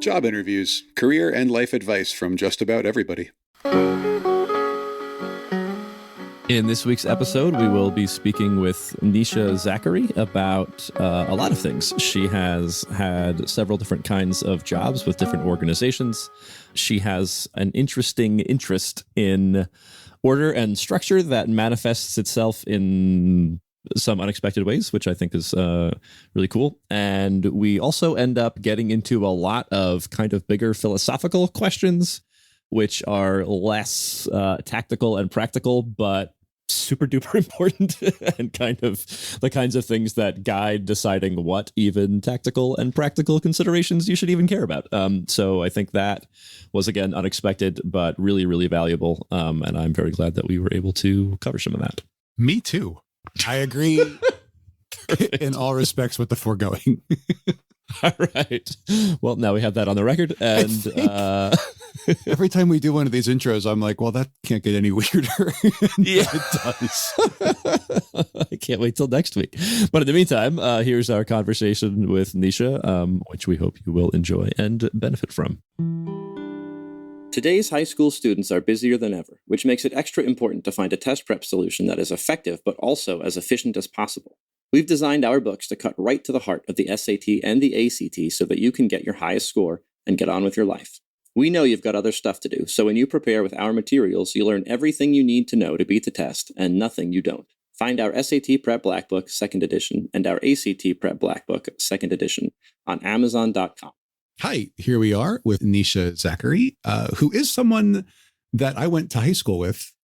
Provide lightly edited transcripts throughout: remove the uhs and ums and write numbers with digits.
Job interviews, career and life advice from just about everybody. In this week's episode, we will be speaking with Nesha Zackery about a lot of things. She has had several different kinds of jobs with different organizations. She has an interesting interest in order and structure that manifests itself in some unexpected ways, which I think is really cool. And we also end up getting into a lot of kind of bigger philosophical questions, which are less tactical and practical, but super duper important and kind of the kinds of things that guide deciding what even tactical and practical considerations you should even care about. So I think that was, again, unexpected, but really, really valuable. And I'm very glad that we were able to cover some of that. Me too. I agree in all respects with the foregoing. All right. Well, now we have that on the record. And every time we do one of these intros, I'm like, well, that can't get any weirder. Yeah, it does. I can't wait till next week. But in the meantime, here's our conversation with Nesha, which we hope you will enjoy and benefit from. Today's high school students are busier than ever, which makes it extra important to find a test prep solution that is effective but also as efficient as possible. We've designed our books to cut right to the heart of the SAT and the ACT so that you can get your highest score and get on with your life. We know you've got other stuff to do, so when you prepare with our materials, you learn everything you need to know to beat the test and nothing you don't. Find our SAT Prep Black Book 2nd edition and our ACT Prep Black Book 2nd edition on Amazon.com. Hi, here we are with Nesha Zackery, who is someone that I went to high school with.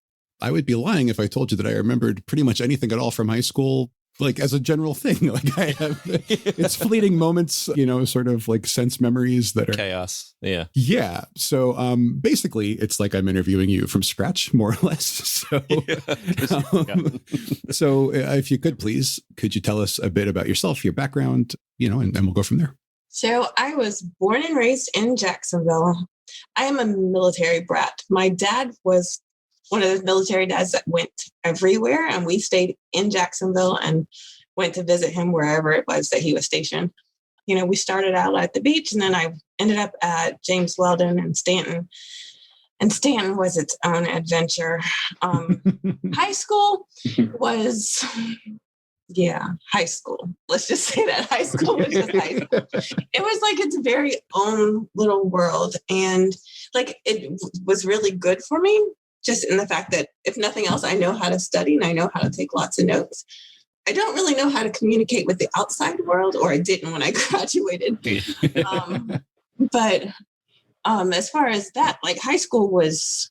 I would be lying if I told you that I remembered pretty much anything at all from high school, like as a general thing. Like I have, it's fleeting moments, you know, sort of like sense memories that are chaos. Yeah. Yeah. So basically, it's like I'm interviewing you from scratch, more or less. So, so if you could, please, could you tell us a bit about yourself, your background, you know, and we'll go from there. So I was born and raised in Jacksonville. I am a military brat. My dad was one of those military dads that went everywhere, and we stayed in Jacksonville and went to visit him wherever it was that he was stationed. You know, we started out at the beach, and then I ended up at James Weldon and Stanton. And Stanton was its own adventure. High school was... Yeah, high school. Let's just say that high school was just high school. It was like its very own little world. And like it was really good for me, just in the fact that if nothing else, I know how to study and I know how to take lots of notes. I don't really know how to communicate with the outside world, or I didn't when I graduated. But as far as that, like high school was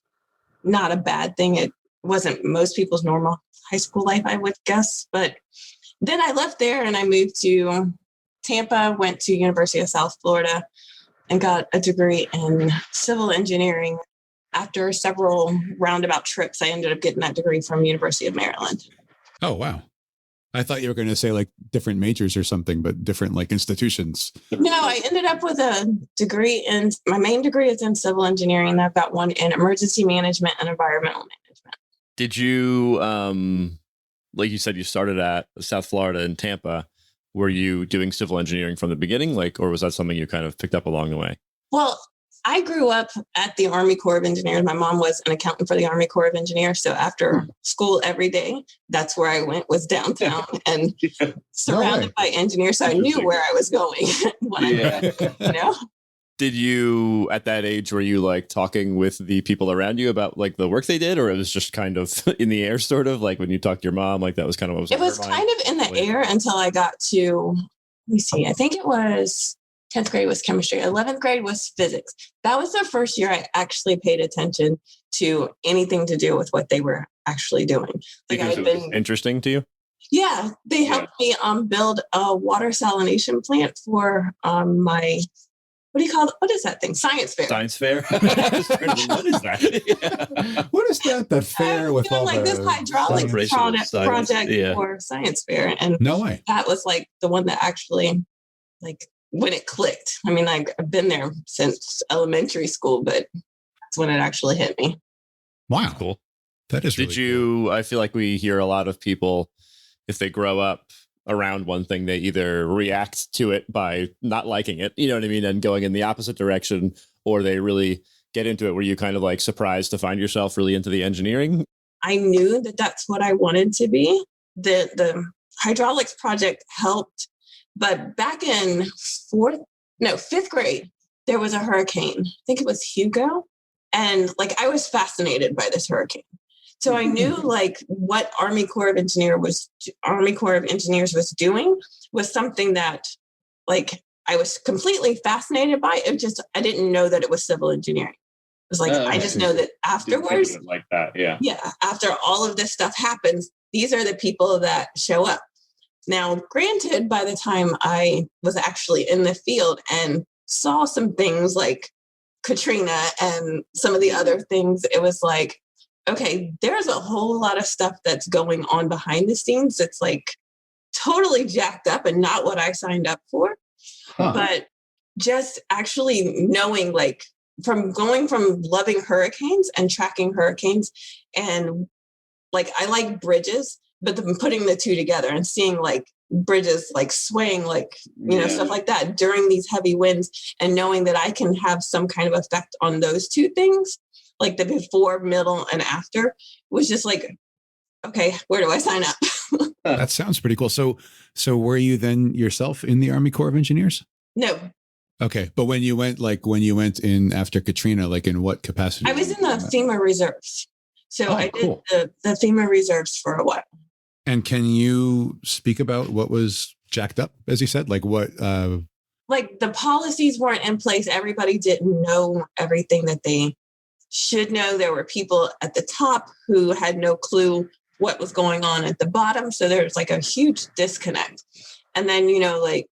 not a bad thing. It wasn't most people's normal high school life, I would guess. But then I left there and I moved to Tampa, went to University of South Florida and got a degree in civil engineering. After several roundabout trips, I ended up getting that degree from University of Maryland. Oh, wow. I thought you were going to say like different majors or something, but different like institutions. No, I ended up with a degree my main degree is in civil engineering. I've got one in emergency management and environmental management. Did you, like you said, you started at South Florida and Tampa. Were you doing civil engineering from the beginning, or was that something you kind of picked up along the way? Well, I grew up at the Army Corps of Engineers. My mom was an accountant for the Army Corps of Engineers. So after school every day, that's where I went, was downtown and surrounded by engineers. So I knew where I was going when I went, you know? Did you, at that age, were you like talking with the people around you about like the work they did, or it was just kind of in the air, sort of like when you talked to your mom, like that was kind of what was It was kind of in the air until I got to, let me see, I think it was 10th grade was chemistry. 11th grade was physics. That was the first year I actually paid attention to anything to do with what they were actually doing. Like because it was interesting to you? Yeah, they helped me build a water salination plant for my, what do you call it? What is that thing? Science fair. Science fair? What is that? Yeah. What is that? That fair with all like the... this hydraulic project for science fair. And no way. That was like the one that actually, like, when it clicked. I mean, like, I've been there since elementary school, but that's when it actually hit me. Wow. Cool. That is really Did you, cool. I feel like we hear a lot of people, if they grow up around one thing, they either react to it by not liking it, you know what I mean, and going in the opposite direction, or they really get into it. Were you kind of like surprised to find yourself really into the engineering? I knew that that's what I wanted to be. The hydraulics project helped, but back in fifth grade, there was a hurricane. I think it was Hugo. And like, I was fascinated by this hurricane. So I knew like what Army Corps of Engineers was doing was something that like I was completely fascinated by. I didn't know that it was civil engineering. It was like, I just know that afterwards, like that. Yeah. After all of this stuff happens, these are the people that show up. Now, granted, by the time I was actually in the field and saw some things like Katrina and some of the other things, it was like, okay, there's a whole lot of stuff that's going on behind the scenes. It's like totally jacked up and not what I signed up for. Huh. But just actually knowing, like, from going from loving hurricanes and tracking hurricanes, and like, I like bridges, but putting the two together and seeing like bridges like swaying, like, stuff like that during these heavy winds, and knowing that I can have some kind of effect on those two things, like the before, middle, and after, was just like, okay, where do I sign up? That sounds pretty cool. So were you then yourself in the Army Corps of Engineers? No. Okay. But when you went in after Katrina, like in what capacity? I was in the FEMA reserves. So I did the FEMA reserves for a while. And can you speak about what was jacked up, as you said? Like what? Like the policies weren't in place. Everybody didn't know everything that they should know. There were people at the top who had no clue what was going on at the bottom. So there's like a huge disconnect. And then, like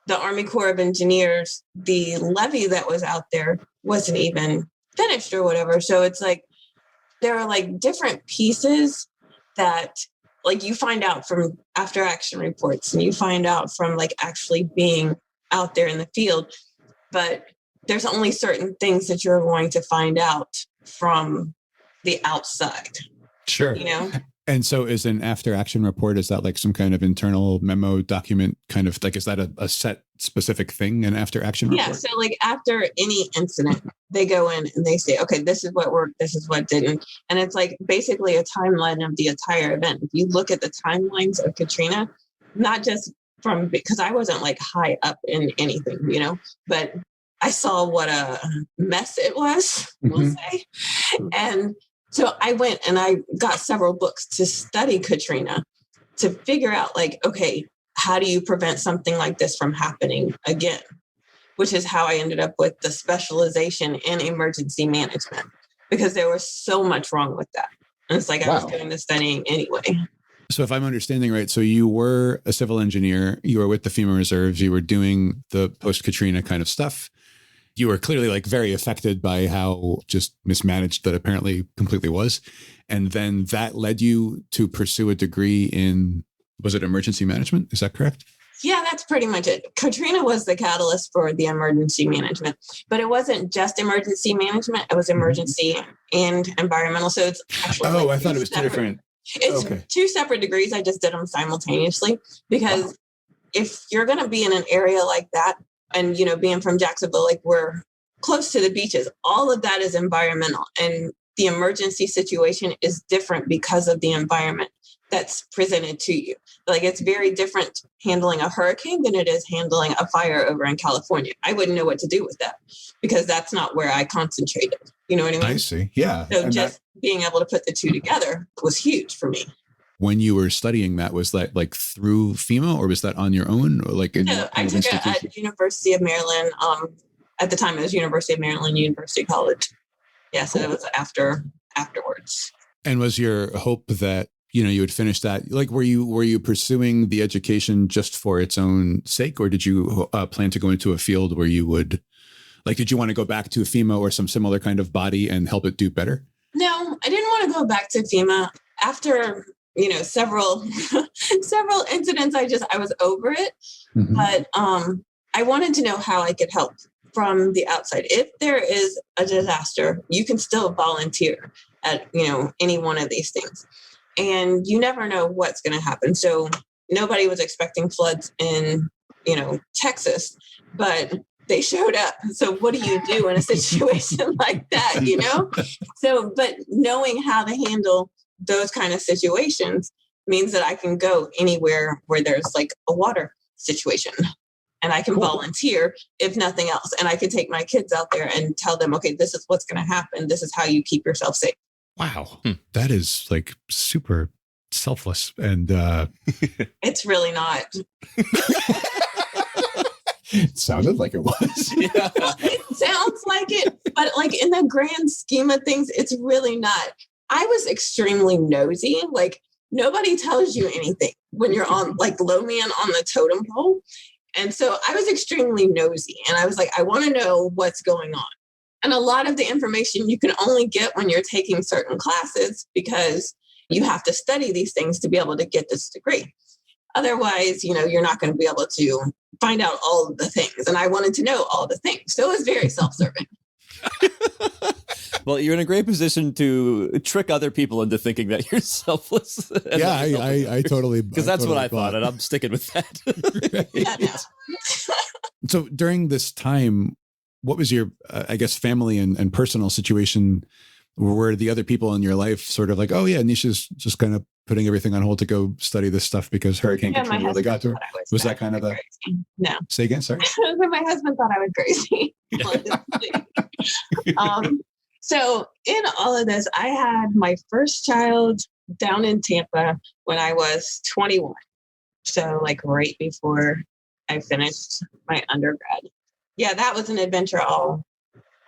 the Army Corps of Engineers, the levy that was out there wasn't even finished or whatever. So it's like, there are like different pieces that like you find out from after action reports, and you find out from like actually being out there in the field, but there's only certain things that you're going to find out from the outside. Sure. And so is an after action report, is that like some kind of internal memo document kind of like, is that a set specific thing, an after action report? Yeah. So like after any incident, they go in and they say, okay, this is what worked, this is what didn't. And it's like basically a timeline of the entire event. If you look at the timelines of Katrina, not just because I wasn't like high up in anything, but I saw what a mess it was, we'll say. And so I went and I got several books to study Katrina, to figure out like, okay, how do you prevent something like this from happening again? Which is how I ended up with the specialization in emergency management, because there was so much wrong with that. And it's like, I was doing the studying anyway. So if I'm understanding right, so you were a civil engineer, you were with the FEMA reserves, you were doing the post-Katrina kind of stuff. You were clearly like very affected by how just mismanaged that apparently completely was. And then that led you to pursue a degree in, was it emergency management? Is that correct? Yeah, that's pretty much it. Katrina was the catalyst for the emergency management, but it wasn't just emergency management. It was emergency and environmental. So it's actually I thought it was two different. It's two separate degrees. I just did them simultaneously because if you're going to be in an area like that, and, being from Jacksonville, like we're close to the beaches, all of that is environmental. And the emergency situation is different because of the environment that's presented to you. Like it's very different handling a hurricane than it is handling a fire over in California. I wouldn't know what to do with that because that's not where I concentrated. You know what I mean? I see. Yeah. So and just being able to put the two together was huge for me. When you were studying that, was that like through FEMA or was that on your own? Or like no, I took it at University of Maryland. At the time it was University of Maryland, University College. Yeah, so it was afterwards. And was your hope that, you would finish that? Like, were you pursuing the education just for its own sake? Or did you plan to go into a field where you would, like, did you want to go back to FEMA or some similar kind of body and help it do better? No, I didn't want to go back to FEMA. After several incidents, I was over it. Mm-hmm. But I wanted to know how I could help from the outside. If there is a disaster, you can still volunteer at, any one of these things. And you never know what's going to happen. So nobody was expecting floods in, Texas, but they showed up. So what do you do in a situation like that, So, but knowing how to handle those kind of situations means that I can go anywhere where there's like a water situation and I can volunteer if nothing else. And I can take my kids out there and tell them, okay, this is what's going to happen. This is how you keep yourself safe. Wow. That is like super selfless. And it's really not. It sounded like it was. Yeah. It sounds like it, but like in the grand scheme of things, it's really not. I was extremely nosy. Like nobody tells you anything when you're on like low man on the totem pole. And so I was extremely nosy and I was like, I want to know what's going on. And a lot of the information you can only get when you're taking certain classes because you have to study these things to be able to get this degree. Otherwise, you're not going to be able to find out all of the things. And I wanted to know all the things. So it was very self-serving. Well, you're in a great position to trick other people into thinking that you're selfless. Yeah, I totally. Because that's totally what I thought, and I'm sticking with that. Yeah. So during this time, what was your, I guess, family and personal situation? Were the other people in your life sort of like, oh yeah, Nesha's just kind of putting everything on hold to go study this stuff because Hurricane Katrina really got to her? Was that kind of the... No. Say again, sorry. My husband thought I was crazy. So in all of this, I had my first child down in Tampa when I was 21. So like right before I finished my undergrad. Yeah, that was an adventure all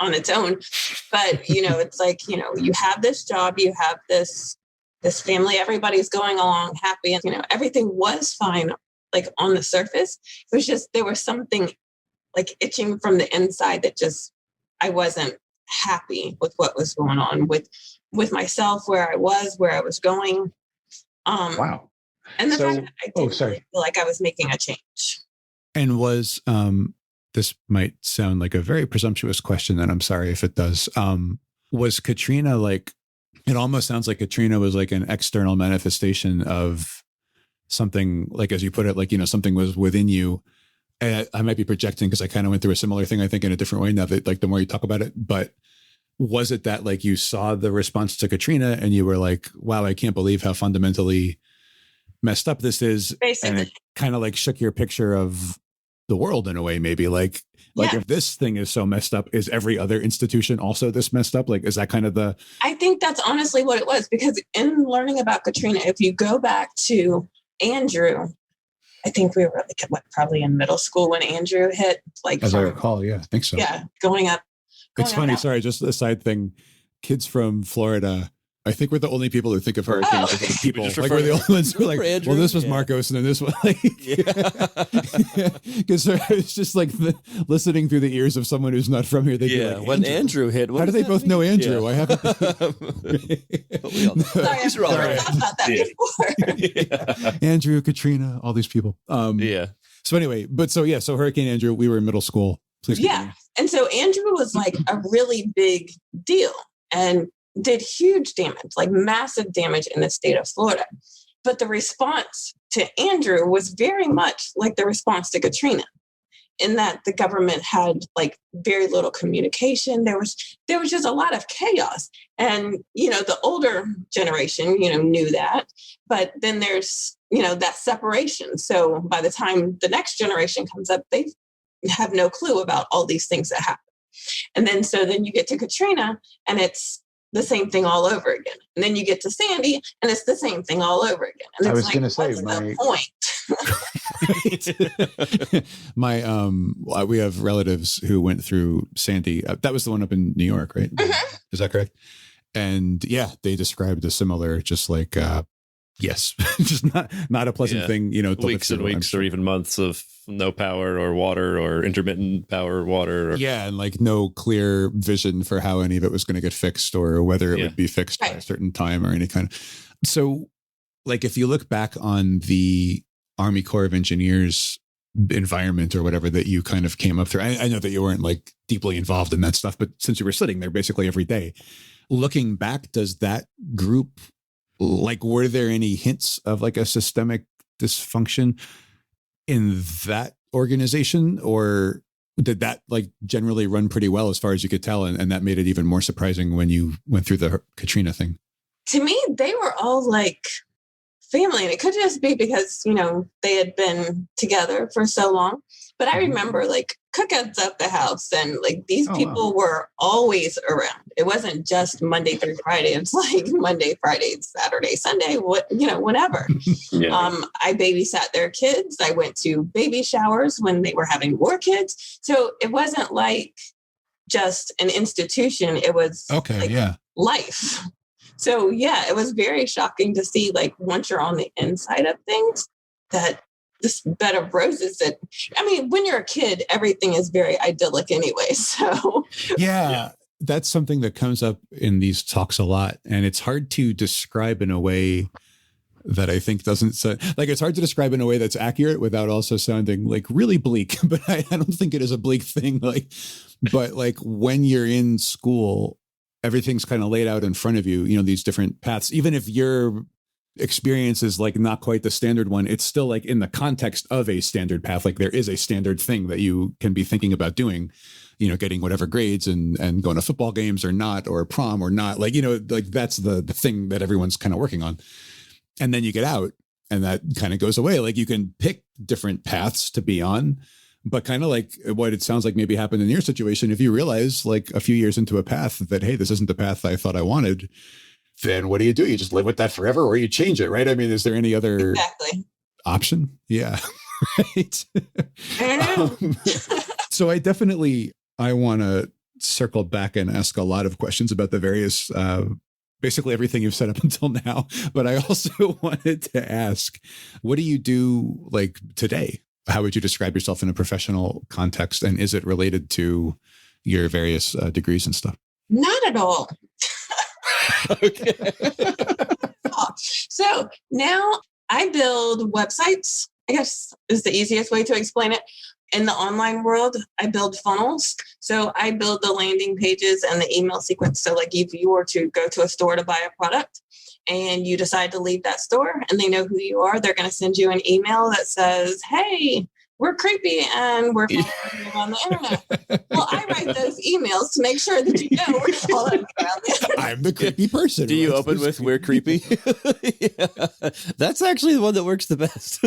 on its own. But, it's like, you have this job, you have this family, everybody's going along happy. And, everything was fine, like on the surface. It was just, there was something like itching from the inside that just, I wasn't happy with what was going on with myself, where I was going. Wow. And the fact that I didn't really feel like I was making a change. And was, this might sound like a very presumptuous question, and I'm sorry if it does. Was Katrina like, it almost sounds like Katrina was like an external manifestation of something, like, as you put it, like, something was within you. And I might be projecting because I kind of went through a similar thing, I think, in a different way now that, like, the more you talk about it. But was it that, like, you saw the response to Katrina and you were like, wow, I can't believe how fundamentally messed up this is. Basically. And it kind of like shook your picture of the world in a way, maybe like if this thing is so messed up, is every other institution also this messed up? Like, is that kind of the... I think that's honestly what it was, because in learning about Katrina, if you go back to Andrew, I think we were like, probably in middle school when Andrew hit, like, as I recall. Yeah, I think so. Yeah. Going up. It's funny. Sorry, just a side thing. Kids from Florida, I think we're the only people who think of hurricanes as people. Like, we're the only ones who are like, Andrew? Well, this was Marcos, and then this one. Like, because it's just like listening through the ears of someone who's not from here. They like, when Andrew hit, how do they both know Andrew? I haven't. Sorry, I've thought about that before. Andrew, Katrina, all these people. So anyway, so Hurricane Andrew, we were in middle school. Please continue. Yeah, and so Andrew was like a really big deal, and did huge damage, like massive damage in the state of Florida. But the response to Andrew was very much like the response to Katrina, in that the government had like very little communication. There was just a lot of chaos. And, the older generation, knew that. But then there's, that separation. So by the time the next generation comes up, they have no clue about all these things that happen. And then you get to Katrina and it's the same thing all over again. And then you get to Sandy and it's the same thing all over again. And I was going to say, we have relatives who went through Sandy. That was the one up in New York, right? Mm-hmm. Is that correct? And yeah, they described a similar, just like, yes, just not a pleasant thing, weeks and weeks or even months of no power or water or intermittent power, water. And like no clear vision for how any of it was going to get fixed or whether it would be fixed by a certain time or any kind of. So like, if you look back on the Army Corps of Engineers environment or whatever that you kind of came up through, I know that you weren't like deeply involved in that stuff, but since you were sitting there basically every day, looking back, does that group, like, were there any hints of like a systemic dysfunction in that organization, or did that like generally run pretty well as far as you could tell? And that made it even more surprising when you went through the Katrina thing? To me, they were all like family, and it could just be because, they had been together for so long. But I remember like cookouts at the house, and like these people were always around. It wasn't just Monday through Friday. It's like Monday, Friday, Saturday, Sunday, whenever. Yeah. I babysat their kids. I went to baby showers when they were having more kids. So it wasn't like just an institution. It was life. So yeah, it was very shocking to see, like, once you're on the inside of things, that this bed of roses that, when you're a kid, everything is very idyllic anyway. So yeah, that's something that comes up in these talks a lot. And it's hard to describe in a way that I think doesn't sound like, it's hard to describe in a way that's accurate without also sounding like really bleak. But I don't think it is a bleak thing. But when you're in school, everything's kind of laid out in front of you, these different paths. Even if your experience is like not quite the standard one, it's still like in the context of a standard path. Like there is a standard thing that you can be thinking about doing, getting whatever grades and going to football games or not, or prom or not. Like that's the thing that everyone's kind of working on. And then you get out and that kind of goes away. Like you can pick different paths to be on. But kind of like what it sounds like maybe happened in your situation, if you realize like a few years into a path that, hey, this isn't the path I thought I wanted, then what do? You just live with that forever, or you change it, right? Is there any other option? Yeah, right. So I want to circle back and ask a lot of questions about the various, basically everything you've said up until now. But I also wanted to ask, what do you do like today? How would you describe yourself in a professional context? And is it related to your various degrees and stuff? Not at all. Okay. So now I build websites, I guess is the easiest way to explain it. In the online world, I build funnels. So I build the landing pages and the email sequence. So like if you were to go to a store to buy a product, and you decide to leave that store and they know who you are, they're going to send you an email that says, hey, we're creepy and we're following you on the internet. Well, I write those emails to make sure that you know we're following you around the internet. I'm the creepy person. Do you open with "we're creepy"? Yeah. That's actually the one that works the best.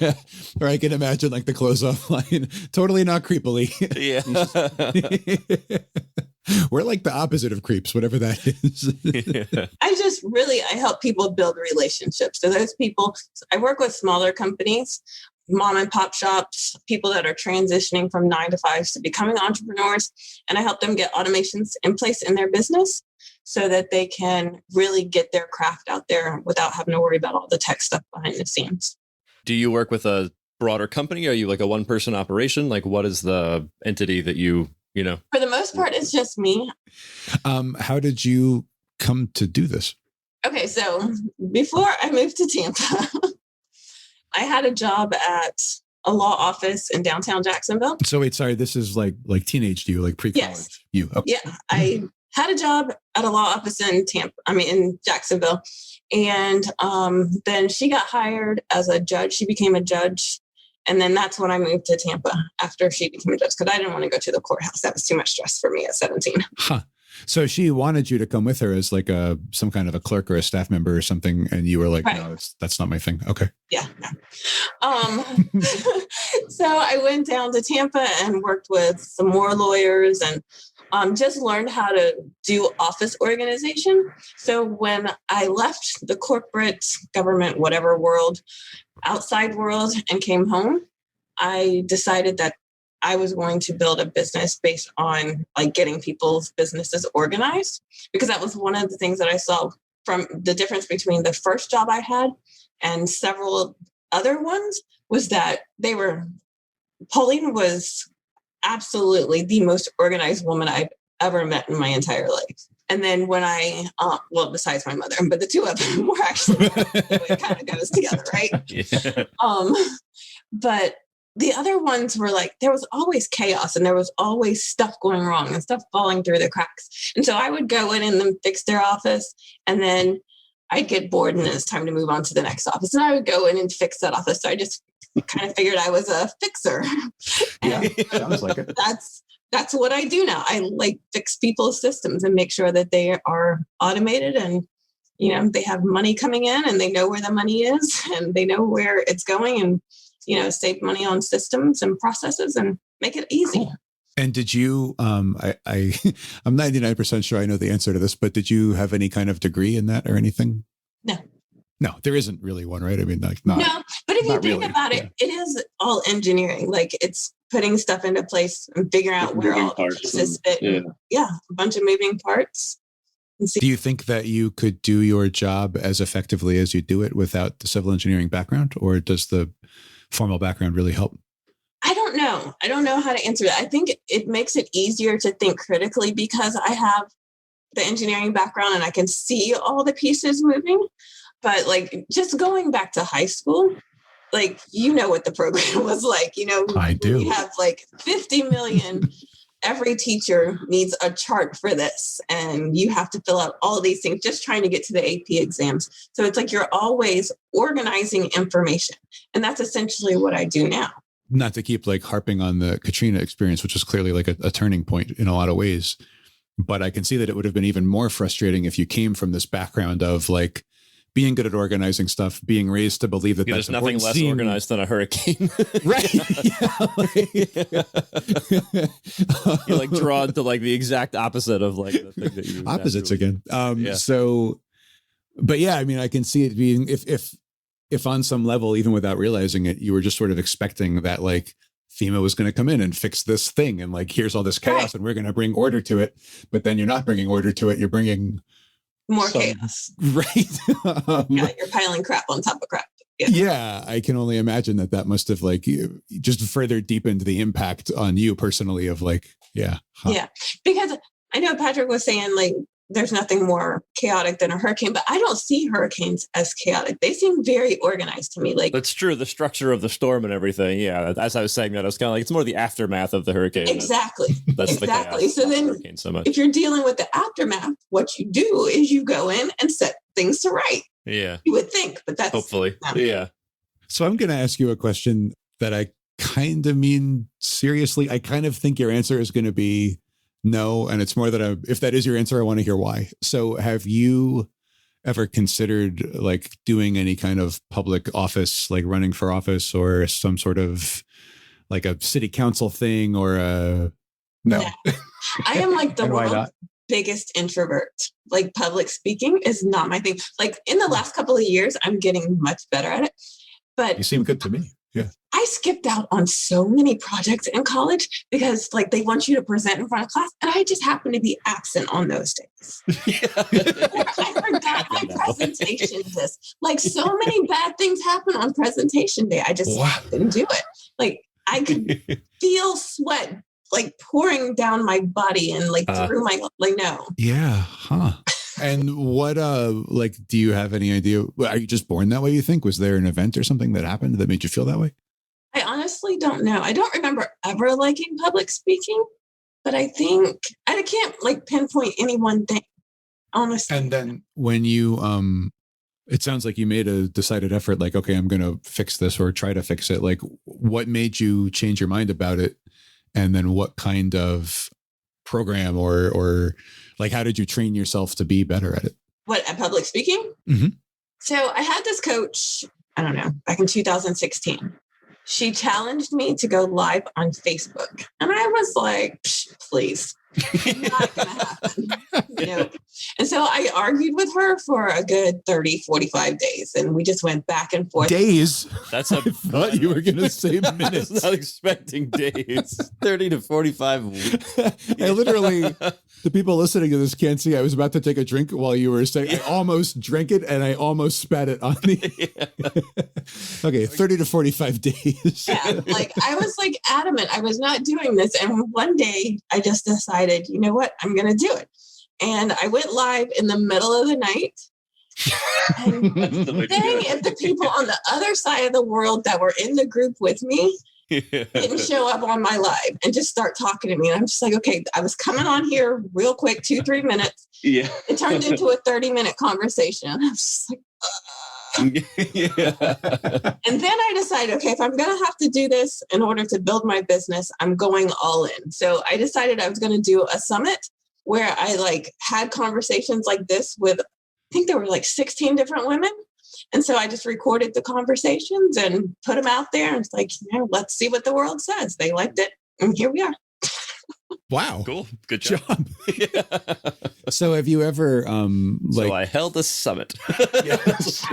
Yeah. Or I can imagine like the close off line, totally not creepily. Yeah. We're like the opposite of creeps, whatever that is. Yeah. I help people build relationships. So those people, I work with smaller companies, mom and pop shops, people that are transitioning from 9 to 5 to becoming entrepreneurs. And I help them get automations in place in their business so that they can really get their craft out there without having to worry about all the tech stuff behind the scenes. Do you work with a broader company? Are you like a one-person operation? Like what is the entity that you know? For the most part, it's just me. How did you come to do this? Okay, so before I moved to Tampa, I had a job at a law office in downtown Jacksonville. So wait, sorry, this is like teenage you, like pre-college. Yes. You. Okay. Yeah, I had a job at a law office in Jacksonville. And then she got hired as a judge. She became a judge. And then that's when I moved to Tampa after she became a judge, because I didn't want to go to the courthouse. That was too much stress for me at 17. Huh. So she wanted you to come with her as like some kind of a clerk or a staff member or something. And you were like, right. No, that's not my thing. Okay. Yeah. No. So I went down to Tampa and worked with some more lawyers and just learned how to do office organization. So when I left the corporate government, whatever world, outside world, and came home, I decided that I was going to build a business based on like getting people's businesses organized, because that was one of the things that I saw from the difference between the first job I had and several other ones was that Pauline was absolutely the most organized woman I've ever met in my entire life. And then when besides my mother, but the two of them were actually, it kind of goes together, right? Yeah. But the other ones were like, there was always chaos and there was always stuff going wrong and stuff falling through the cracks. And so I would go in and then fix their office. And then I'd get bored and it's time to move on to the next office. And I would go in and fix that office. So I just kind of figured I was a fixer. Yeah, sounds like it. That's what I do now. I like fix people's systems and make sure that they are automated and, you know, they have money coming in and they know where the money is and they know where it's going and, you know, save money on systems and processes and make it easy. And did you, I'm 99% sure I know the answer to this, but did you have any kind of degree in that or anything? No, there isn't really one, right? I mean, like, not. No, but if you think really, about it, it is all engineering. Like it's putting stuff into place and figuring out where all the pieces fit. Yeah, a bunch of moving parts. Do you think that you could do your job as effectively as you do it without the civil engineering background, or does the formal background really help? I don't know. I don't know how to answer that. I think it makes it easier to think critically because I have the engineering background and I can see all the pieces moving. But like just going back to high school, like, you know what the program was like, you know, I do. We have like 50 million. Every teacher needs a chart for this. And you have to fill out all of these things, just trying to get to the AP exams. So it's like you're always organizing information. And that's essentially what I do now. Not to keep like harping on the Katrina experience, which was clearly like a turning point in a lot of ways. But I can see that it would have been even more frustrating if you came from this background of like being good at organizing stuff, being raised to believe that there's nothing less organized than a hurricane. Right. You're like drawn to like the exact opposite of like the thing that you opposites again. So, but yeah, I mean, I can see it being if on some level, even without realizing it, you were just sort of expecting that like FEMA was going to come in and fix this thing. And like, here's all this chaos and we're going to bring order to it. But then you're not bringing order to it. You're bringing more chaos. Right. Yeah, you're piling crap on top of crap. Yeah, I can only imagine that must have like just further deepened the impact on you personally of like, yeah. Yeah, because I know Patrick was saying like, there's nothing more chaotic than a hurricane, but I don't see hurricanes as chaotic. They seem very organized to me. Like that's true. The structure of the storm and everything. Yeah. As I was saying that, I was kind of like, it's more the aftermath of the hurricane. Exactly. That's exactly. The so then if you're dealing with the aftermath, what you do is you go in and set things to right. Yeah. You would think, but that's hopefully. Yeah. So I'm going to ask you a question that I kind of mean seriously. I kind of think your answer is going to be no. And it's more that if that is your answer, I want to hear why. So have you ever considered like doing any kind of public office, like running for office or some sort of like a city council thing or no? I am like the world's biggest introvert. Like public speaking is not my thing. Like in the last couple of years, I'm getting much better at it. But you seem good to me. Yeah. I skipped out on so many projects in college because like they want you to present in front of class. And I just happened to be absent on those days. I forgot my presentation list. Like so many bad things happen on presentation day. I just didn't do it. Like I could feel sweat like pouring down my body and like through my, like, no. Yeah. Huh. And what, like, do you have any idea? Are you just born that way, you think? Was there an event or something that happened that made you feel that way? I honestly don't know. I don't remember ever liking public speaking, but I think I can't like pinpoint any one thing, honestly. And then when you, it sounds like you made a decided effort, like, okay, I'm going to fix this or try to fix it. Like, what made you change your mind about it? And then what kind of program or like, how did you train yourself to be better at it? What, at public speaking? Mm-hmm. So I had this coach, I don't know, back in 2016. She challenged me to go live on Facebook. And I was like, please, not going to happen. Nope. And so I argued with her for a good 30, 45 days. And we just went back and forth. Days? That's a I thought you were going to say minutes. I was not expecting days. 30 to 45 weeks. I literally, the people listening to this can't see, I was about to take a drink while you were saying, I almost drank it and I almost spat it on me. Okay, 30 to 45 days. Yeah, like I was like adamant. I was not doing this. And one day I just decided, you know what, I'm going to do it. And I went live in the middle of the night. And dang, if the people on the other side of the world that were in the group with me didn't show up on my live and just start talking to me. And I'm just like, okay, I was coming on here real quick, 2-3 minutes. Yeah. It turned into a 30-minute conversation. I was just like, Yeah. and then I decided, okay, if I'm going to have to do this in order to build my business, I'm going all in. So I decided I was going to do a summit where I like had conversations like this with, I think there were like 16 different women. And so I just recorded the conversations and put them out there. And it's like, let's see what the world says. They liked it. And here we are. Wow. Cool. Good job. So have you ever So I held a summit. Yes.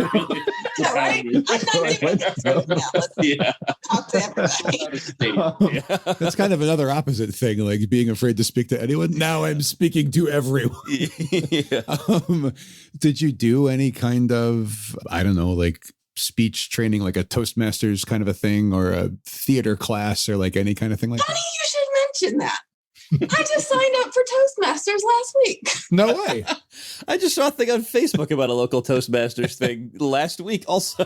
Yeah, right? I'm not doing this right now. Let's talk to everybody. That's kind of another opposite thing, like being afraid to speak to anyone. Now I'm speaking to everyone. Did you do any kind of, I don't know, like speech training, like a Toastmasters kind of a thing, or a theater class, or like any kind of thing like Funny that? you should mention that. I just signed up for Toastmasters last week. No way. I just saw a thing on Facebook about a local Toastmasters thing last week also.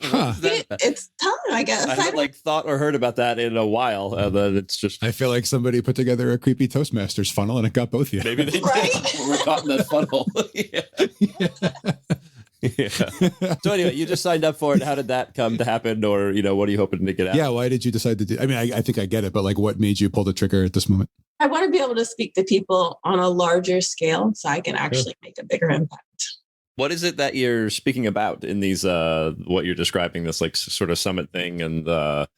Huh. It's time, I guess. I haven't like thought or heard about that in a while. Then it's just I feel like somebody put together a creepy Toastmasters funnel and it got both of you. maybe they Right? did. We're caught in that funnel. Yeah. So anyway, you just signed up for it. How did that come to happen? Or, what are you hoping to get out? Yeah, why did you decide to do? I mean, I think I get it, but like, what made you pull the trigger at this moment? I want to be able to speak to people on a larger scale so I can actually make a bigger impact. What is it that you're speaking about in these, what you're describing, this like sort of summit thing? And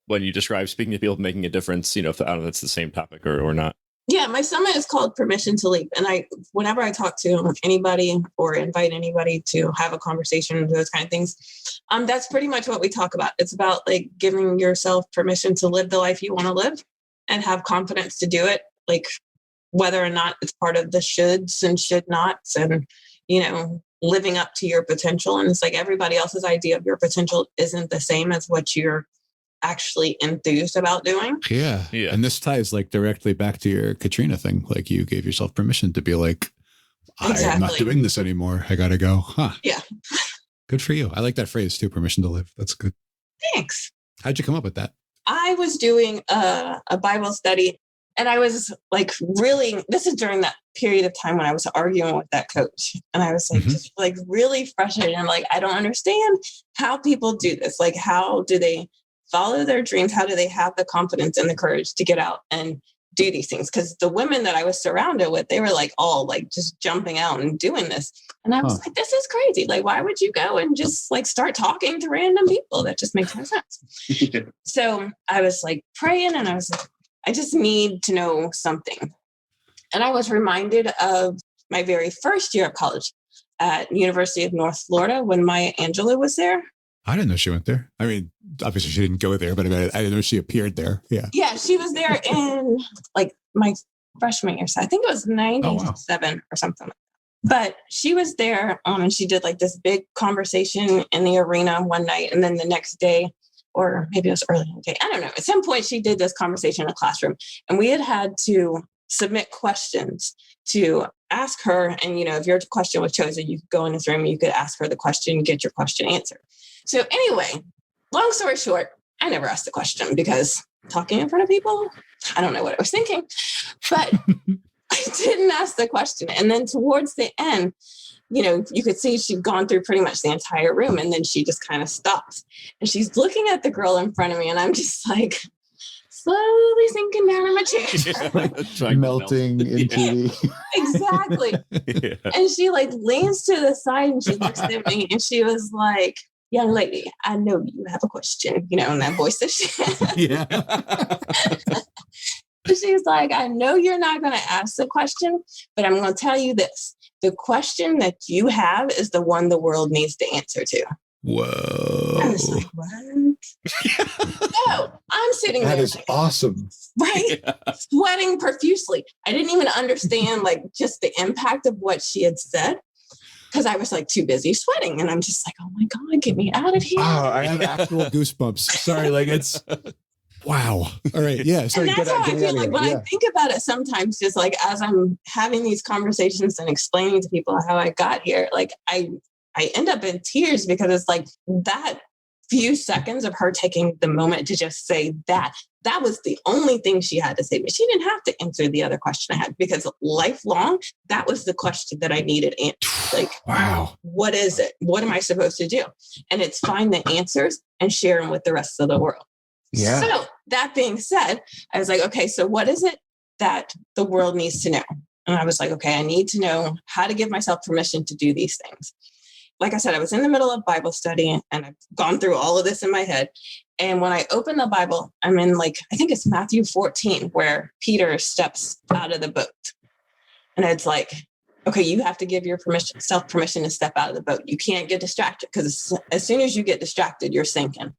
when you describe speaking to people making a difference, if I don't know if it's the same topic or not. Yeah, my summit is called Permission to Leap. And whenever I talk to anybody or invite anybody to have a conversation, those kind of things, that's pretty much what we talk about. It's about like giving yourself permission to live the life you want to live and have confidence to do it, like whether or not it's part of the shoulds and should nots and, living up to your potential. And it's like everybody else's idea of your potential isn't the same as what you're actually enthused about doing. Yeah. And this ties like directly back to your Katrina thing. Like you gave yourself permission to be like, I'm not Exactly. doing this anymore. I got to go. Huh. Yeah. Good for you. I like that phrase too. Permission to live. That's good. Thanks. How'd you come up with that? I was doing a Bible study and I was like this is during that period of time when I was arguing with that coach. And I was like, just like really frustrated. I'm like, I don't understand how people do this. Like, how do they follow their dreams? How do they have the confidence and the courage to get out and do these things? Because the women that I was surrounded with, they were like all like just jumping out and doing this. And I was like, this is crazy. Like, why would you go and just like start talking to random people? That just makes no sense. So I was like praying and I was like, I just need to know something. And I was reminded of my very first year of college at University of North Florida when Maya Angelou was there. I didn't know she went there. I mean, obviously she didn't go there, but I mean, I didn't know she appeared there. Yeah. Yeah, she was there in like my freshman year. So I think it was 97 or something. But she was there and she did like this big conversation in the arena one night. And then the next day, or maybe it was early in the day, I don't know. At some point she did this conversation in a classroom and we had to submit questions to ask her. And, if your question was chosen, you could go in this room and you could ask her the question, get your question answered. So anyway, long story short, I never asked the question because talking in front of people, I don't know what I was thinking, but I didn't ask the question. And then towards the end, you could see she'd gone through pretty much the entire room and then she just kind of stops and she's looking at the girl in front of me and I'm just like slowly sinking down in my chair. Melting into the... Exactly. Yeah. And she like leans to the side and she looks at me and she was like, young lady, I know you have a question, in that voice that she had. Yeah. She's like, I know you're not going to ask the question, but I'm going to tell you this. The question that you have is the one the world needs to answer to. Whoa. I was like, what? So I'm sitting That there. is awesome. Right? Yeah. Sweating profusely. I didn't even understand like just the impact of what she had said because I was like too busy sweating. And I'm just like, oh my God, get me out of here. Wow, I have Actual goosebumps. Sorry, like it's wow. All right. Yeah. So And that's how I get feel out of like here. when I Yeah. think about it sometimes, just like as I'm having these conversations and explaining to people how I got here, like I end up in tears because it's like that few seconds of her taking the moment to just say that was the only thing she had to say. But she didn't have to answer the other question I had, because lifelong, that was the question that I needed answered. Like, wow, what is it? What am I supposed to do? And it's find the answers and share them with the rest of the world. Yeah. So that being said, I was like, okay, so what is it that the world needs to know? And I was like, okay, I need to know how to give myself permission to do these things. Like I said, I was in the middle of Bible study and I've gone through all of this in my head. And when I open the Bible, I'm in I think it's Matthew 14, where Peter steps out of the boat. And it's like, okay, you have to give your self permission to step out of the boat. You can't get distracted, because as soon as you get distracted, you're sinking.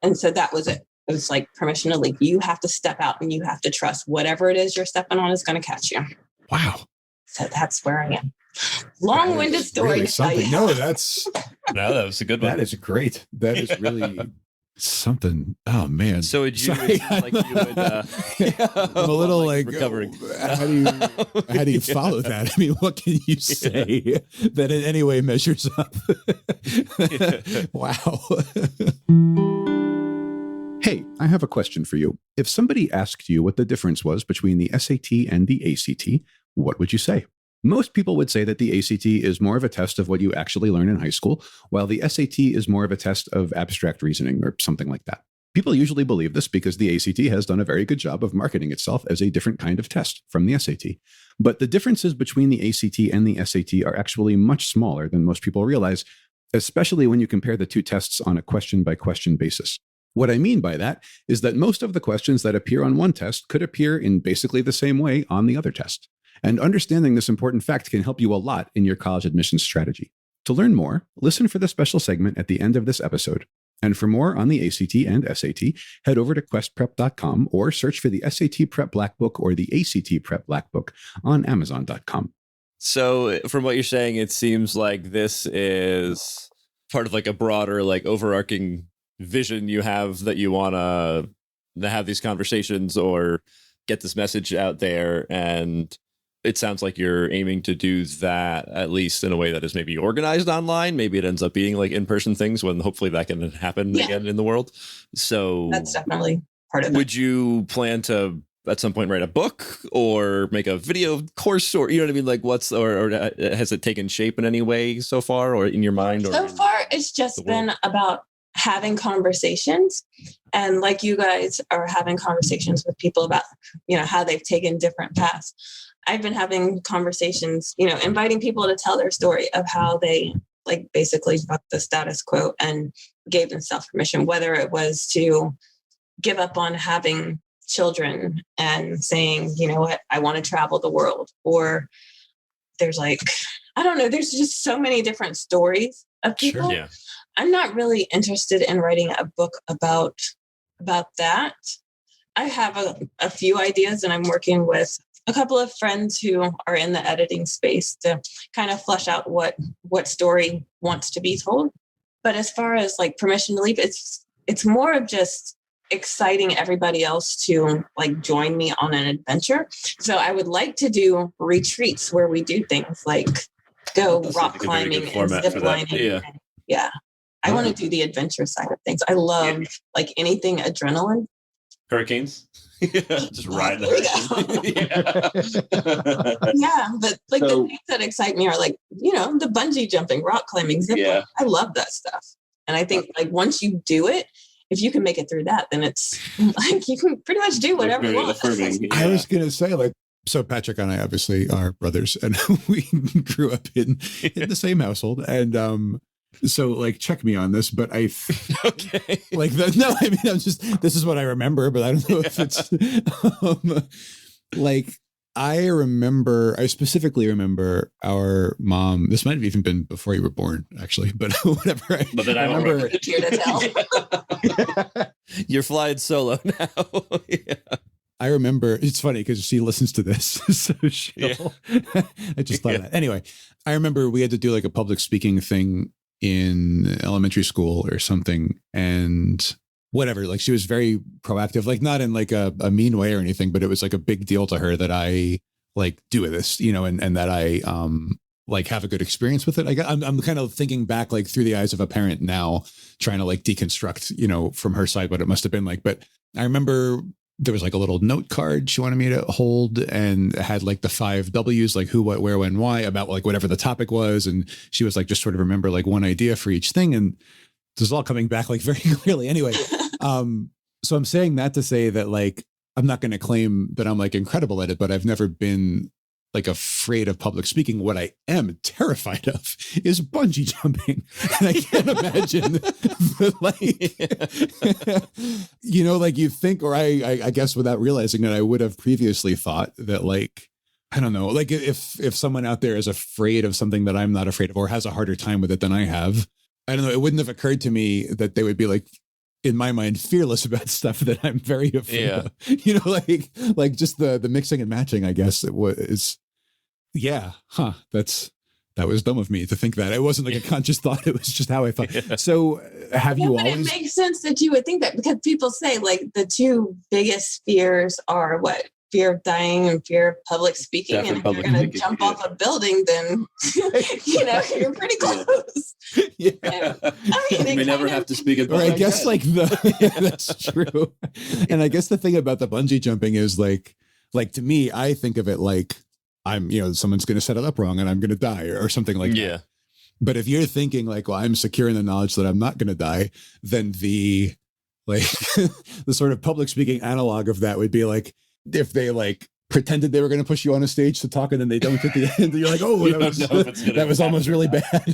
And so that was it. It was like permission to leave. You have to step out and you have to trust whatever it is you're stepping on is going to catch you. wow. So that's where I am. Long-winded story. Really to tell you. something. No, that's that was a good one. that is great. That is really something. Oh man. So would you? Sorry. Like you would. I'm a little like recovering. How do you follow that? I mean, what can you say that in any way measures up? Wow. Hey, I have a question for you. If somebody asked you what the difference was between the SAT and the ACT, what would you say? Most people would say that the ACT is more of a test of what you actually learn in high school, while the SAT is more of a test of abstract reasoning or something like that. People usually believe this because the ACT has done a very good job of marketing itself as a different kind of test from the SAT. But the differences between the ACT and the SAT are actually much smaller than most people realize, especially when you compare the two tests on a question-by-question basis. What I mean by that is that most of the questions that appear on one test could appear in basically the same way on the other test. And understanding this important fact can help you a lot in your college admissions strategy. To learn more, listen for the special segment at the end of this episode. And for more on the ACT and SAT, head over to questprep.com or search for the SAT Prep Black Book or the ACT Prep Black Book on Amazon.com. So from what you're saying, it seems like this is part of like a broader, like overarching vision you have that you want to have these conversations or get this message out there. And it sounds like you're aiming to do that, at least in a way that is maybe organized online. Maybe it ends up being like in-person things when hopefully that can happen again in the world. So that's definitely part of it. Would you plan to at some point write a book or make a video course, or you know what I mean? Like or has it taken shape in any way so far, or in your mind? So far, it's just been about having conversations, and like you guys are having conversations with people about, how they've taken different paths. I've been having conversations, inviting people to tell their story of how they basically bucked the status quo and gave themselves permission, whether it was to give up on having children and saying, you know what, I want to travel the world. Or there's I don't know, there's just so many different stories of people. Sure, yeah. I'm not really interested in writing a book about that. I have a few ideas, and I'm working with a couple of friends who are in the editing space to kind of flesh out what story wants to be told. But as far as permission to leave, it's more of just exciting everybody else to join me on an adventure. So I would like to do retreats where we do things like go rock climbing and zip lining. Yeah. I want to do the adventure side of things. I love anything adrenaline. Hurricanes. Just ride the hurricane. Yeah, but the things that excite me are the bungee jumping, rock climbing, zip lining. I love that stuff. And I think once you do it, if you can make it through that, then it's you can pretty much do whatever you want. I was gonna say so Patrick and I obviously are brothers, and we grew up in the same household, and so check me on this, but I okay. No, I mean, this is what I remember, but I don't know if it's I specifically remember our mom. This might have even been before you were born, actually, but whatever. But then I remember. You're flying solo now. Yeah. I remember, it's funny because she listens to this, so she'll. I just thought of that. Anyway, I remember we had to do a public speaking thing in elementary school or something, and whatever, she was very proactive, not in a mean way or anything, but it was a big deal to her that I do this, and that I like have a good experience with it. I'm kind of thinking back like through the eyes of a parent now, trying to like deconstruct, you know, from her side what it must have been like. But I remember there was like a little note card she wanted me to hold, and it had like the 5 W's, like who, what, where, when, why, about like whatever the topic was. And she was like, just sort of remember like one idea for each thing. And this is all coming back like very clearly. Anyway, so I'm saying that to say that like, I'm not going to claim that I'm like incredible at it, but I've never been like afraid of public speaking. What I am terrified of is bungee jumping. And I can't imagine like, you know, like you think, or I guess without realizing that I would have previously thought that like, I don't know, like if someone out there is afraid of something that I'm not afraid of or has a harder time with it than I have, I don't know, it wouldn't have occurred to me that they would be like, in my mind, fearless about stuff that I'm very afraid of. You know, like just the mixing and matching, I guess it was. Yeah. Huh. That was dumb of me to think that. It wasn't like a conscious thought. It was just how I thought. Yeah. So have you always? It makes sense that you would think that, because people say like the 2 biggest fears are what? Fear of dying and fear of public speaking. Definitely. And if you're going to jump off a building, then, you know, you're pretty close. Yeah. I mean, you may never have to speak at public. Or I guess like that's true. And I guess the thing about the bungee jumping is like to me, I think of it like I'm, you know, someone's going to set it up wrong and I'm going to die or something like that. But if you're thinking like, well, I'm secure in the knowledge that I'm not going to die, then the like the sort of public speaking analog of that would be like, if they like pretended they were going to push you on a stage to talk and then they don't at the end, you're like, oh, that was almost really bad.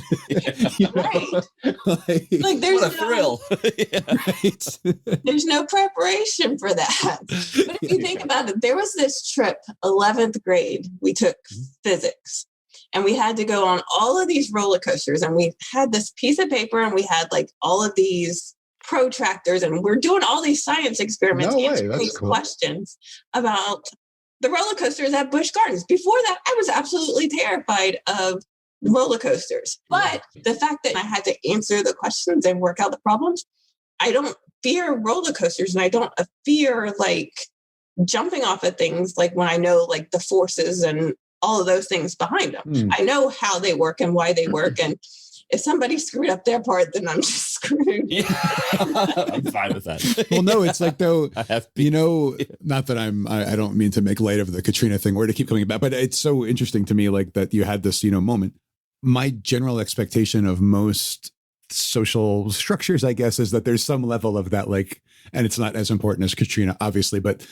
You know? Like there's what a thrill. Right. There's no preparation for that. But if you think about it, there was this trip, 11th grade, we took physics, and we had to go on all of these roller coasters, and we had this piece of paper and we had like all of these protractors, and we're doing all these science experiments, answering these questions about the roller coasters at Busch Gardens. Before that, I was absolutely terrified of roller coasters. But the fact that I had to answer the questions and work out the problems, I don't fear roller coasters, and I don't fear like jumping off of things like when I know like the forces and all of those things behind them. I know how they work and why they work. And if somebody screwed up their part, then I'm just screwed. Yeah. I'm fine with that. Well, no, it's like though, you know, not that I don't mean to make light of the Katrina thing or to keep coming back, but it's so interesting to me like that you had this, you know, moment. My general expectation of most social structures, I guess, is that there's some level of that, like, and it's not as important as Katrina, obviously, but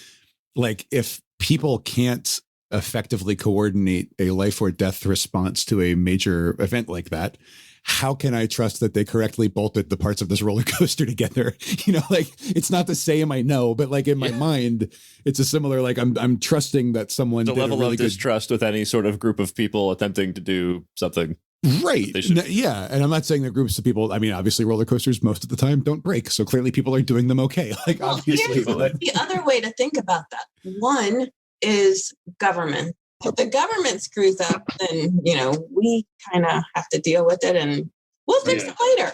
like if people can't effectively coordinate a life or death response to a major event like that, how can I trust that they correctly bolted the parts of this roller coaster together? You know, like it's not the same, I know, but like in my mind, it's a similar, like I'm trusting that someone the did level a really of distrust with any sort of group of people attempting to do something. Right. Yeah. And I'm not saying that groups of people, I mean, obviously roller coasters most of the time don't break. So clearly people are doing them okay. Like obviously. The other way to think about that. One is government. If the government screws up, then, you know, we kind of have to deal with it and we'll fix it later.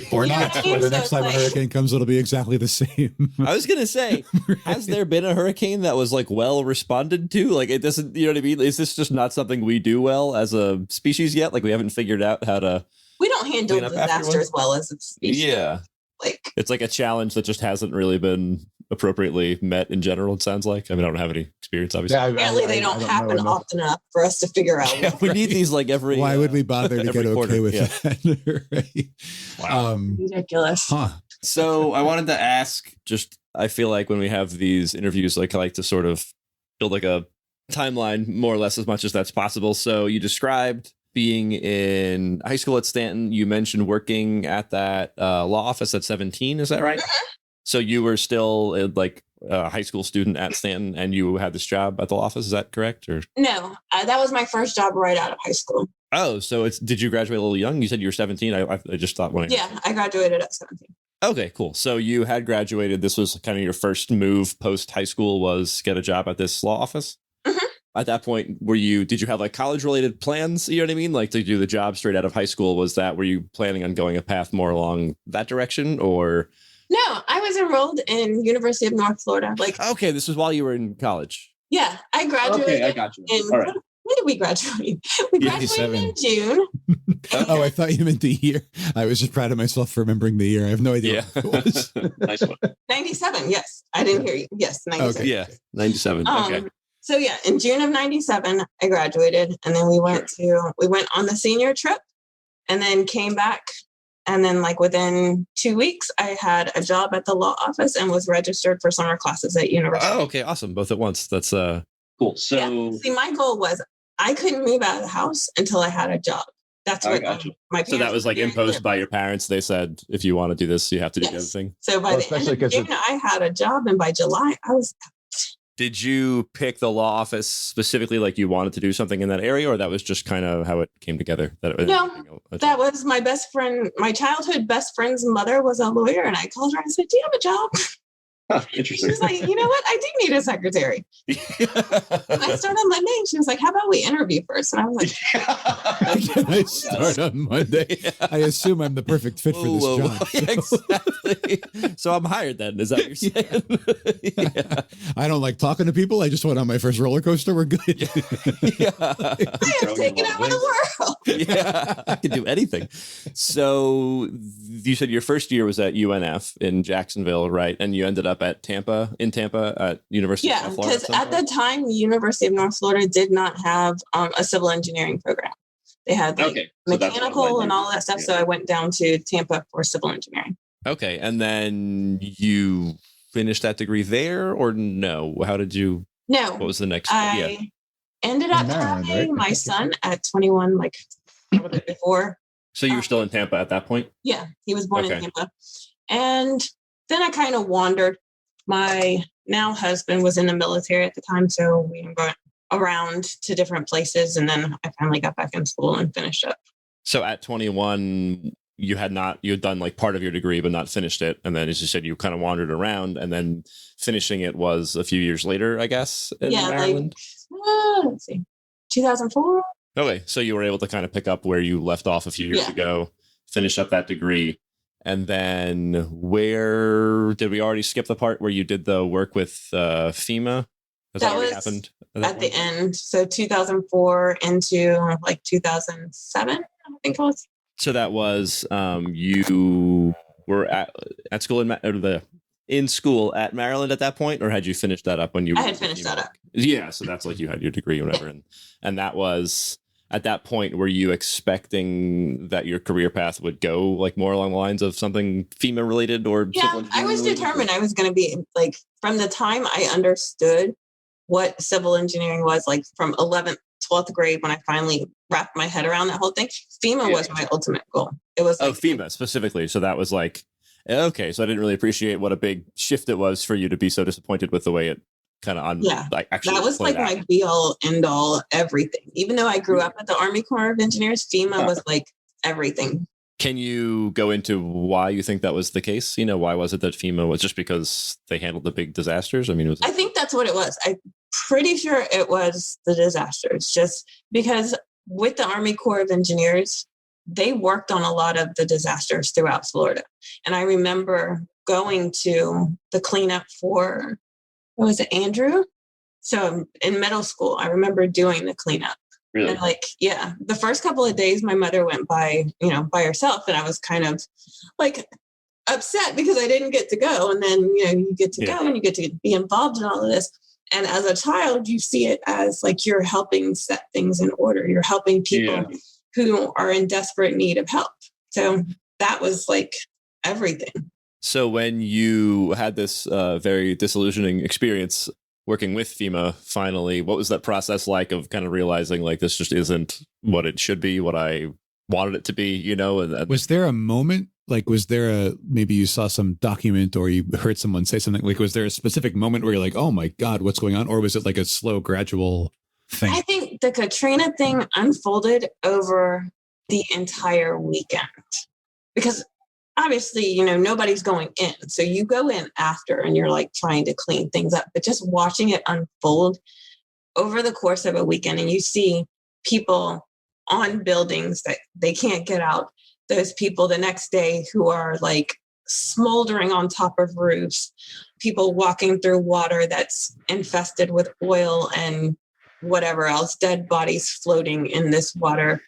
Or not. Or the next time a hurricane comes, it'll be exactly the same. I was going to say, right. Has there been a hurricane that was like well responded to? Like it doesn't, you know what I mean? Is this just not something we do well as a species yet? Like we haven't figured out how to. We don't handle disaster as well as a species. Yeah. Like it's like a challenge that just hasn't really been appropriately met in general, it sounds like. I mean, I don't have any experience, obviously. Yeah, apparently they don't happen often enough for us to figure out. Yeah, we need these like every. Why would we bother to get okay with that? Right? Wow. Ridiculous. Huh. So I wanted to ask, just I feel like when we have these interviews, like I like to sort of build like a timeline more or less as much as that's possible. So you described being in high school at Stanton. You mentioned working at that law office at 17. Is that right? So you were still like a high school student at Stanton and you had this job at the law office. Is that correct? Or no, that was my first job right out of high school. Oh, so did you graduate a little young? You said you were 17. I just thought I graduated at 17. Okay, cool. So you had graduated. This was kind of your first move post high school was get a job at this law office. Mm-hmm. At that point, did you have like college related plans? You know what I mean? Like to do the job straight out of high school. Were you planning on going a path more along that direction or? No, I was enrolled in University of North Florida. Like, okay, this was while you were in college. Yeah, I graduated. Okay, I got you. In, all right. When did we graduate? We graduated in June. Oh, I thought you meant the year. I was just proud of myself for remembering the year. I have no idea what it was. Nice one. 97. Yes. I didn't hear you. Yes. 97. Okay. Yeah, 97. Okay. So yeah, in June of 97, I graduated, and then we went on the senior trip and then came back. And then like within 2 weeks, I had a job at the law office and was registered for summer classes at university. Oh, okay. Awesome. Both at once. That's Cool. So yeah. See, my goal was I couldn't move out of the house until I had a job. That's what my parents. So that was like imposed by your parents. They said, if you want to do this, you have to do the other thing. So by the end of June, I had a job, and by July, I was. Did you pick the law office specifically, like you wanted to do something in that area, or that was just kind of how it came together? That was my best friend. My childhood best friend's mother was a lawyer, and I called her and said, "Do you have a job?" Interesting. She was like, "You know what? I do need a secretary." And I started on Monday, and she was like, "How about we interview first?" And I was like, Can I start on Monday? I assume I'm the perfect fit for this job. Yeah, exactly. So I'm hired then. Is that what you're saying? Yeah. I don't like talking to people. I just went on my first roller coaster. We're good. Yeah. I have taken over the world. Yeah, I can do anything. So you said your first year was at UNF in Jacksonville, right? And you ended up at Tampa at University of North Florida. Because at the time, the University of North Florida did not have a civil engineering program. They had mechanical and all of that stuff. Yeah. So I went down to Tampa for civil engineering. Okay. And then you finished that degree there, or no? How did you? No. What was the next? I ended up having my son at 21, like a little bit before. So you were still in Tampa at that point? Yeah, he was born in Tampa. And then I kind of wandered. My now husband was in the military at the time, so we went around to different places, and then I finally got back in school and finished up. So at 21, you had done like part of your degree, but not finished it. And then, as you said, you kind of wandered around, and then finishing it was a few years later, I guess, in Maryland. Let's see, 2004. Okay, so you were able to kind of pick up where you left off a few years ago, finish up that degree. And then where did we already skip the part where you did the work with FEMA? That was happened at the end. So 2004 into like 2007, I think it was. So that was you were at school in school at Maryland at that point, or had you finished that up when you? I had finished that up. Yeah, so that's like you had your degree or whatever, and that was. At that point, were you expecting that your career path would go like more along the lines of something FEMA related or? Yeah, I was determined I was going to be like, from the time I understood what civil engineering was, like from 11th, 12th grade, when I finally wrapped my head around that whole thing, FEMA was my ultimate goal. It was FEMA specifically. So that was like, okay. So I didn't really appreciate what a big shift it was for you to be so disappointed with the way it kind of actually that was like my be all end all everything. Even though I grew up at the Army Corps of Engineers, FEMA was like everything. Can you go into why you think that was the case? Why was it that FEMA was just because they handled the big disasters? I mean, I think that's what it was. I'm pretty sure it was the disasters, just because with the Army Corps of Engineers, they worked on a lot of the disasters throughout Florida. And I remember going to the cleanup for, what was it, Andrew? So in middle school, I remember doing the cleanup. Really? And the first couple of days my mother went by herself, and I was kind of like upset because I didn't get to go. And then, you get to go and you get to be involved in all of this. And as a child, you see it as like you're helping set things in order. You're helping people who are in desperate need of help. So that was like everything. So when you had this very disillusioning experience working with FEMA, finally, what was that process like of kind of realizing like this just isn't what it should be, what I wanted it to be, And was there a moment, like, maybe you saw some document or you heard someone say something, like, was there a specific moment where you're like, oh my God, what's going on? Or was it like a slow, gradual thing? I think the Katrina thing unfolded over the entire weekend because obviously, nobody's going in. So you go in after and you're like trying to clean things up, but just watching it unfold over the course of a weekend, and you see people on buildings that they can't get out. Those people the next day who are like smoldering on top of roofs, people walking through water that's infested with oil and whatever else, dead bodies floating in this water.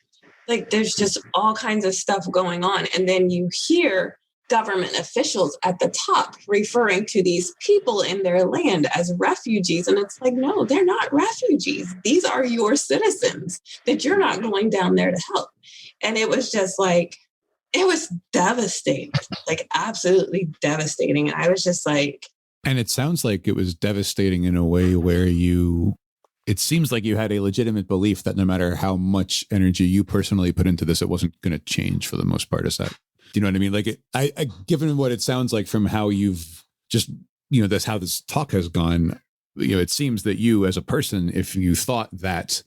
Like there's just all kinds of stuff going on. And then you hear government officials at the top referring to these people in their land as refugees. And it's like, no, they're not refugees. These are your citizens that you're not going down there to help. And it was just like, it was devastating, like absolutely devastating. And I was just like. And it sounds like it was devastating in a way where it seems like you had a legitimate belief that no matter how much energy you personally put into this, it wasn't going to change for the most part. Is that, do you know what I mean? Like, I given what it sounds like from how you've just, that's how this talk has gone, it seems that you as a person, if you thought that,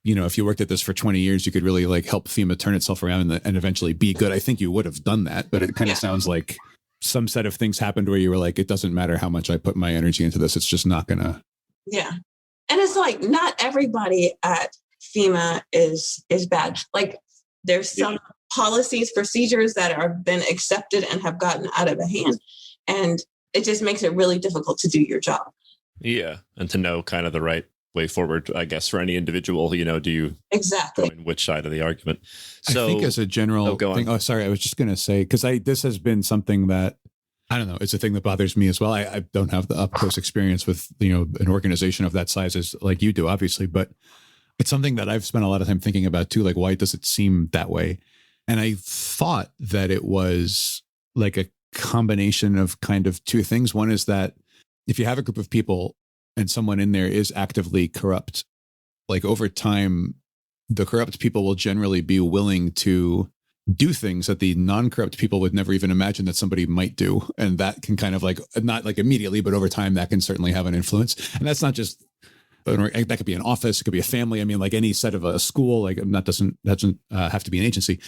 if you worked at this for 20 years, you could really like help FEMA turn itself around and eventually be good. I think you would have done that, but it kind of sounds like some set of things happened where you were like, it doesn't matter how much I put my energy into this. It's just not going to. Yeah. And it's like, not everybody at FEMA is bad. Like there's some policies, procedures that have been accepted and have gotten out of hand. And it just makes it really difficult to do your job. Yeah. And to know kind of the right way forward, I guess, for any individual, do you exactly go in which side of the argument? So I think as a general thing, sorry, I was just going to say, because this has been something that, I don't know, it's a thing that bothers me as well. I don't have the up close experience with, an organization of that size as like you do, obviously, but it's something that I've spent a lot of time thinking about too. Like, why does it seem that way? And I thought that it was like a combination of kind of two things. One is that if you have a group of people and someone in there is actively corrupt, like over time, the corrupt people will generally be willing to do things that the non-corrupt people would never even imagine that somebody might do. And that can kind of like, not like immediately, but over time, that can certainly have an influence. And that's not just, that could be an office, it could be a family. I mean, like any set of a school, like that doesn't have to be an agency.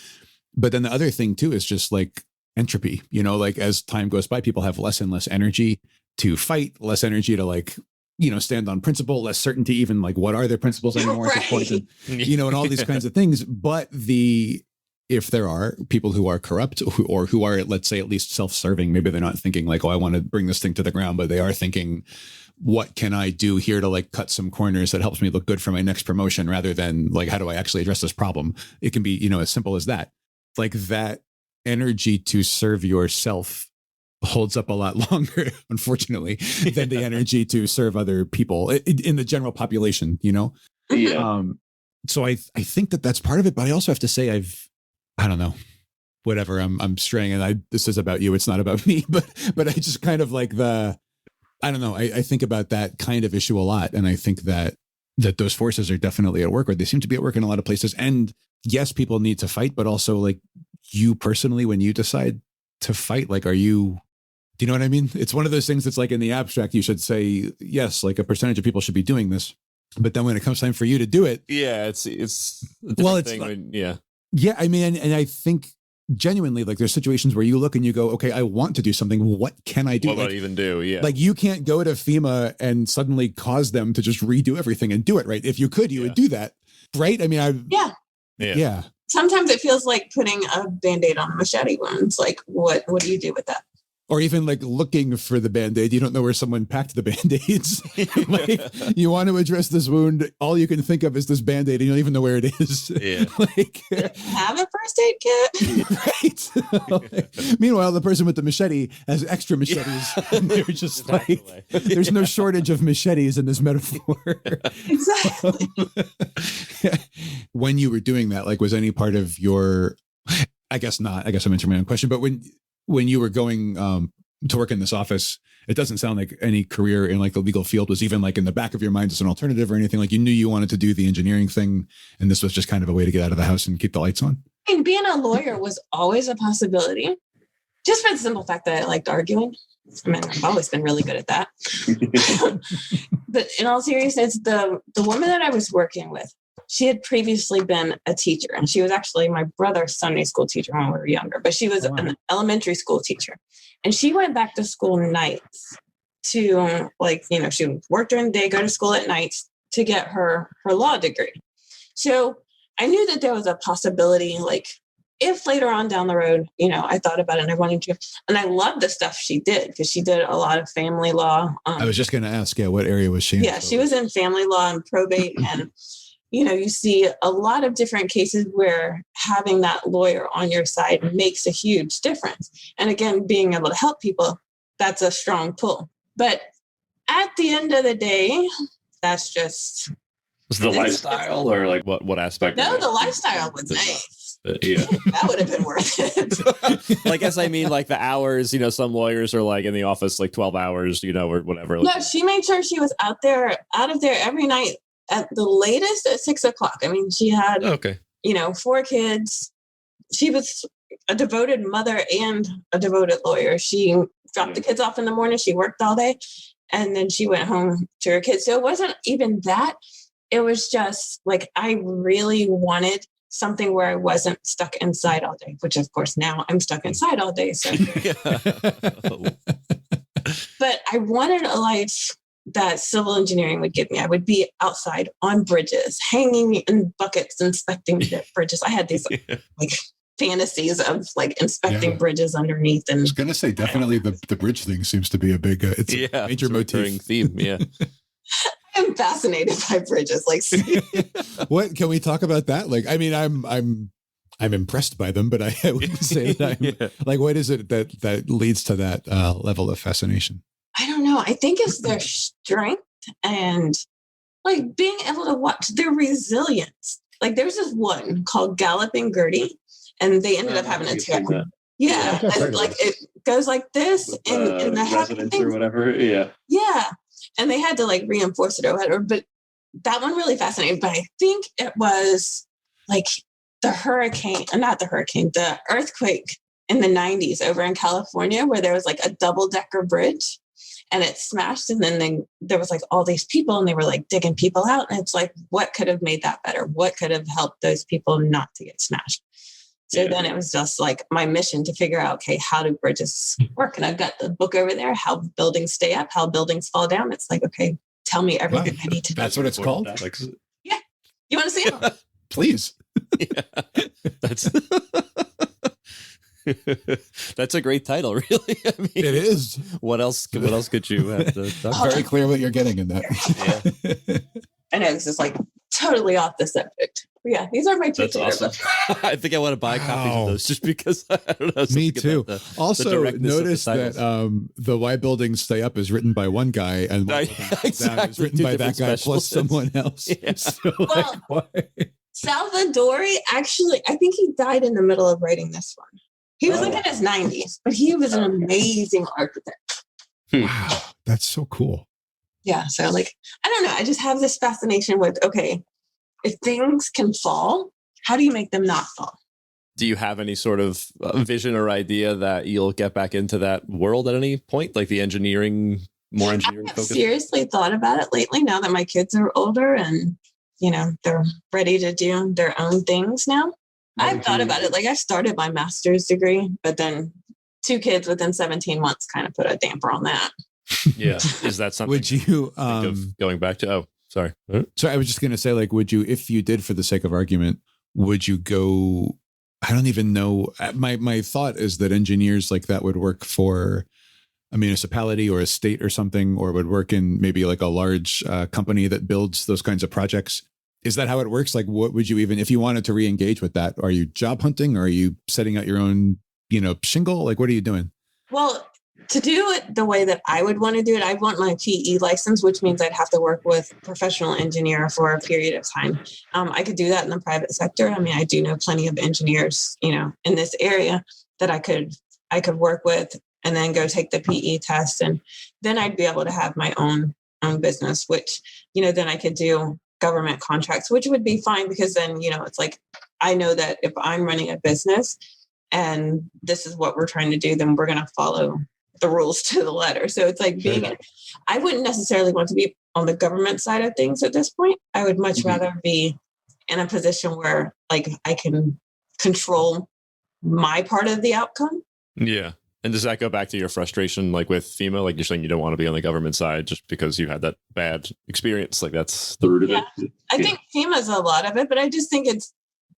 But then the other thing too, is just like entropy, like as time goes by, people have less and less energy to fight, less energy to like, stand on principle, less certainty, even like what are their principles anymore at this point, and, and all these kinds of things. But if there are people who are corrupt or who are, let's say, at least self-serving, maybe they're not thinking like, oh, I want to bring this thing to the ground, but they are thinking, what can I do here to like cut some corners that helps me look good for my next promotion, rather than like, how do I actually address this problem? It can be, as simple as that. Like that energy to serve yourself holds up a lot longer, unfortunately, than the energy to serve other people in the general population, Yeah. So I think that's part of it, but I also have to say I don't know, whatever, I'm straying, and this is about you, it's not about me, but I just kind of like I don't know, I think about that kind of issue a lot, and I think that those forces are definitely at work, or they seem to be at work in a lot of places. And yes, people need to fight, but also like you personally, when you decide to fight, like, do you know what I mean? It's one of those things that's like in the abstract, you should say, yes, like a percentage of people should be doing this. But then when it comes time for you to do it. Yeah, it's thing. Yeah, I mean, and I think genuinely, like there's situations where you look and you go, okay, I want to do something. What can I do? What would I even do? Yeah. Like you can't go to FEMA and suddenly cause them to just redo everything and do it, right? If you could, you would do that, right? I mean, yeah. Sometimes it feels like putting a Band-Aid on a machete wound. Like, what do you do with that? Or even like looking for the Band-Aid. You don't know where someone packed the Band-Aids. Like you want to address this wound. All you can think of is this Band-Aid and you don't even know where it is. Yeah. Like, have a first aid kit. Right. Meanwhile, the person with the machete has extra machetes. Yeah. And they're just like, there's no shortage of machetes in this metaphor. Exactly. When you were doing that, like was any part of your, I guess not, I guess I'm answering my own question, but when you were going to work in this office, it doesn't sound like any career in like the legal field was even like in the back of your mind as an alternative or anything. Like you knew you wanted to do the engineering thing, and this was just kind of a way to get out of the house and keep the lights on. I mean, being a lawyer was always a possibility, just for the simple fact that I liked arguing. I mean, I've always been really good at that. But in all seriousness, the woman that I was working with, she had previously been a teacher, and she was actually my brother's Sunday school teacher when we were younger, but she was an elementary school teacher. And she went back to school nights to she would work during the day, go to school at nights to get her law degree. So I knew that there was a possibility, like if later on down the road, I thought about it and I wanted to, and I love the stuff she did because she did a lot of family law. I was just going to ask, what area was she in? Yeah, she was in family law and probate. And, you see a lot of different cases where having that lawyer on your side makes a huge difference. And again, being able to help people, that's a strong pull. But at the end of the day, that's just... Was the lifestyle or like what aspect? No, the lifestyle was nice. Yeah. That would have been worth it. I guess I mean like the hours, some lawyers are like in the office like 12 hours, or whatever. No, she made sure she was out of there every night at the latest at 6:00. I mean, she had, 4 kids. She was a devoted mother and a devoted lawyer. She dropped the kids off in the morning. She worked all day and then she went home to her kids. So it wasn't even that. It was just like, I really wanted something where I wasn't stuck inside all day, which of course now I'm stuck inside all day. So, but I wanted a life that civil engineering would give me. I would be outside on bridges, hanging in buckets, inspecting the bridges. I had these like fantasies of like inspecting bridges underneath. And I was going to say, definitely the bridge thing seems to be a big, it's a major motif theme. Yeah. I'm fascinated by bridges. Like, what can we talk about that? Like, I mean, I'm impressed by them, but I wouldn't say that I'm like, what is it that leads to that level of fascination? I don't know. I think it's their strength and like being able to watch their resilience. Like there's this one called Galloping Gertie, and they ended up having a tail. Yeah, and, like it goes like this in the residence or whatever. Yeah. Yeah. And they had to like reinforce it or whatever. But that one really fascinated. But I think it was like the earthquake in the 90s over in California, where there was like a double-decker bridge and it smashed. And then there was like all these people and they were like digging people out. And it's like, what could have made that better? What could have helped those people not to get smashed? So then it was just like my mission to figure out, okay, how do bridges work? And I've got the book over there, How Buildings Stay Up, How Buildings Fall Down. It's like, okay, tell me everything I need to know. That's what it's called? Yeah. You want to see it? Please. That's a great title, really. I mean, it is. What else could you have to talk about? Very clear what you're getting in that. I know this is like totally off the subject. Yeah, these are my two That's awesome. I think I want to buy copies of those just because I don't know. Me too. Also, notice that the Why Buildings Stay Up is written by one guy and exactly. Is written by that guy plus someone else. Yeah. So, Salvadori, actually, I think he died in the middle of writing this one. He was like in his 90s, but he was an amazing architect. Wow, that's so cool. Yeah, so like, I don't know. I just have this fascination with, okay, if things can fall, how do you make them not fall? Do you have any sort of vision or idea that you'll get back into that world at any point, like the more engineering focus? I've seriously thought about it lately now that my kids are older and, they're ready to do their own things now. I've thought about it. Like I started my master's degree, but then 2 kids within 17 months kind of put a damper on that. Yeah. Is that something would you think of going back to? Oh, sorry. So I was just going to say, like, would you, if you did, for the sake of argument, would you go, I don't even know. My thought is that engineers like that would work for a municipality or a state or something, or would work in maybe like a large company that builds those kinds of projects. Is that how it works? Like, what would you even, if you wanted to re-engage with that, are you job hunting? Or are you setting out your own, shingle? Like, what are you doing? Well, to do it the way that I would want to do it, I want my PE license, which means I'd have to work with a professional engineer for a period of time. I could do that in the private sector. I mean, I do know plenty of engineers, in this area that I could work with and then go take the PE test. And then I'd be able to have my own business, which, then I could do government contracts, which would be fine because then, it's like, I know that if I'm running a business and this is what we're trying to do, then we're going to follow the rules to the letter. So it's like I wouldn't necessarily want to be on the government side of things at this point. I would much rather be in a position where like I can control my part of the outcome. Yeah. And does that go back to your frustration, like with FEMA? Like you're saying you don't want to be on the government side just because you had that bad experience. Like that's the root of it. I think FEMA is a lot of it, but I just think it's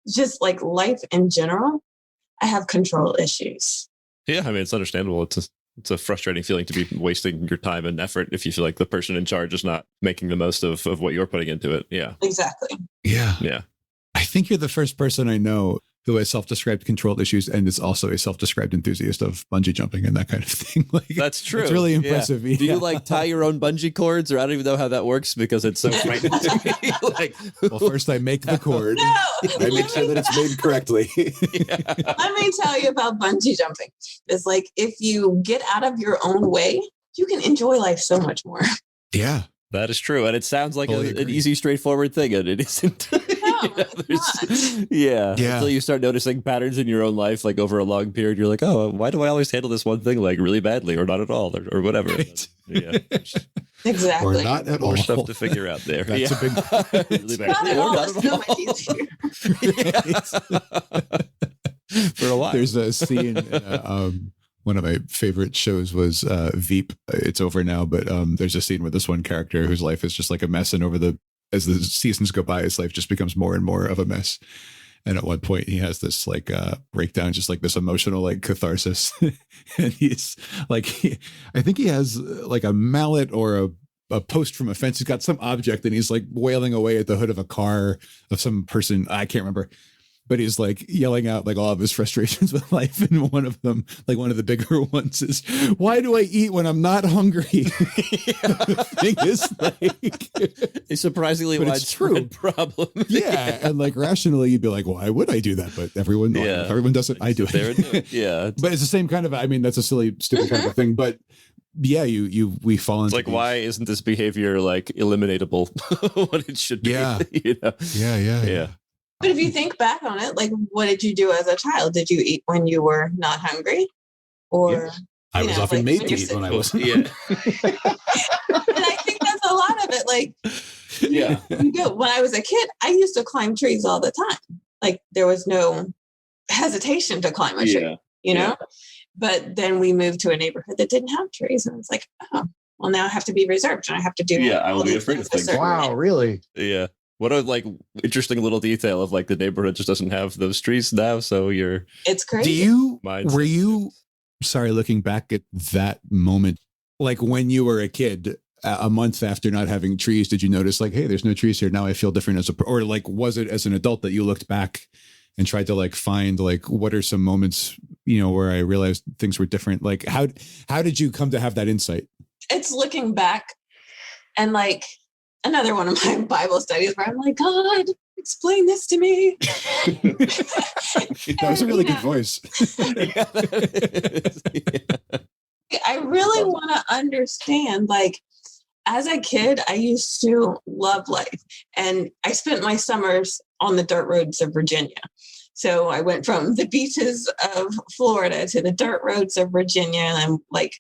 just like life in general. I have control issues. Yeah, I mean, it's understandable. It's a frustrating feeling to be wasting your time and effort if you feel like the person in charge is not making the most of what you're putting into it. Yeah. Exactly. Yeah. Yeah. I think you're the first person I know who has self-described control issues and is also a self-described enthusiast of bungee jumping and that kind of thing. Like, That's true. It's really impressive. Yeah. Do you like tie your own bungee cords, or I don't even know how that works because it's so frightening to me. Like, well, first I make the cord. No, I make sure that it's made correctly. let me tell you about bungee jumping. It's like if you get out of your own way, you can enjoy life so much more. Yeah. that is true. And it sounds like Totally an agree. easy, straightforward thing, and it isn't. No, it's not. Yeah. Yeah. Until you start noticing patterns in your own life, like over a long period, you're like, oh, why do I always handle this one thing like really badly or not at all or whatever? Right. Yeah. Exactly. Or not at More all. stuff to figure out there. That's a big really bad. Not at Or all. not It's at so all. much easier. For a while. There's a scene in one of my favorite shows was Veep. It's over now, but there's a scene where this one character whose life is just like a mess, and as the seasons go by, his life just becomes more and more of a mess. And at one point he has this like breakdown, just like this emotional like catharsis. And he's like, I think he has like a mallet or a post from a fence. He's got some object and he's like wailing away at the hood of a car of some person. I can't remember. But he's like yelling out like all of his frustrations with life. And one of them, like one of the bigger ones is, why do I eat when I'm not hungry? The thing is like a surprisingly but it's widespread problem. yeah. And like rationally you'd be like, why would I do that? But everyone, Yeah. if everyone does it, I do There it. it is. Yeah. But it's the same kind of, I mean, that's a silly, stupid kind of a thing. But yeah, we fall into It's like, these- why isn't this behavior like eliminatable when it should be? Yeah. You know? Yeah. But if you think back on it, like, what did you do as a child? Did you eat when you were not hungry? Or, I you was know, often like, made when to you're eat when I sitting- wasn't. Yeah. and I think that's a lot of it. Like, Yeah. you go, when I was a kid, I used to climb trees all the time. Like, there was no hesitation to climb a tree, you know? But then we moved to a neighborhood that didn't have trees. And it's like, oh, well, now I have to be reserved and I have to do Yeah, I will all be these afraid of things a things. certain Wow, way. really? Yeah. What a like interesting little detail of like the neighborhood just doesn't have those trees now. So you're It's crazy. mindset. Were you, sorry, looking back at that moment, like when you were a kid, a month after not having trees, did you notice like, hey, there's no trees here. Now I feel different or like, was it as an adult that you looked back and tried to like find like, what are some moments, you know, where I realized things were different? Like how did you come to have that insight? It's looking back and like another one of my Bible studies where I'm like, God, explain this to me. That was a really good voice. I really want to understand, like, as a kid, I used to love life. And I spent my summers on the dirt roads of Virginia. So I went from the beaches of Florida to the dirt roads of Virginia. And I'm like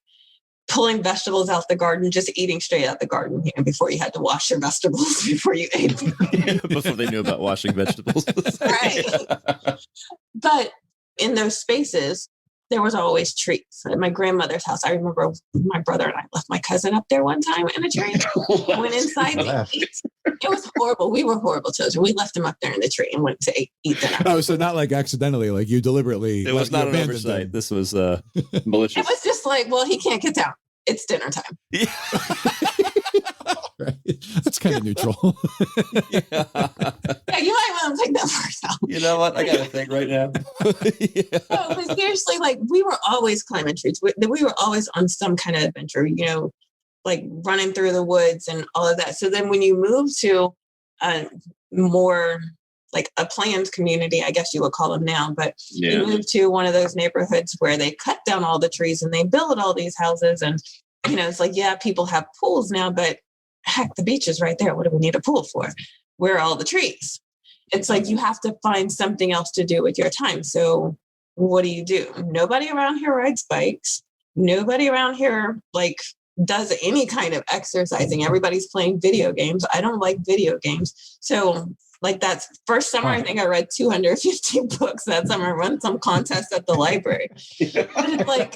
pulling vegetables out the garden, just eating straight out the garden, you know, before you had to wash your vegetables before you ate them. Before they knew about washing vegetables. Right. But in those spaces, there was always trees. At my grandmother's house, I remember my brother and I left my cousin up there one time in a tree. Went inside to eat. It was horrible. We were horrible children. We left him up there in the tree and went to eat dinner. Oh, so not like accidentally, like you deliberately. It was like, not you an abandoned oversight. them. This was It malicious. was just like, well, he can't get down. It's dinner time. Yeah. Right. That's kind of neutral. Yeah. Yeah, you might want to take that first out. You know what? I got a thing right now. Yeah. No, but seriously, like we were always climbing trees. We were always on some kind of adventure, you know, like running through the woods and all of that. So then when you move to a more like a planned community, I guess you would call them now, but you move to one of those neighborhoods where they cut down all the trees and they build all these houses. And, you know, it's like, yeah, people have pools now, but heck, the beach is right there. What do we need a pool for? Where are all the trees? It's like you have to find something else to do with your time. So what do? Nobody around here rides bikes. Nobody around here like does any kind of exercising. Everybody's playing video games. I don't like video games. So like that first summer, I think I read 250 books that summer, won some contest at the library. But it's like,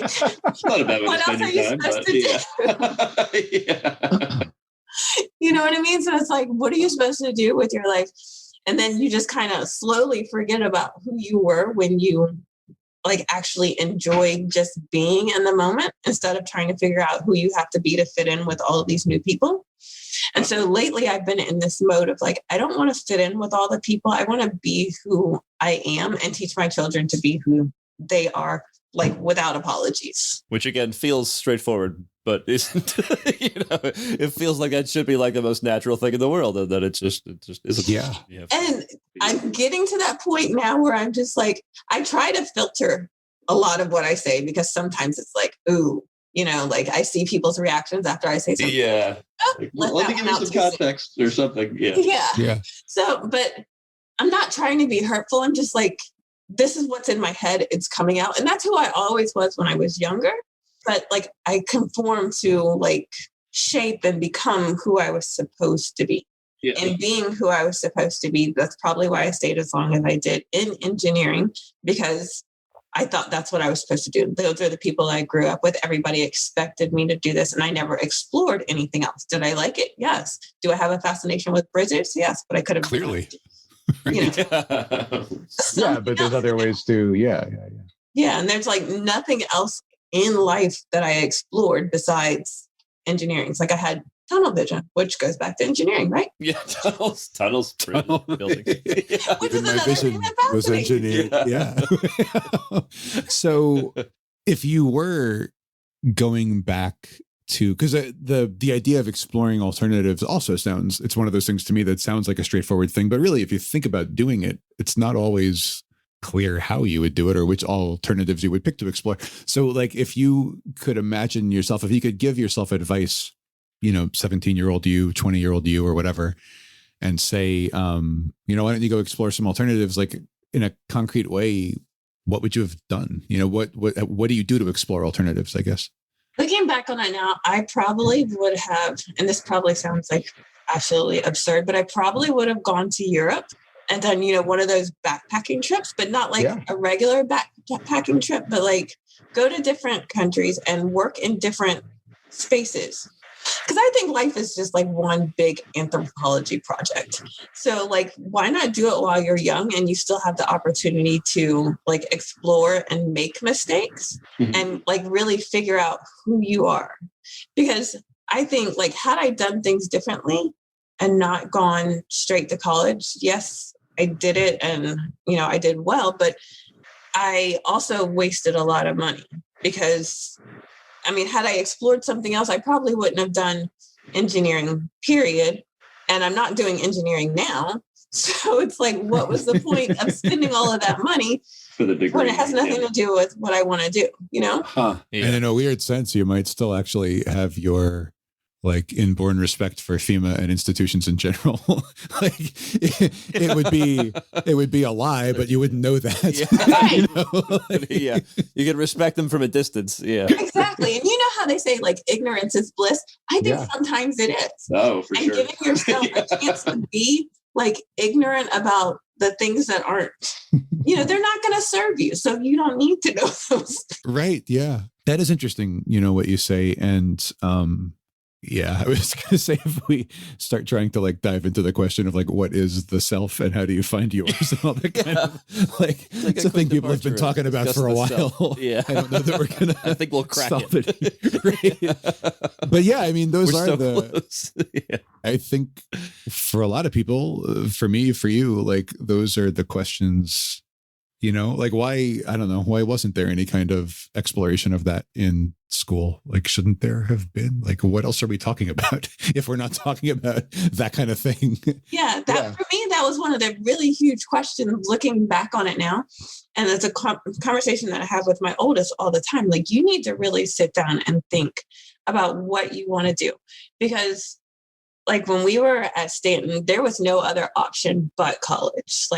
Not a bad way what to else spend are your you time, supposed but to do? yeah. You know what I mean? So it's like, what are you supposed to do with your life? And then you just kind of slowly forget about who you were when you like actually enjoy just being in the moment instead of trying to figure out who you have to be to fit in with all of these new people. And so lately I've been in this mode of like, I don't want to fit in with all the people. I want to be who I am and teach my children to be who they are, like without apologies. Which again feels straightforward, but isn't. It feels like that should be like the most natural thing in the world, and that it just isn't. Yeah. And I'm getting to that point now where I'm just like, I try to filter a lot of what I say, because sometimes it's like, ooh, like I see people's reactions after I say something. Yeah. Let me give you some context or something. Yeah. Yeah. So, but I'm not trying to be hurtful. I'm just like, this is what's in my head. It's coming out. And that's who I always was when I was younger. But like, I conform to like shape and become who I was supposed to be. Yeah. And being who I was supposed to be, that's probably why I stayed as long as I did in engineering, because I thought that's what I was supposed to do. Those are the people I grew up with. Everybody expected me to do this, and I never explored anything else. Did I like it? Yes. Do I have a fascination with blizzards? Yes, but I could have Clearly. Yeah, but there's other ways to, yeah. Yeah, and there's like nothing else in life that I explored besides engineering. It's like I had tunnel vision, which goes back to engineering, right? Yeah, tunnels, buildings. Which is My another vision thing that was fascinates me. engineered. Yeah. So if you were going back to, because the idea of exploring alternatives also sounds, it's one of those things to me that sounds like a straightforward thing, but really if you think about doing it, it's not always clear how you would do it or which alternatives you would pick to explore. So like if you could imagine yourself, if you could give yourself advice, 17-year-old you, 20-year-old you or whatever, and say, why don't you go explore some alternatives, like in a concrete way, what would you have done? What do you do to explore alternatives, I guess? Looking back on it now, I probably would have, and this probably sounds like absolutely absurd, but I probably would have gone to Europe and done, one of those backpacking trips, but not like a regular backpacking trip, but like go to different countries and work in different spaces. Because I think life is just like one big anthropology project. So like, why not do it while you're young and you still have the opportunity to like explore and make mistakes and like really figure out who you are? Because I think like, had I done things differently and not gone straight to college, yes, I did it and, I did well, but I also wasted a lot of money because had I explored something else, I probably wouldn't have done engineering, period. And I'm not doing engineering now. So it's like, what was the point of spending all of that money for the degree when it has nothing to do with what I want to do, Huh. Yeah. And in a weird sense, you might still actually have your like inborn respect for FEMA and institutions in general. Like it would be a lie, but you wouldn't know that. Yeah. You can respect them from a distance. Yeah. Exactly. And you know how they say like ignorance is bliss? I think sometimes it is. Oh, for sure. And giving yourself a chance to be like ignorant about the things that aren't, they're not going to serve you. So you don't need to know those. Right. Yeah. That is interesting. What you say. And, yeah, I was going to say, if we start trying to like dive into the question of like, what is the self and how do you find yours and all that kind of like it's a thing people have been talking about for a while. Yeah. I don't know that we're going to, I think we'll crack it. Right. But yeah, those we're are so the, close. Yeah. I think for a lot of people, for me, for you, like those are the questions, like why, I don't know, why wasn't there any kind of exploration of that in school? Like, shouldn't there have been? Like, what else are we talking about if we're not talking about that kind of thing? Yeah, for me, that was one of the really huge questions looking back on it now. And it's a conversation that I have with my oldest all the time. Like, you need to really sit down and think about what you want to do. Because like when we were at Stanton, there was no other option but college.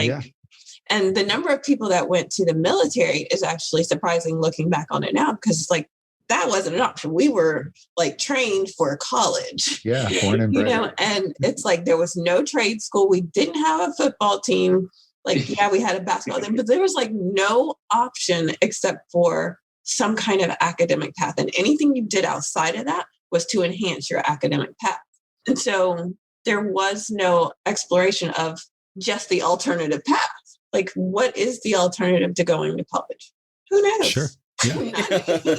And the number of people that went to the military is actually surprising looking back on it now, because it's like, that wasn't an option. We were like trained for college. Yeah, born and bred. And it's like, there was no trade school. We didn't have a football team. Like, yeah, we had a basketball team, but there was like no option except for some kind of academic path. And anything you did outside of that was to enhance your academic path. And so there was no exploration of just the alternative path. Like, what is the alternative to going to college? Who knows? Sure. Yeah.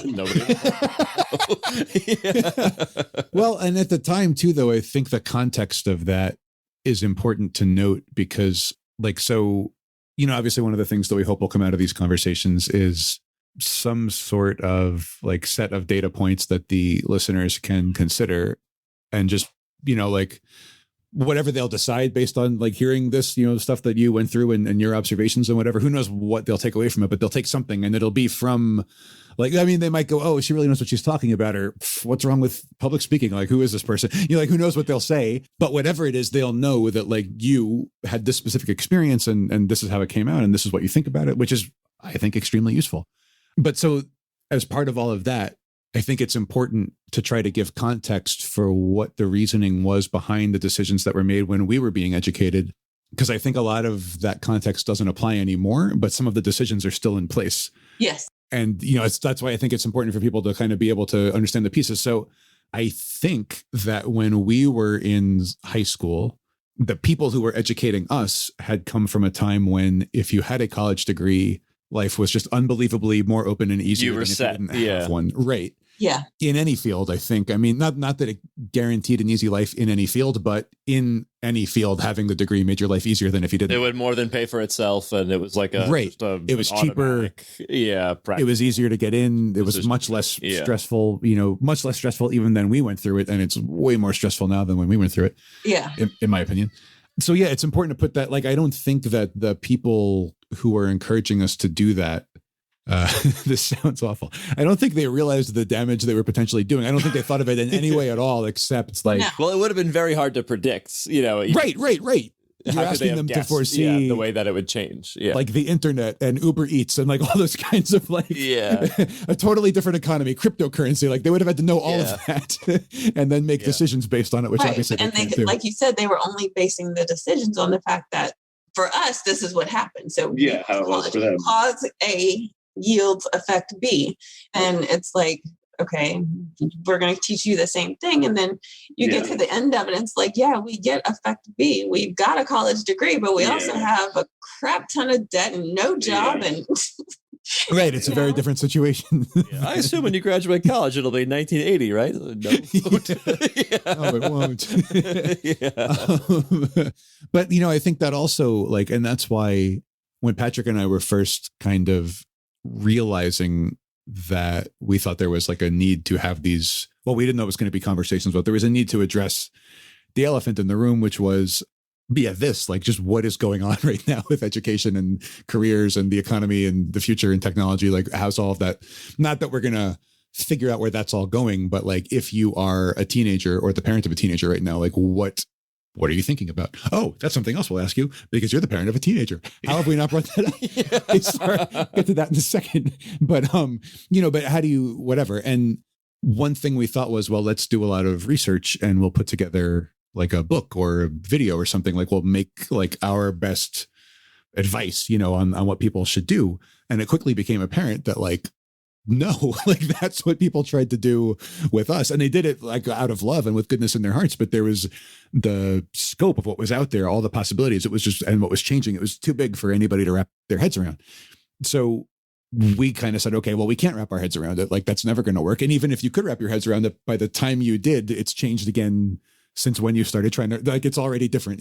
Nobody. Yeah. Well, and at the time too, though, I think the context of that is important to note because, like, so, obviously one of the things that we hope will come out of these conversations is some sort of like set of data points that the listeners can consider and just, like whatever they'll decide based on like hearing this, stuff that you went through and your observations and whatever, who knows what they'll take away from it, but they'll take something and it'll be from like, I mean, they might go, oh, she really knows what she's talking about, or what's wrong with public speaking? Like, who is this person? Like, who knows what they'll say, but whatever it is, they'll know that like you had this specific experience and this is how it came out. And this is what you think about it, which is, I think, extremely useful. But so as part of all of that, I think it's important to try to give context for what the reasoning was behind the decisions that were made when we were being educated, because I think a lot of that context doesn't apply anymore, but some of the decisions are still in place. Yes. And, that's why I think it's important for people to kind of be able to understand the pieces. So I think that when we were in high school, the people who were educating us had come from a time when if you had a college degree, life was just unbelievably more open and easier. You were set. If you didn't have one. Right. Yeah. In any field, I think. I mean, not that it guaranteed an easy life in any field, but in any field, having the degree made your life easier than if you didn't. It would more than pay for itself, and it was like it was cheaper. Yeah, it was easier to get in. It was much less stressful. Much less stressful even than we went through it, and it's way more stressful now than when we went through it. Yeah, in my opinion. So yeah, it's important to put that. Like, I don't think that the people who are encouraging us to do that. This sounds awful. I don't think they realized the damage they were potentially doing. I don't think they thought of it in any way at all, except like, well, it would have been very hard to predict, Right. You're asking them to foresee the way that it would change. Yeah. Like the internet and Uber Eats and like all those kinds of like a totally different economy, cryptocurrency. Like they would have had to know all of that and then make decisions based on it, which obviously and they can't do. Like you said, they were only basing the decisions on the fact that for us, this is what happened. So how it was for them. Cause A yields effect B. And it's like, okay, we're going to teach you the same thing. And then you get to the end of it, and it's like, we get effect B. We've got a college degree, but we also have a crap ton of debt and no job. And right. It's a very different situation. I assume when you graduate college, it'll be 1980, right? No. No, it won't. But, I think that also like, and that's why when Patrick and I were first kind of realizing that we thought there was like a need to have these, well, we didn't know it was going to be conversations, but there was a need to address the elephant in the room, which was, this, like just what is going on right now with education and careers and the economy and the future and technology, like how's all of that, not that we're going to figure out where that's all going, but like if you are a teenager or the parent of a teenager right now, like what are you thinking about? Oh, that's something else we'll ask you because you're the parent of a teenager. How have we not brought that up? Sorry, get to that in a second. But, but how do you, whatever. And one thing we thought was, well, let's do a lot of research and we'll put together like a book or a video or something. Like we'll make like our best advice, on what people should do. And it quickly became apparent that like, no, like that's what people tried to do with us. And they did it like out of love and with goodness in their hearts. But there was the scope of what was out there, all the possibilities. It was just, and what was changing, it was too big for anybody to wrap their heads around. So we kind of said, okay, well, we can't wrap our heads around it. Like that's never going to work. And even if you could wrap your heads around it, by the time you did, it's changed again since when you started trying to, like, it's already different,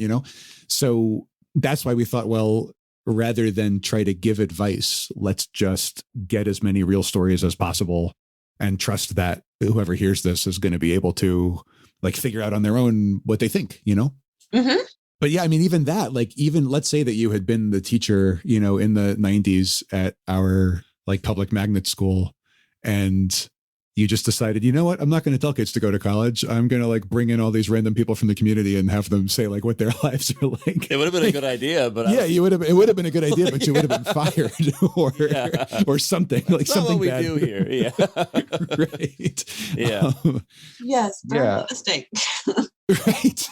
So that's why we thought, well, rather than try to give advice, let's just get as many real stories as possible and trust that whoever hears this is going to be able to like figure out on their own what they think, Mm-hmm. But yeah, I mean, even that, like, even let's say that you had been the teacher, in the 90s at our like public magnet school and you just decided, you know what, I'm not going to tell kids to go to college. I'm going to like bring in all these random people from the community and have them say like what their lives are like. It would have been a good idea, but it would have been a good idea, but you would have been fired or something. Like that's something not what bad. we do here. Yeah. Right. Yeah. Yes. Mistake. Right.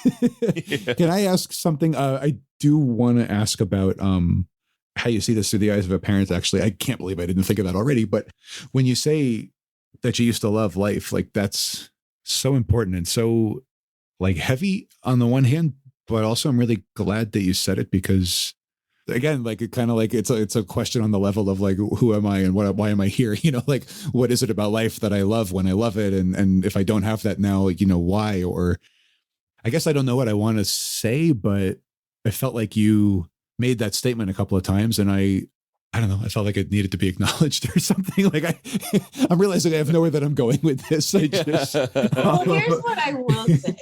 Can I ask something? I do want to ask about how you see this through the eyes of a parent. Actually, I can't believe I didn't think of that already. But when you say that you used to love life, like that's so important and so like heavy on the one hand, but also I'm really glad that you said it because again, like it kind of like it's a question on the level of like, who am I and why am I here? You know, like what is it about life that I love when I love it? And if I don't have that now, like, you know, why? Or I guess I don't know what I want to say, but I felt like you made that statement a couple of times, and I don't know, I felt like it needed to be acknowledged or something. Like I'm realizing I have nowhere that I'm going with this. Well, here's what I will say.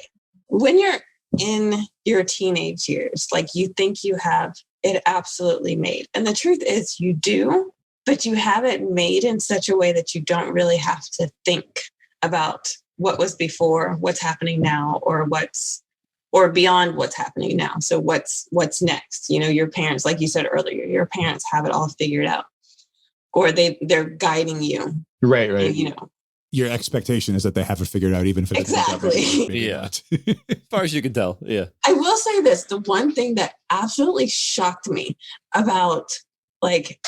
When you're in your teenage years, like you think you have it absolutely made. And the truth is you do, but you have it made in such a way that you don't really have to think about what was before, what's happening now, or beyond what's happening now. So what's next? You know, your parents, like you said earlier, your parents have it all figured out, or they're guiding you. Right. You know, your expectation is that they have it figured out, even if it exactly. Yeah. As far as you can tell. Yeah. I will say this, the one thing that absolutely shocked me about like,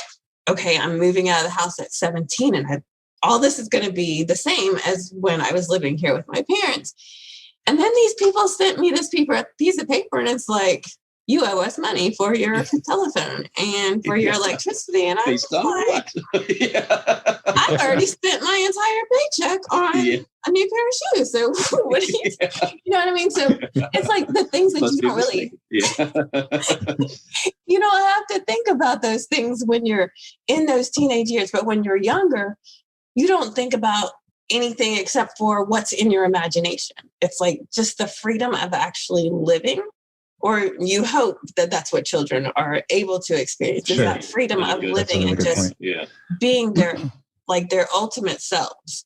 okay, I'm moving out of the house at 17 and all this is going to be the same as when I was living here with my parents. And then these people sent me this piece of paper and it's like, you owe us money for your telephone and for your electricity. And I was like, I've already spent my entire paycheck on a new pair of shoes. So what do you know what I mean? So it's like the things that you don't really, you don't have to think about those things when you're in those teenage years. But when you're younger, you don't think about anything except for what's in your imagination. It's like just the freedom of actually living. Or you hope that that's what children are able to experience, is that freedom of living and just being their ultimate selves.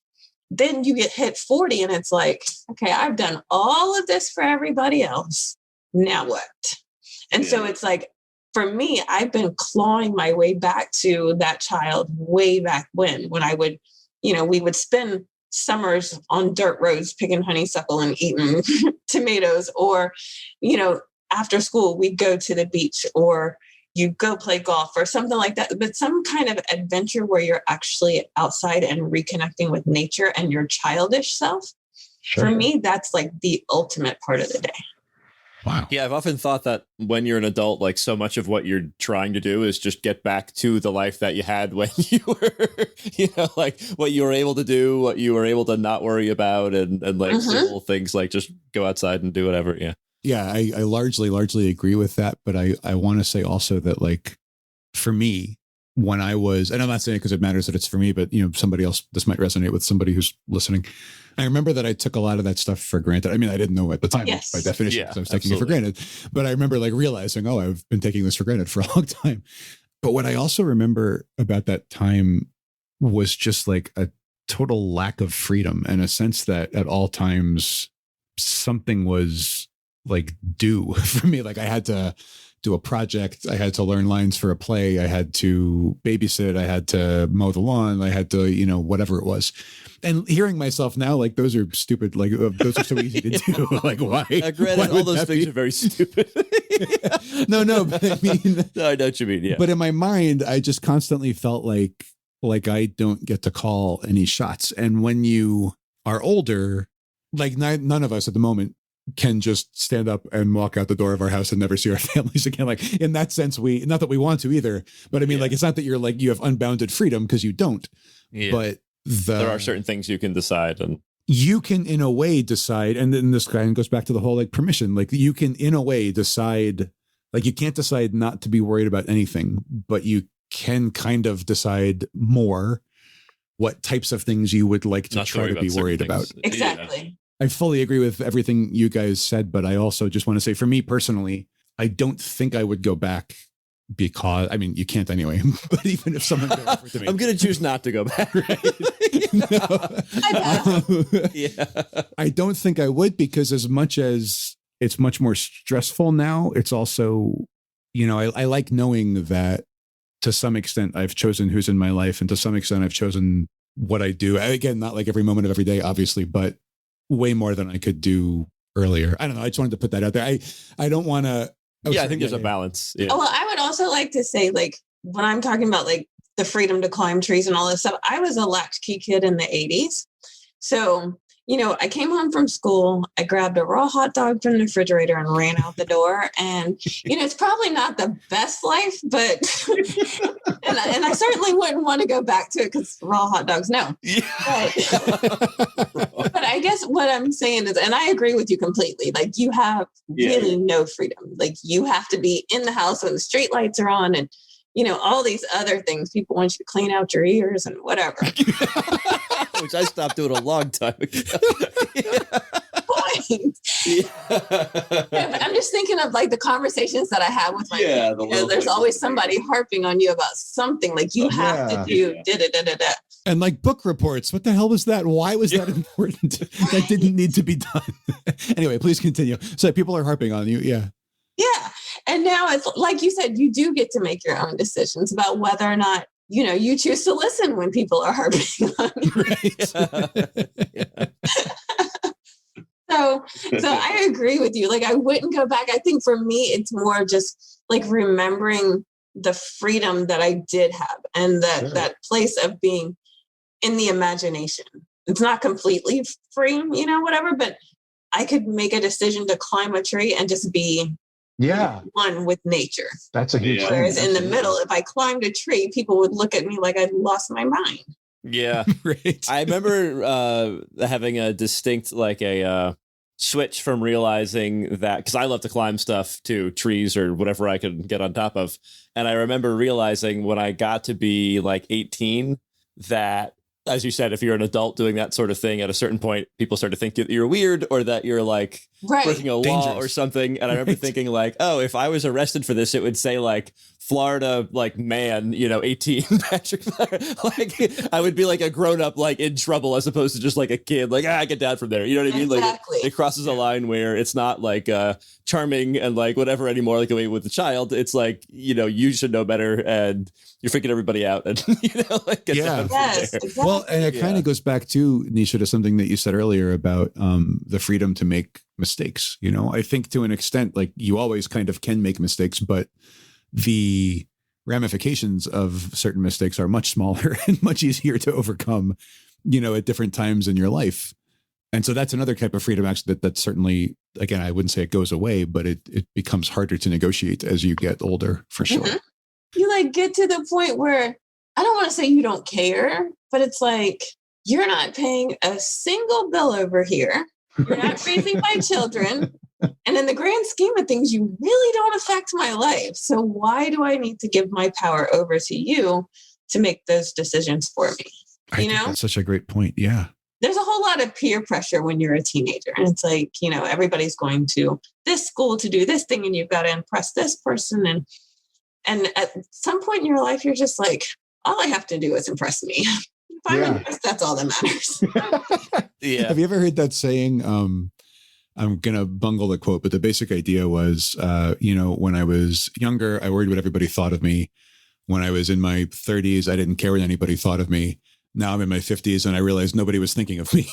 Then you get hit 40 and it's like, okay, I've done all of this for everybody else. Now what? And so it's like, for me, I've been clawing my way back to that child way back when I would, you know, we would spend summers on dirt roads picking honeysuckle and eating tomatoes, or, you know, after school, we'd go to the beach, or you go play golf or something like that. But some kind of adventure where you're actually outside and reconnecting with nature and your childish self. Sure. For me, that's like the ultimate part of the day. Wow. Yeah, I've often thought that when you're an adult, like so much of what you're trying to do is just get back to the life that you had when you were, you know, like what you were able to do, what you were able to not worry about, and like simple things like just go outside and do whatever. Yeah. Yeah, I largely agree with that. But I want to say also that, like, for me, when I was, and I'm not saying it because it matters that it's for me, but, you know, somebody else, this might resonate with somebody who's listening. I remember that I took a lot of that stuff for granted. I mean, I didn't know at the time, by definition, because I was taking it for granted. But I remember like realizing, oh, I've been taking this for granted for a long time. But what I also remember about that time was just like a total lack of freedom, and a sense that at all times something was like due for me. Like I had to do a project, I had to learn lines for a play, I had to babysit, I had to mow the lawn, I had to, you know, whatever it was. And hearing myself now, like those are stupid, like those are so easy to do. Like why? Granted, all those things are very stupid. No, but I mean, no, I know what you mean. Yeah. But in my mind, I just constantly felt like I don't get to call any shots. And when you are older, like none of us at the moment can just stand up and walk out the door of our house and never see our families again. Like in that sense, not that we want to either, but I mean, like, it's not that you're like, you have unbounded freedom, because you don't, but there are certain things you can decide, and you can in a way decide. And then this kind of goes back to the whole like permission, like you can in a way decide, like you can't decide not to be worried about anything, but you can kind of decide more what types of things you would like to try to be worried about. Exactly. I fully agree with everything you guys said, but I also just want to say, for me personally, I don't think I would go back, because, I mean, you can't anyway, but even if someone offered to me, I'm going to choose not to go back. I don't think I would, because as much as it's much more stressful now, it's also, you know, I like knowing that to some extent I've chosen who's in my life, and to some extent I've chosen what I do. Again, not like every moment of every day, obviously, but way more than I could do earlier. I don't know. I just wanted to put that out there. I don't want to. I think there's a balance. Yeah. Oh, well, I would also like to say, like, when I'm talking about like the freedom to climb trees and all this stuff, I was a latchkey kid in the 80s. So I came home from school, I grabbed a raw hot dog from the refrigerator and ran out the door. And, it's probably not the best life, but, and I certainly wouldn't want to go back to it because raw hot dogs, no. Yeah. But I guess what I'm saying is, and I agree with you completely, like you have really no freedom. Like you have to be in the house when the street lights are on and, all these other things. People want you to clean out your ears and whatever. Which I stopped doing a long time ago. But I'm just thinking of like the conversations that I have with my kids. There's always somebody harping on you about something like you have to do da-da-da-da-da. And like book reports. What the hell was that? Why was that important? That didn't need to be done. Anyway, please continue. So people are harping on you. Yeah. Yeah. And now it's like you said, you do get to make your own decisions about whether or not, you choose to listen when people are harping on you. Right. So I agree with you. Like, I wouldn't go back. I think for me, it's more just like remembering the freedom that I did have and that place of being in the imagination. It's not completely free, whatever, but I could make a decision to climb a tree and just be one with nature. That's a huge thing. Whereas in the middle, if I climbed a tree, people would look at me like I'd lost my mind. Yeah. Right. I remember having a distinct, like a switch from realizing that, because I love to climb stuff too, trees or whatever I could get on top of. And I remember realizing when I got to be like 18 that, as you said, if you're an adult doing that sort of thing, at a certain point, people start to think that you're weird or that you're like breaking a law or something. And I remember thinking like, oh, if I was arrested for this, it would say like Florida, like man, 18, Patrick. Like I would be like a grown up, like in trouble as opposed to just like a kid, like, get down from there. You know what I mean? Exactly. Like it crosses a line where it's not like charming and like whatever anymore, like away with the child. It's like, you should know better and you're freaking everybody out. And, like get down from there. Exactly. Well, and it kind of goes back to, Nesha, to something that you said earlier about the freedom to make mistakes. I think to an extent, like you always kind of can make mistakes, but the ramifications of certain mistakes are much smaller and much easier to overcome, at different times in your life. And so that's another type of freedom actually that certainly, again, I wouldn't say it goes away, but it becomes harder to negotiate as you get older, for sure. Mm-hmm. You like get to the point where I don't want to say you don't care, but it's like you're not paying a single bill over here. You're not raising my children. And in the grand scheme of things, you really don't affect my life. So why do I need to give my power over to you to make those decisions for me? I think that's such a great point. Yeah. There's a whole lot of peer pressure when you're a teenager. And it's like, everybody's going to this school to do this thing and you've got to impress this person. And at some point in your life, you're just like, all I have to do is impress me. If I'm impressed, that's all that matters. Yeah. Have you ever heard that saying? I'm going to bungle the quote, but the basic idea was, when I was younger, I worried what everybody thought of me. When I was in my 30s, I didn't care what anybody thought of me. Now I'm in my 50s and I realized nobody was thinking of me.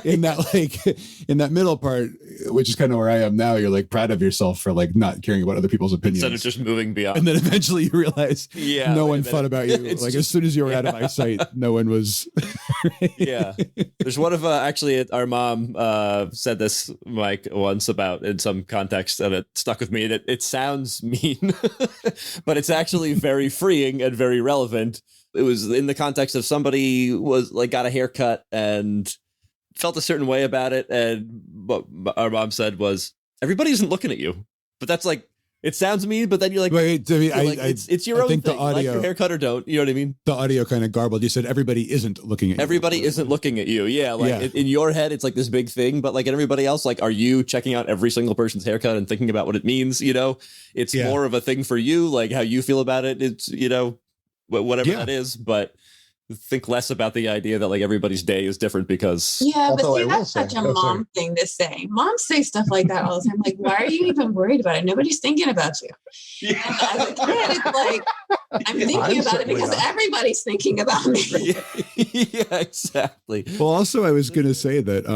In that middle part, which is kind of where I am now, you're like proud of yourself for like not caring about other people's opinions. Instead of just moving beyond. And then eventually you realize no one thought about you. Like as soon as you were out of my sight, no one was. Yeah. There's one of actually our mom said this, Mike, once about in some context, and it stuck with me. And it sounds mean. But it's actually very freeing and very relevant. It was in the context of somebody was like got a haircut and felt a certain way about it, and what our mom said was, everybody isn't looking at you. But that's like, it sounds mean, but then you're like, wait, it's your own thing. The audio, like your haircut or don't, you know what I mean? The audio kind of garbled. You said everybody isn't looking at you. Everybody isn't looking at you. Yeah, like in your head, it's like this big thing, but like in everybody else, like, are you checking out every single person's haircut and thinking about what it means? It's more of a thing for you, like how you feel about it. It's whatever that is, but think less about the idea that like everybody's day is different because but see, that's such a mom thing to say. Moms say stuff like that all the time. Like, why are you even worried about it? Nobody's thinking about you. And as a kid, it's like, I'm thinking about it because everybody's thinking about me. Yeah, exactly. Well, also I was going to say that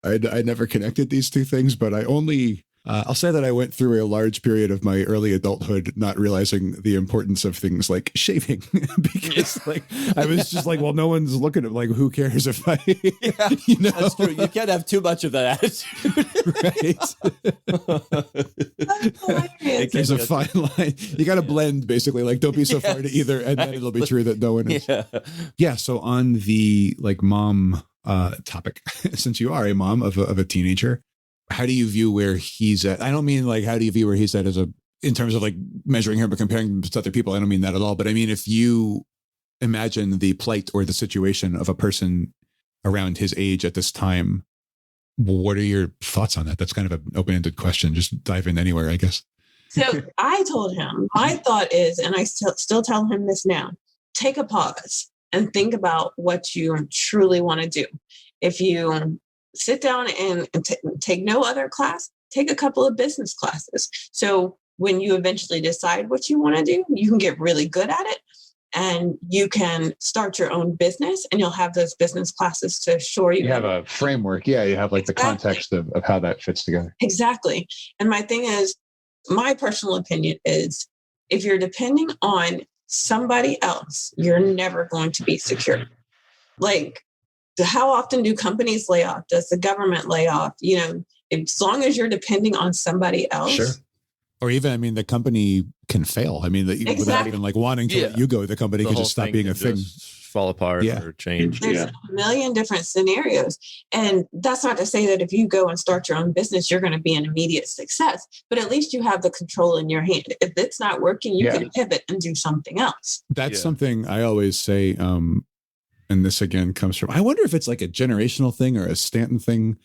I never connected these two things, but I only I'll say that I went through a large period of my early adulthood not realizing the importance of things like shaving because like I was just like, well, no one's looking at like, who cares if I, That's true. You can't have too much of that attitude. Right. There's a fine line. You got to blend basically. Like, don't be so far to either. And then it'll be true that no one is. Yeah. So on the like mom topic, since you are a mom of a teenager, how do you view where he's at? I don't mean like, how do you view where he's at in terms of like measuring him or comparing him to other people? I don't mean that at all. But I mean, if you imagine the plight or the situation of a person around his age at this time, what are your thoughts on that? That's kind of an open-ended question. Just dive in anywhere, I guess. So I told him, my thought is, and I still tell him this now, take a pause and think about what you truly want to do. If you sit down and take no other class, take a couple of business classes. So when you eventually decide what you want to do, you can get really good at it and you can start your own business and you'll have those business classes to assure you. You have a framework. Yeah. You have like the context of how that fits together. Exactly. And my thing is, my personal opinion is if you're depending on somebody else, you're never going to be secure. Like, how often do companies lay off? Does the government lay off? You know, as long as you're depending on somebody else. Sure. Or even, I mean, the company can fail. I mean, without even like wanting to let you go, the company can just stop being a thing. Fall apart or change. There's a million different scenarios. And that's not to say that if you go and start your own business, you're going to be an immediate success, but at least you have the control in your hand. If it's not working, you can pivot and do something else. That's something I always say. And this again comes from, I wonder if it's like a generational thing or a Stanton thing.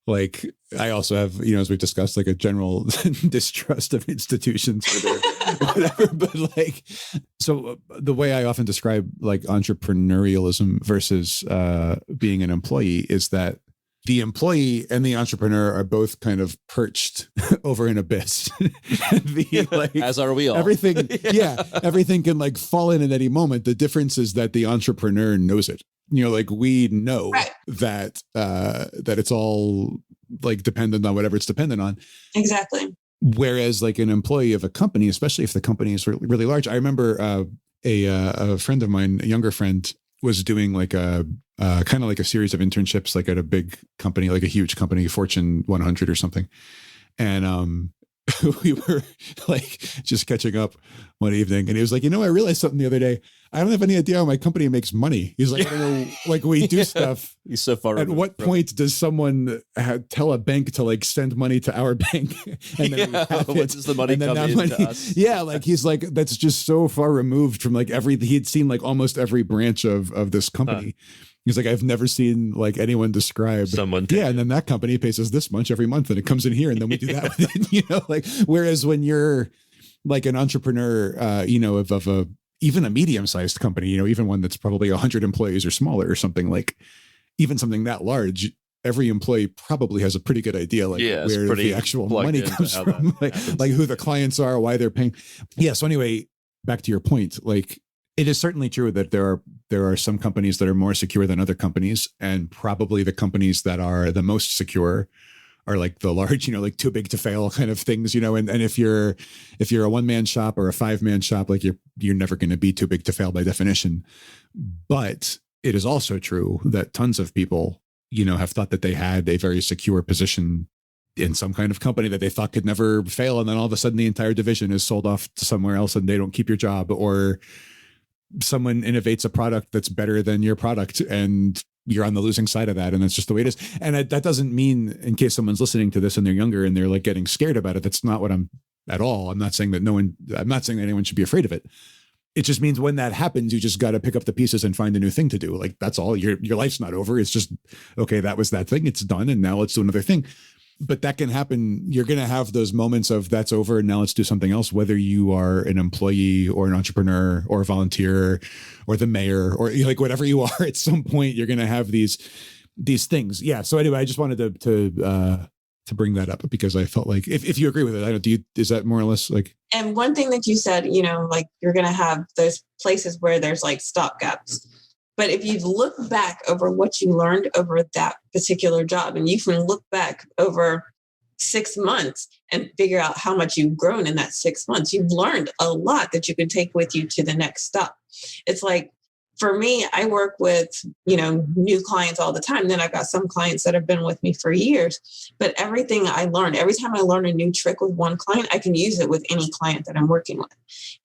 Like I also have, as we've discussed, like a general distrust of institutions or whatever. But like, so the way I often describe like entrepreneurialism versus being an employee is that the employee and the entrepreneur are both kind of perched over an abyss. As are we all. Everything, everything can like fall in at any moment. The difference is that the entrepreneur knows it. Like we know that it's all like dependent on whatever it's dependent on. Exactly. Whereas like an employee of a company, especially if the company is really, really large. I remember a friend of mine, a younger friend, was doing like a kind of like a series of internships, like at a big company, like a huge company, Fortune 100 or something. And we were like just catching up one evening, and he was like, I realized something the other day. I don't have any idea how my company makes money. He's like, I don't know, like we do stuff. He's so far. At what point does someone tell a bank to like send money to our bank? And then what does the money come into us? Yeah, like he's like, that's just so far removed from like he had seen like almost every branch of this company. He's like, I've never seen like anyone describe someone. And then that company pays us this much every month, and it comes in here, and then we do that with it. Like whereas when you're like an entrepreneur, of a even a medium-sized company, even one that's probably 100 employees or smaller or something, like even something that large, every employee probably has a pretty good idea like where the actual money comes from, like who the clients are, why they're paying. Yeah. So anyway, back to your point, like it is certainly true that there are some companies that are more secure than other companies, and probably the companies that are the most secure are like the large, like too big to fail kind of things, and if you're a one-man shop or a 5-man shop, like you're never going to be too big to fail by definition. But it is also true that tons of people, have thought that they had a very secure position in some kind of company that they thought could never fail. And then all of a sudden the entire division is sold off to somewhere else and they don't keep your job, or someone innovates a product that's better than your product and you're on the losing side of that. And that's just the way it is. And that doesn't mean, in case someone's listening to this and they're younger and they're like getting scared about it, that's not what I'm at all. I'm not saying that anyone should be afraid of it. It just means when that happens, you just got to pick up the pieces and find a new thing to do. Like that's all. Your life's not over. It's just, okay, that was that thing. It's done. And now let's do another thing. But that can happen. You're going to have those moments of that's over and now let's do something else, whether you are an employee or an entrepreneur or a volunteer or the mayor or like whatever you are, at some point you're going to have these things. Yeah. So anyway, I just wanted to bring that up because I felt like if you agree with it, is that more or less like. And one thing that you said, like you're going to have those places where there's like stopgaps. But if you look back over what you learned over that particular job, and you can look back over 6 months and figure out how much you've grown in that 6 months. You've learned a lot that you can take with you to the next stop. It's like, for me, I work with, new clients all the time. Then I've got some clients that have been with me for years, but everything I learn, every time I learn a new trick with one client, I can use it with any client that I'm working with.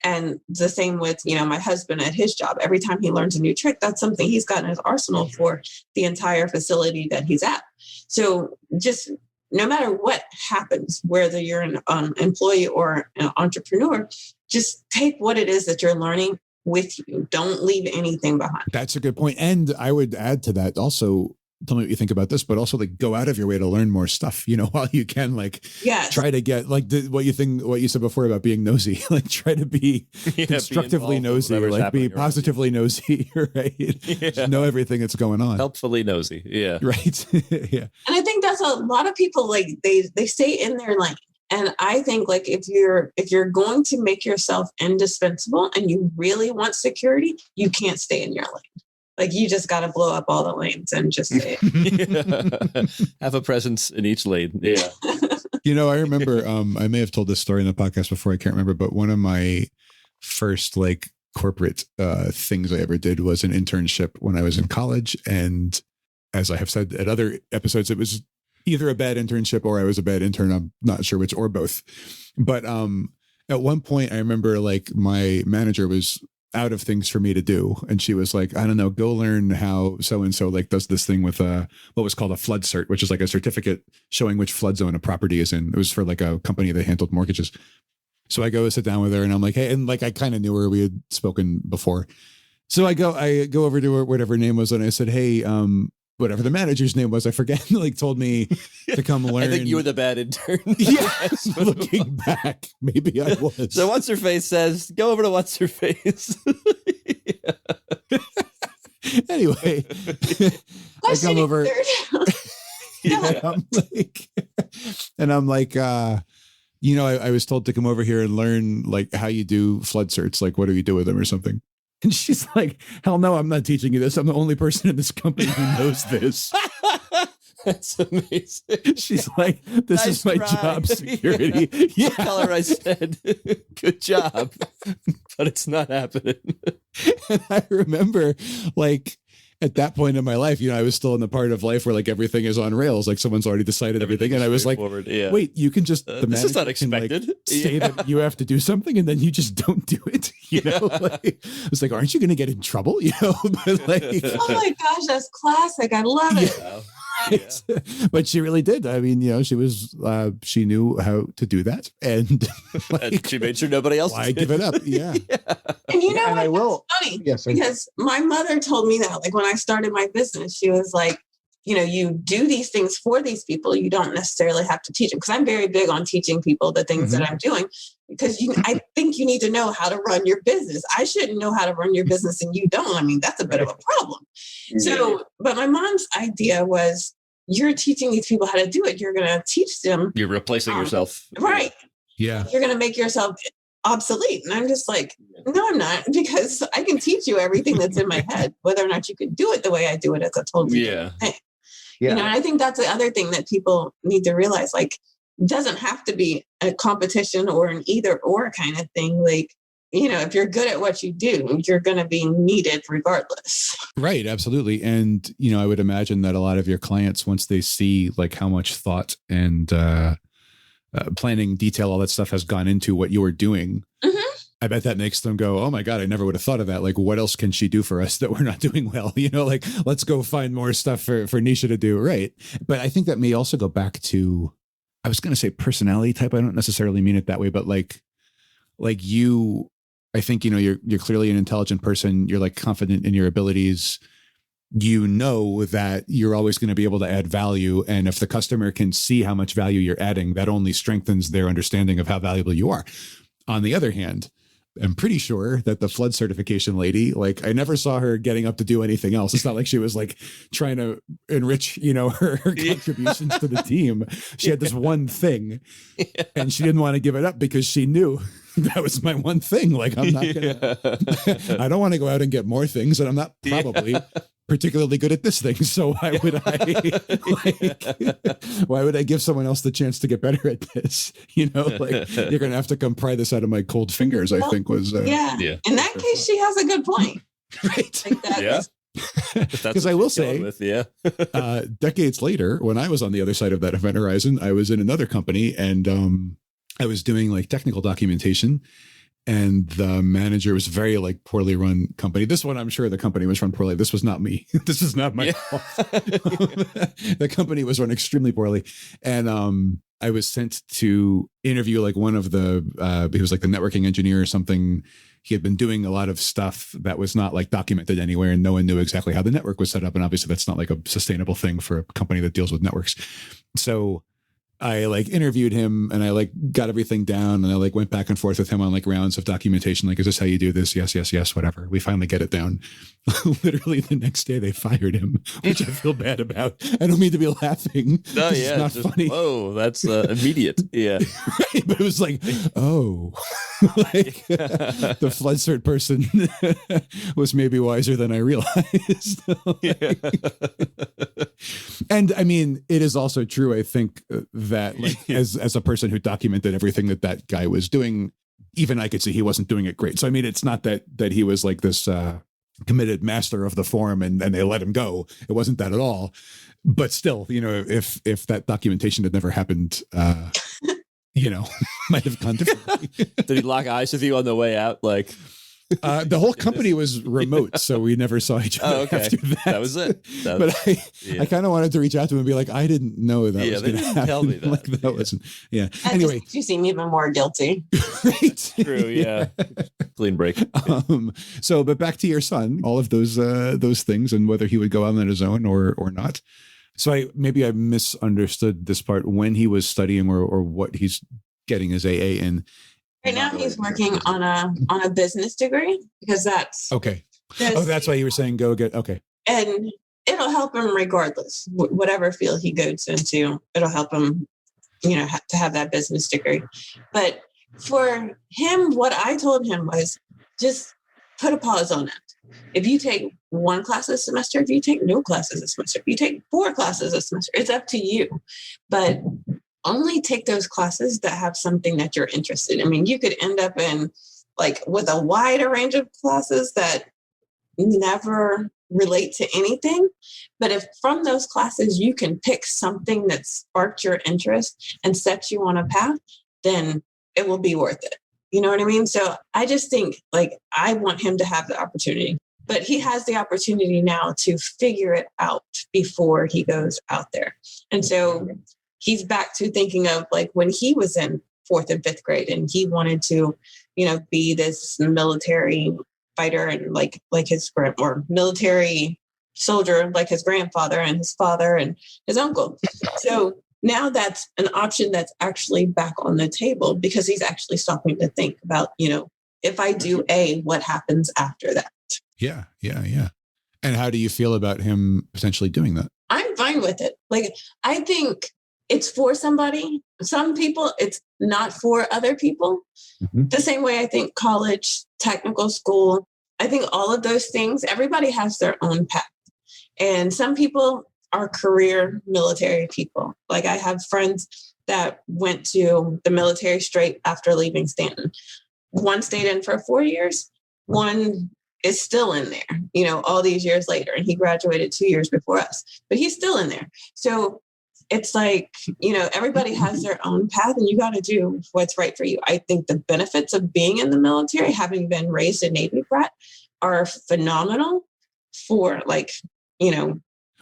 And the same with, my husband at his job. Every time he learns a new trick, that's something he's got in his arsenal for the entire facility that he's at. So just no matter what happens, whether you're an employee or an entrepreneur, just take what it is that you're learning with you. Don't leave anything behind. That's a good point. And I would add to that also, tell me what you think about this, but also like go out of your way to learn more stuff, while you can, like try to get like what you said before about being nosy, like try to be constructively nosy, like be positively nosy, right? Just know everything that's going on. Helpfully nosy. Yeah. Right. Yeah. And I think that's a lot of people, like they stay in their lane. And I think like if you're going to make yourself indispensable and you really want security, you can't stay in your lane. Like you just got to blow up all the lanes and just say it. Have a presence in each lane. Yeah. I remember, I may have told this story in the podcast before, I can't remember, but one of my first like corporate things I ever did was an internship when I was in college. And as I have said at other episodes, it was either a bad internship or I was a bad intern. I'm not sure which, or both. But at one point, I remember like my manager was out of things for me to do. And she was like, I don't know, go learn how so-and-so like does this thing with what was called a flood cert, which is like a certificate showing which flood zone a property is in. It was for like a company that handled mortgages. So I go sit down with her and I'm like, hey, and like I kind of knew her. We had spoken before. So I go over to her, whatever her name was, and I said, hey, whatever the manager's name was, I forget, like told me to come learn. I think you were the bad intern. Yeah. Looking back, maybe I was. So what's her face says, go over to what's her face. Anyway, I come over. And I'm like, I was told to come over here and learn like how you do flood certs. Like, what do you do with them or something? And she's like, hell no, I'm not teaching you this. I'm the only person in this company who knows this. That's amazing. She's like, this is my job security. Yeah. Tell her I said, good job, but it's not happening. And I remember like at that point in my life, I was still in the part of life where like everything is on rails, like someo's already decided everything. And I was like, wait, you can just, this is unexpected. Can, like, say that you have to do something and then you just don't do it. Like, I was like, aren't you going to get in trouble? But like, oh my gosh, that's classic. I love it. Yeah. Yeah. But she really did. I mean, she knew how to do that, and like, she made sure nobody else. Why give it up? Yeah. And what? That's funny because my mother told me that, like when I started my business, she was like, you do these things for these people. You don't necessarily have to teach them, because I'm very big on teaching people the things that I'm doing, because I think you need to know how to run your business. I shouldn't know how to run your business and you don't. I mean, that's a bit of a problem. So, but my mom's idea was, you're teaching these people how to do it. You're going to teach them. You're replacing yourself. Right. Yeah. You're going to make yourself obsolete. And I'm just like, no, I'm not, because I can teach you everything that's in my head. Whether or not you can do it the way I do it, it's a totally different thing. Yeah. And I think that's the other thing that people need to realize. Like, it doesn't have to be a competition or an either or kind of thing. Like, if you're good at what you do, you're going to be needed regardless. Right. Absolutely. And, I would imagine that a lot of your clients, once they see like how much thought and planning, detail, all that stuff has gone into what you are doing, I bet that makes them go, oh my God, I never would have thought of that. Like, what else can she do for us that we're not doing well? Like, let's go find more stuff for Nesha to do. Right. But I think that may also go back to, I was going to say personality type. I don't necessarily mean it that way, but like you, I think, you're clearly an intelligent person. You're like confident in your abilities. That you're always going to be able to add value. And if the customer can see how much value you're adding, that only strengthens their understanding of how valuable you are. On the other hand, I'm pretty sure that the flood certification lady, like I never saw her getting up to do anything else. It's not like she was like trying to enrich, her contributions to the team. She had this one thing and she didn't want to give it up because she knew that was my one thing. Like, I'm not going to, I don't want to go out and get more things, and I'm not probably particularly good at this thing. So why would why would I give someone else the chance to get better at this? You're going to have to come pry this out of my cold fingers, I think was. Yeah. In that case, she has a good point. Right. Like that. Yeah. Because I will say, decades later, when I was on the other side of that event horizon, I was in another company and I was doing like technical documentation, and the manager was very like poorly run company. This one, I'm sure the company was run poorly. This was not me. This is not my fault. The company was run extremely poorly. And I was sent to interview like one of the, he was like the networking engineer or something. He had been doing a lot of stuff that was not like documented anywhere, and no one knew exactly how the network was set up. And obviously that's not like a sustainable thing for a company that deals with networks. So I like interviewed him and I like got everything down, and I like went back and forth with him on like rounds of documentation. Like, is this how you do this? Yes, yes, yes, whatever. We finally get it down. Literally the next day they fired him, which I feel bad about. I don't mean to be laughing. No, it's not funny. Whoa, that's immediate. Yeah. Right, but it was like, oh, like the FloodCert person was maybe wiser than I realized. And I mean, it is also true, I think, that like as a person who documented everything that guy was doing, even I could see he wasn't doing it great. So I mean, it's not that he was like this committed master of the forum and they let him go. It wasn't that at all. But still, if that documentation had never happened, might have gone differently. Did he lock eyes with you on the way out? Like, the whole company was remote, so we never saw each other after that. That was it. I kind of wanted to reach out to him and be like, I didn't know that was going to happen. Tell me that. Like, that wasn't. Yeah. That anyway, you seem even more guilty. Right. True. Yeah. Clean break. But back to your son, all of those things, and whether he would go out on his own or not. So I misunderstood this part when he was studying or what he's getting his AA in. Right now, he's working on a business degree because that's okay. That's why you were saying go get okay. And it'll help him regardless, whatever field he goes into. It'll help him, to have that business degree. But for him, what I told him was just put a pause on it. If you take one class a semester, if you take no classes a semester, if you take 4 classes a semester, it's up to you. But only take those classes that have something that you're interested in. I mean, you could end up in like with a wider range of classes that never relate to anything. But if from those classes you can pick something that sparked your interest and sets you on a path, then it will be worth it. You know what I mean? So I just think like I want him to have the opportunity, but he has the opportunity now to figure it out before he goes out there. And so he's back to thinking of like when he was in 4th and 5th grade and he wanted to, be this military fighter and like his or military soldier, like his grandfather and his father and his uncle. So now that's an option that's actually back on the table because he's actually stopping to think about, if I do A, what happens after that? Yeah. And how do you feel about him potentially doing that? I'm fine with it. Like, I think it's for somebody. Some people, it's not for other people. Mm-hmm. The same way I think college, technical school, I think all of those things, everybody has their own path. And some people are career military people. Like I have friends that went to the military straight after leaving Stanton. One stayed in for 4 years. One is still in there, all these years later. And he graduated 2 years before us, but he's still in there. So it's like, everybody has their own path and you got to do what's right for you. I think the benefits of being in the military, having been raised a Navy brat, are phenomenal for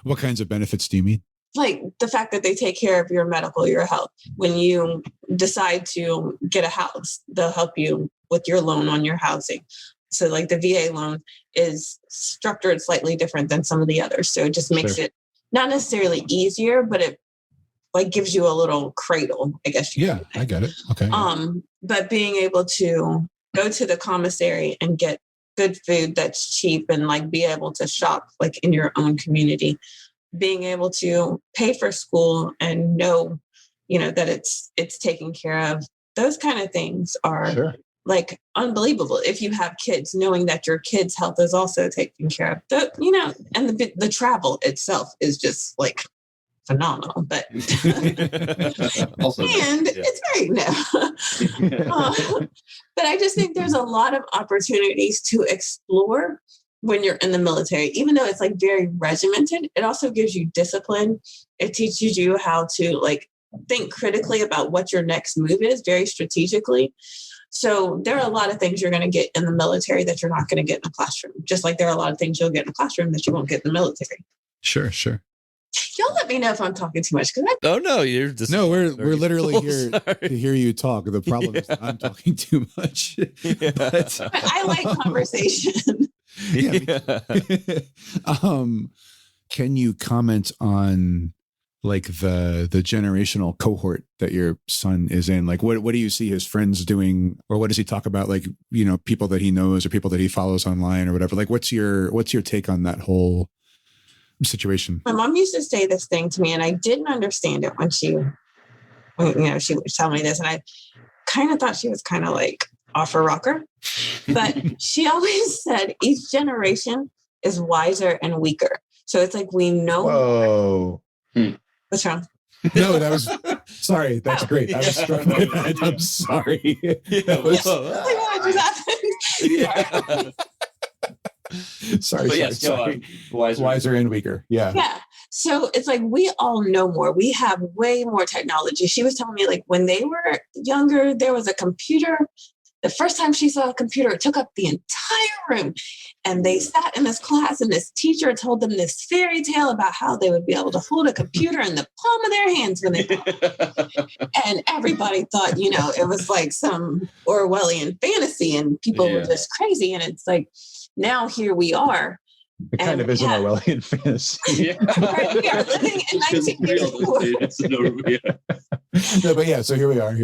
What kinds of benefits do you mean? Like the fact that they take care of your medical, your health. When you decide to get a house, they'll help you with your loan on your housing. So like the VA loan is structured slightly different than some of the others. So it just makes it not necessarily easier, but it like gives you a little cradle, I guess. I get it. Okay. But being able to go to the commissary and get good food that's cheap and like be able to shop like in your own community, being able to pay for school and know, that it's taken care of. Those kind of things are like unbelievable if you have kids, knowing that your kids' health is also taken care of. And the travel itself is just like phenomenal, but Also, and it's very but I just think there's a lot of opportunities to explore when you're in the military. Even though it's like very regimented, it also gives you discipline. It teaches you how to like think critically about what your next move is, very strategically. So there are a lot of things you're going to get in the military that you're not going to get in the classroom, just like there are a lot of things you'll get in the classroom that you won't get in the military. Sure. Y'all let me know if I'm talking too much. Oh no, you're just We're literally here to hear you talk. The problem is that I'm talking too much. But I like conversation. Can you comment on like the generational cohort that your son is in? Like what do you see his friends doing, or what does he talk about? Like, people that he knows or people that he follows online or whatever. Like what's your take on that whole situation? My mom used to say this thing to me, and I didn't understand it when she would tell me this, and I kind of thought she was kind of like off her rocker. But she always said each generation is wiser and weaker. So it's like we know. Whoa. What's wrong? No, that was sorry. That's great. I was struggling. I'm sorry. That was, What just happened? sorry. But yes, go on. Wiser and weaker. Yeah. Yeah. So it's like we all know more. We have way more technology. She was telling me like when they were younger, there was a computer. The first time she saw a computer, it took up the entire room. And they sat in this class and this teacher told them this fairy tale about how they would be able to hold a computer in the palm of their hands when they and everybody thought, it was like some Orwellian fantasy and people were just crazy. And it's like, now here we are. It kind of is an Orwellian fantasy. Right, we are living in 1984. No, but yeah, so here we are.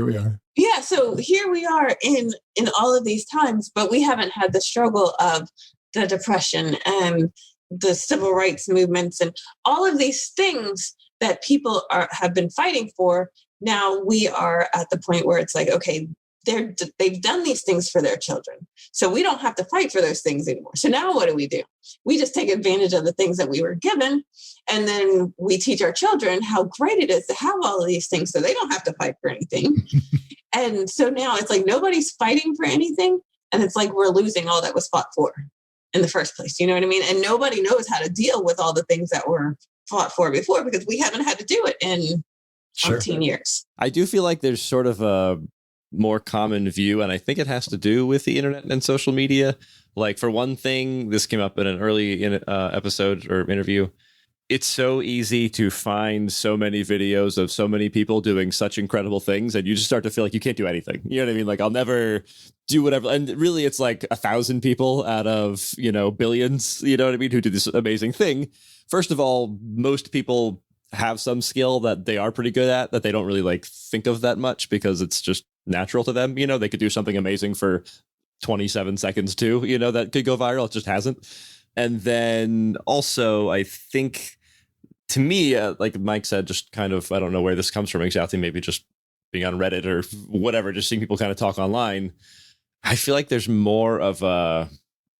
Yeah, so here we are in all of these times, but we haven't had the struggle of the Depression and the civil rights movements and all of these things that people have been fighting for. Now we are at the point where it's like, okay, they've done these things for their children. So we don't have to fight for those things anymore. So now what do? We just take advantage of the things that we were given. And then we teach our children how great it is to have all of these things so they don't have to fight for anything. And so now it's like nobody's fighting for anything. And it's like we're losing all that was fought for in the first place. You know what I mean? And nobody knows how to deal with all the things that were fought for before because we haven't had to do it in 15 years. I do feel like there's sort of a more common view, and I think it has to do with the internet and social media. Like, for one thing, this came up in an early episode or interview. It's so easy to find so many videos of so many people doing such incredible things, and you just start to feel like you can't do anything. You know what I mean? Like, I'll never do whatever. And really, it's like 1,000 people out of, billions, you know what I mean, who do this amazing thing. First of all, most people have some skill that they are pretty good at that they don't really like think of that much because it's just natural to them. They could do something amazing for 27 seconds too, that could go viral. It just hasn't. And then also, I think, to me, like Mike said, just kind of, I don't know where this comes from exactly, maybe just being on Reddit or whatever, just seeing people kind of talk online. I feel like there's more of a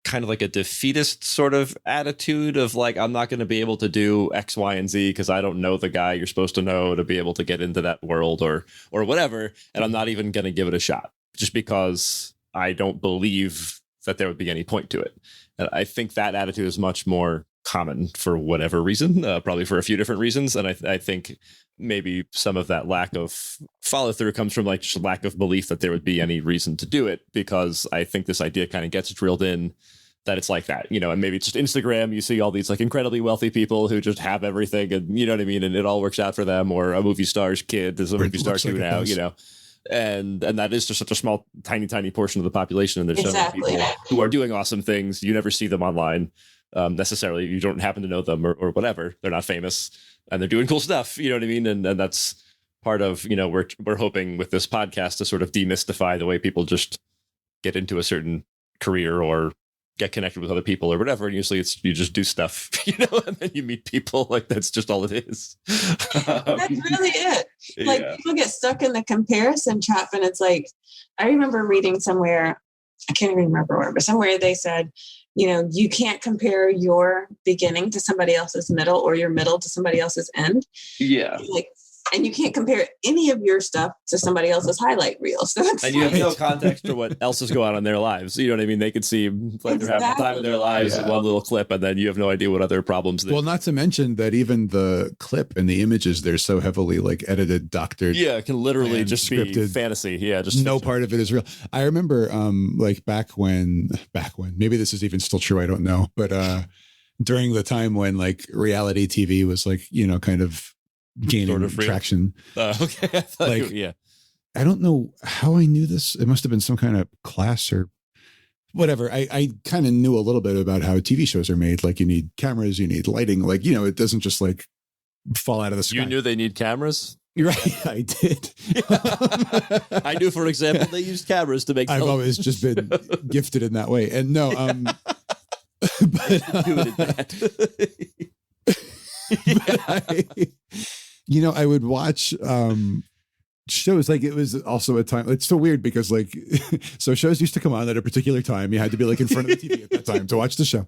kind of like a defeatist sort of attitude of like, I'm not going to be able to do X, Y, and Z because I don't know the guy you're supposed to know to be able to get into that world or whatever. And I'm not even going to give it a shot just because I don't believe that there would be any point to it. And I think that attitude is much more common for whatever reason, probably for a few different reasons. And I think maybe some of that lack of follow through comes from like just lack of belief that there would be any reason to do it, because I think this idea kind of gets drilled in that it's like that, and maybe it's just Instagram. You see all these like incredibly wealthy people who just have everything and you know what I mean? And it all works out for them, or a movie star's kid is a movie star too now, and that is just such a small, tiny portion of the population. And there's so many people who are doing awesome things. You never see them online. Necessarily, you don't happen to know them or whatever. They're not famous and they're doing cool stuff. You know what I mean? And that's part of, we're hoping with this podcast to sort of demystify the way people just get into a certain career or get connected with other people or whatever. And usually it's you just do stuff, and then you meet people. Like that's just all it is. That's really it. Like people get stuck in the comparison trap, and it's like I remember reading somewhere, I can't even remember where, but somewhere they said, you can't compare your beginning to somebody else's middle or your middle to somebody else's end. Yeah. And you can't compare any of your stuff to somebody else's highlight reel. So and you have no context for what else is going on in their lives. You know what I mean? They could seem like they're having the time of their lives in one little clip, and then you have no idea what other problems they. Well, not to mention that even the clip and the images, they're so heavily like edited, doctored. Yeah, it can literally just scripted. Be fantasy. Yeah, just no part of it is real. I remember like back when maybe this is even still true. I don't know, but during the time when like reality TV was like kind of gaining sort of traction. Okay. I don't know how I knew this. It must have been some kind of class or whatever. I kind of knew a little bit about how TV shows are made. Like you need cameras, you need lighting. Like, it doesn't just like fall out of the sky. You knew they need cameras? You're right. I did. I knew, for example, they used cameras to make. I've always just been gifted in that way. And no, I would watch shows. Like it was also a time. It's so weird because like, so shows used to come on at a particular time. You had to be like in front of the TV at that time to watch the show.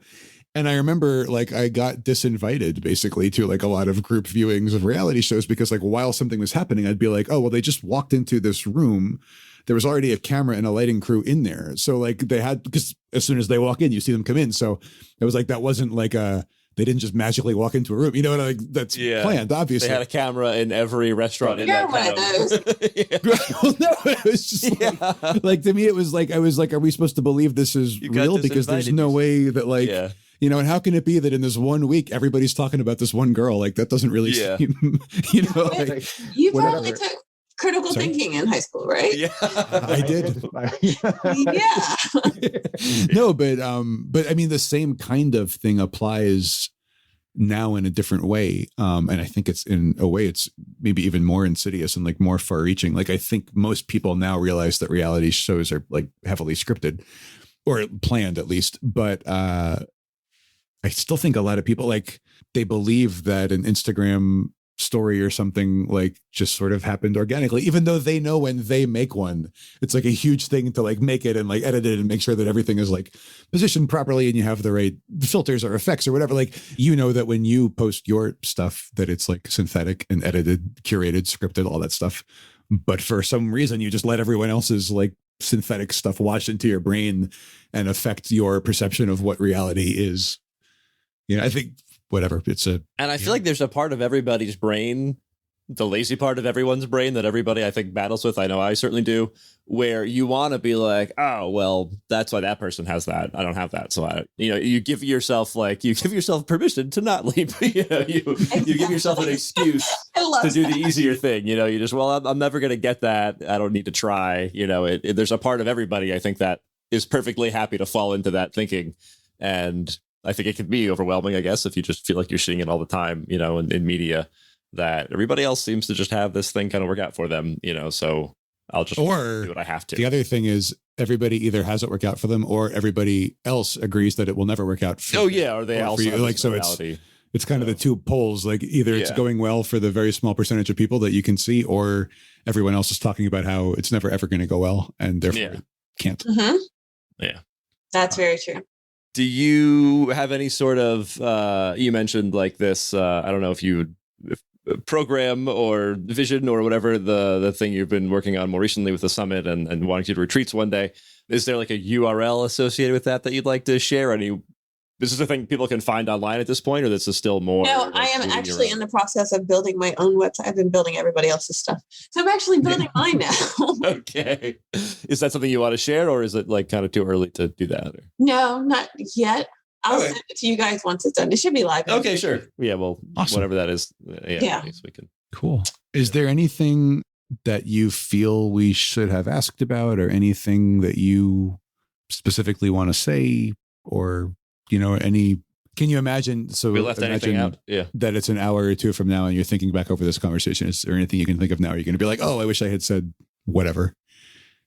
And I remember like I got disinvited basically to like a lot of group viewings of reality shows because like while something was happening, I'd be like, oh, well, they just walked into this room. There was already a camera and a lighting crew in there. So like because as soon as they walk in, you see them come in. So it was like, that wasn't like they didn't just magically walk into a room. Like that's planned, obviously. They had a camera in every restaurant. You're one of those. Well, no, it was just like to me, it was like, I was like, are we supposed to believe this is real? Because there's no way that like, and how can it be that in this 1 week, everybody's talking about this one girl? Like that doesn't really seem, like you probably took critical thinking in high school, right? Yeah, I did. Yeah. No, but I mean, the same kind of thing applies now in a different way. And I think it's in a way, it's maybe even more insidious and like more far reaching. Like I think most people now realize that reality shows are like heavily scripted or planned at least. But I still think a lot of people like they believe that an Instagram story or something like just sort of happened organically, even though they know when they make one, it's like a huge thing to like make it and like edit it and make sure that everything is like positioned properly and you have the right filters or effects or whatever. Like, that when you post your stuff, that it's like synthetic and edited, curated, scripted, all that stuff. But for some reason, you just let everyone else's like synthetic stuff wash into your brain and affect your perception of what reality is. I think whatever and I feel like there's a part of everybody's brain, the lazy part of everyone's brain that everybody I think battles with. I know I certainly do, where you want to be like, oh, well, that's why that person has that. I don't have that. So you give yourself permission to not leap. You give yourself an excuse to do the easier thing. You just, I'm never going to get that. I don't need to try. There's a part of everybody I think that is perfectly happy to fall into that thinking. And I think it can be overwhelming, I guess, if you just feel like you're seeing it all the time, in media, that everybody else seems to just have this thing kind of work out for them, so I'll just do what I have to. The other thing is everybody either has it work out for them or everybody else agrees that it will never work out for or they also for you. Like, so it's kind of the two poles, like either it's going well for the very small percentage of people that you can see, or everyone else is talking about how it's never ever going to go well and therefore it can't. Mm-hmm. Yeah. That's very true. Do you have any sort of, you mentioned like this, I don't know if you program or vision or whatever, the thing you've been working on more recently with the summit and wanting to do retreats one day. Is there like a URL associated with that you'd like to share? This is a thing people can find online at this point, or this is still more? No, I am actually in the process of building my own website. I've been building everybody else's stuff. So I'm actually building mine now. Okay. Is that something you want to share, or is it like kind of too early to do that? Or? No, not yet. I'll send it to you guys once it's done. It should be live. Okay, sure. Yeah, well, awesome. Whatever that is. Yeah. We can. Cool. Is there anything that you feel we should have asked about, or anything that you specifically want to say, or can you imagine? So we left anything out. Yeah. That it's an hour or two from now and you're thinking back over this conversation. Is there anything you can think of now? You're going to be like, oh, I wish I had said whatever.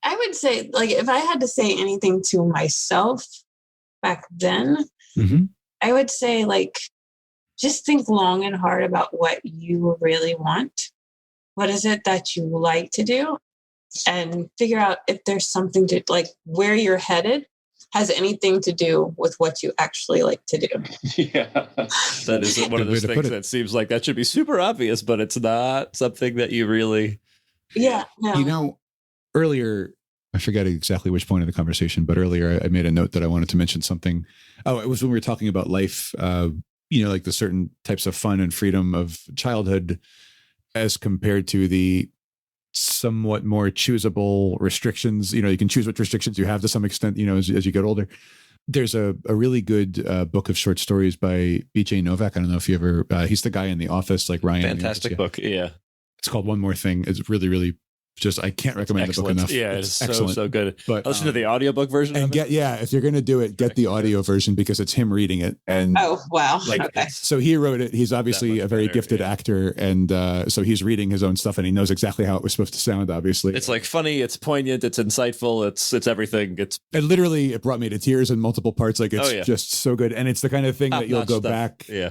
I would say, like, if I had to say anything to myself, back then, Mhm. I would say like, just think long and hard about what you really want. What is it that you like to do? And figure out if there's something to like where you're headed has anything to do with what you actually like to do. Yeah. That is one of Good way those to put things it. that seems like that should be super obvious, but it's not something that you really. Yeah. No. You know, earlier, I forget exactly which point of the conversation, but earlier I made a note that I wanted to mention something. Oh, it was when we were talking about life, like the certain types of fun and freedom of childhood as compared to the somewhat more choosable restrictions. You can choose what restrictions you have to some extent, as you get older. There's a really good book of short stories by B.J. Novak. I don't know if you ever, he's the guy in The Office, like Ryan. Fantastic book. Yeah. It's called One More Thing. It's really, really just, I can't recommend the book enough. Yeah, it's so good. But I listened to the audiobook version and of it. if you're going to do it, get the audio version because it's him reading it. And Oh, wow. Okay. so he wrote it. He's obviously a very gifted actor. And so he's reading his own stuff and he knows exactly how it was supposed to sound, obviously. It's like funny, it's poignant, it's insightful, it's everything. It brought me to tears in multiple parts. Like it's just so good. And it's the kind of thing that you'll go back. Yeah.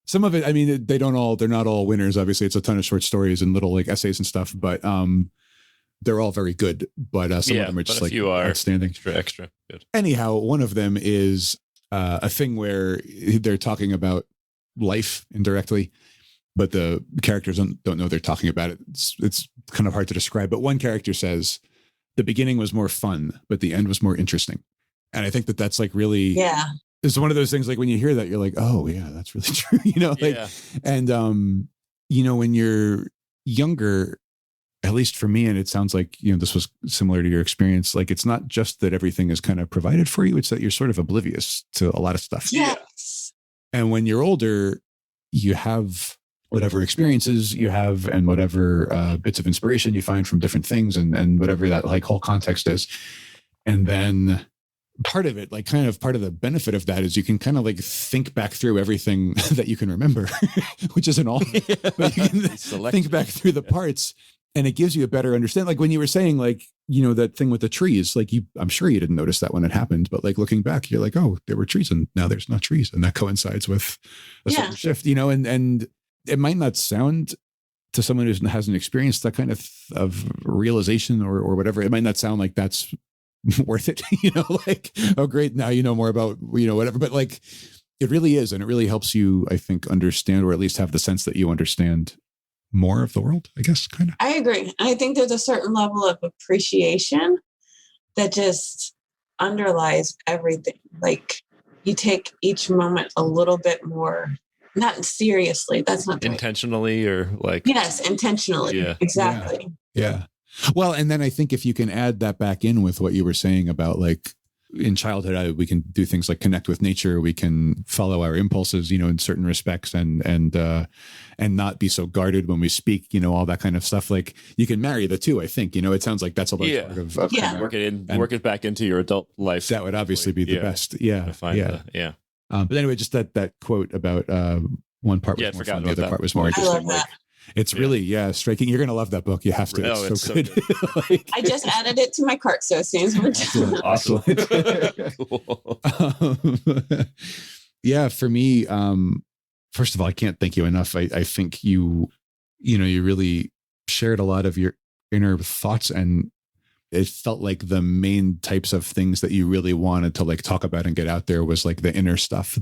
Some of it, I mean, they're not all winners. Obviously, it's a ton of short stories and little like essays and stuff, but they're all very good. But some of them are just like outstanding. Extra good. Anyhow, one of them is a thing where they're talking about life indirectly, but the characters don't know they're talking about it. It's kind of hard to describe. But one character says, the beginning was more fun, but the end was more interesting. And I think that's like really... Yeah. It's one of those things like when you hear that, you're like, oh yeah, that's really true. And when you're younger, at least for me, and it sounds like, this was similar to your experience. Like, it's not just that everything is kind of provided for you. It's that you're sort of oblivious to a lot of stuff. Yes. And when you're older, you have whatever experiences you have and whatever bits of inspiration you find from different things and whatever that like whole context is. And then part of it, like kind of part of the benefit of that is you can kind of like think back through everything that you can remember, which isn't all, but you can think back through the parts and it gives you a better understanding. Like when you were saying like, that thing with the trees, like I'm sure you didn't notice that when it happened, but like looking back, you're like, oh, there were trees and now there's not trees. And that coincides with a certain shift, and it might not sound to someone who hasn't experienced that kind of realization or whatever. It might not sound like that's worth it, like, oh great, now you know more about whatever, but like it really is, and it really helps you, I think, understand, or at least have the sense that you understand more of the world, I guess, kind of. I agree. I think there's a certain level of appreciation that just underlies everything. Like you take each moment a little bit more, not seriously, that's not intentionally, or like, yes, intentionally. Yeah. Exactly. Yeah. Well, and then I think if you can add that back in with what you were saying about like in childhood, we can do things like connect with nature. We can follow our impulses, in certain respects and not be so guarded when we speak, all that kind of stuff. Like you can marry the two, I think, it sounds like that's a large part of work it back into your adult life. That would obviously be the best. Yeah. But anyway, just that quote about one part was more fun, the other part was more interesting. I love that. It's really, striking. You're going to love that book. You have to. It's so good. Like, I just added it to my cart. So as soon as we're done. Awesome. Cool. Yeah, for me, first of all, I can't thank you enough. I think you really shared a lot of your inner thoughts, and it felt like the main types of things that you really wanted to like talk about and get out there was like the inner stuff,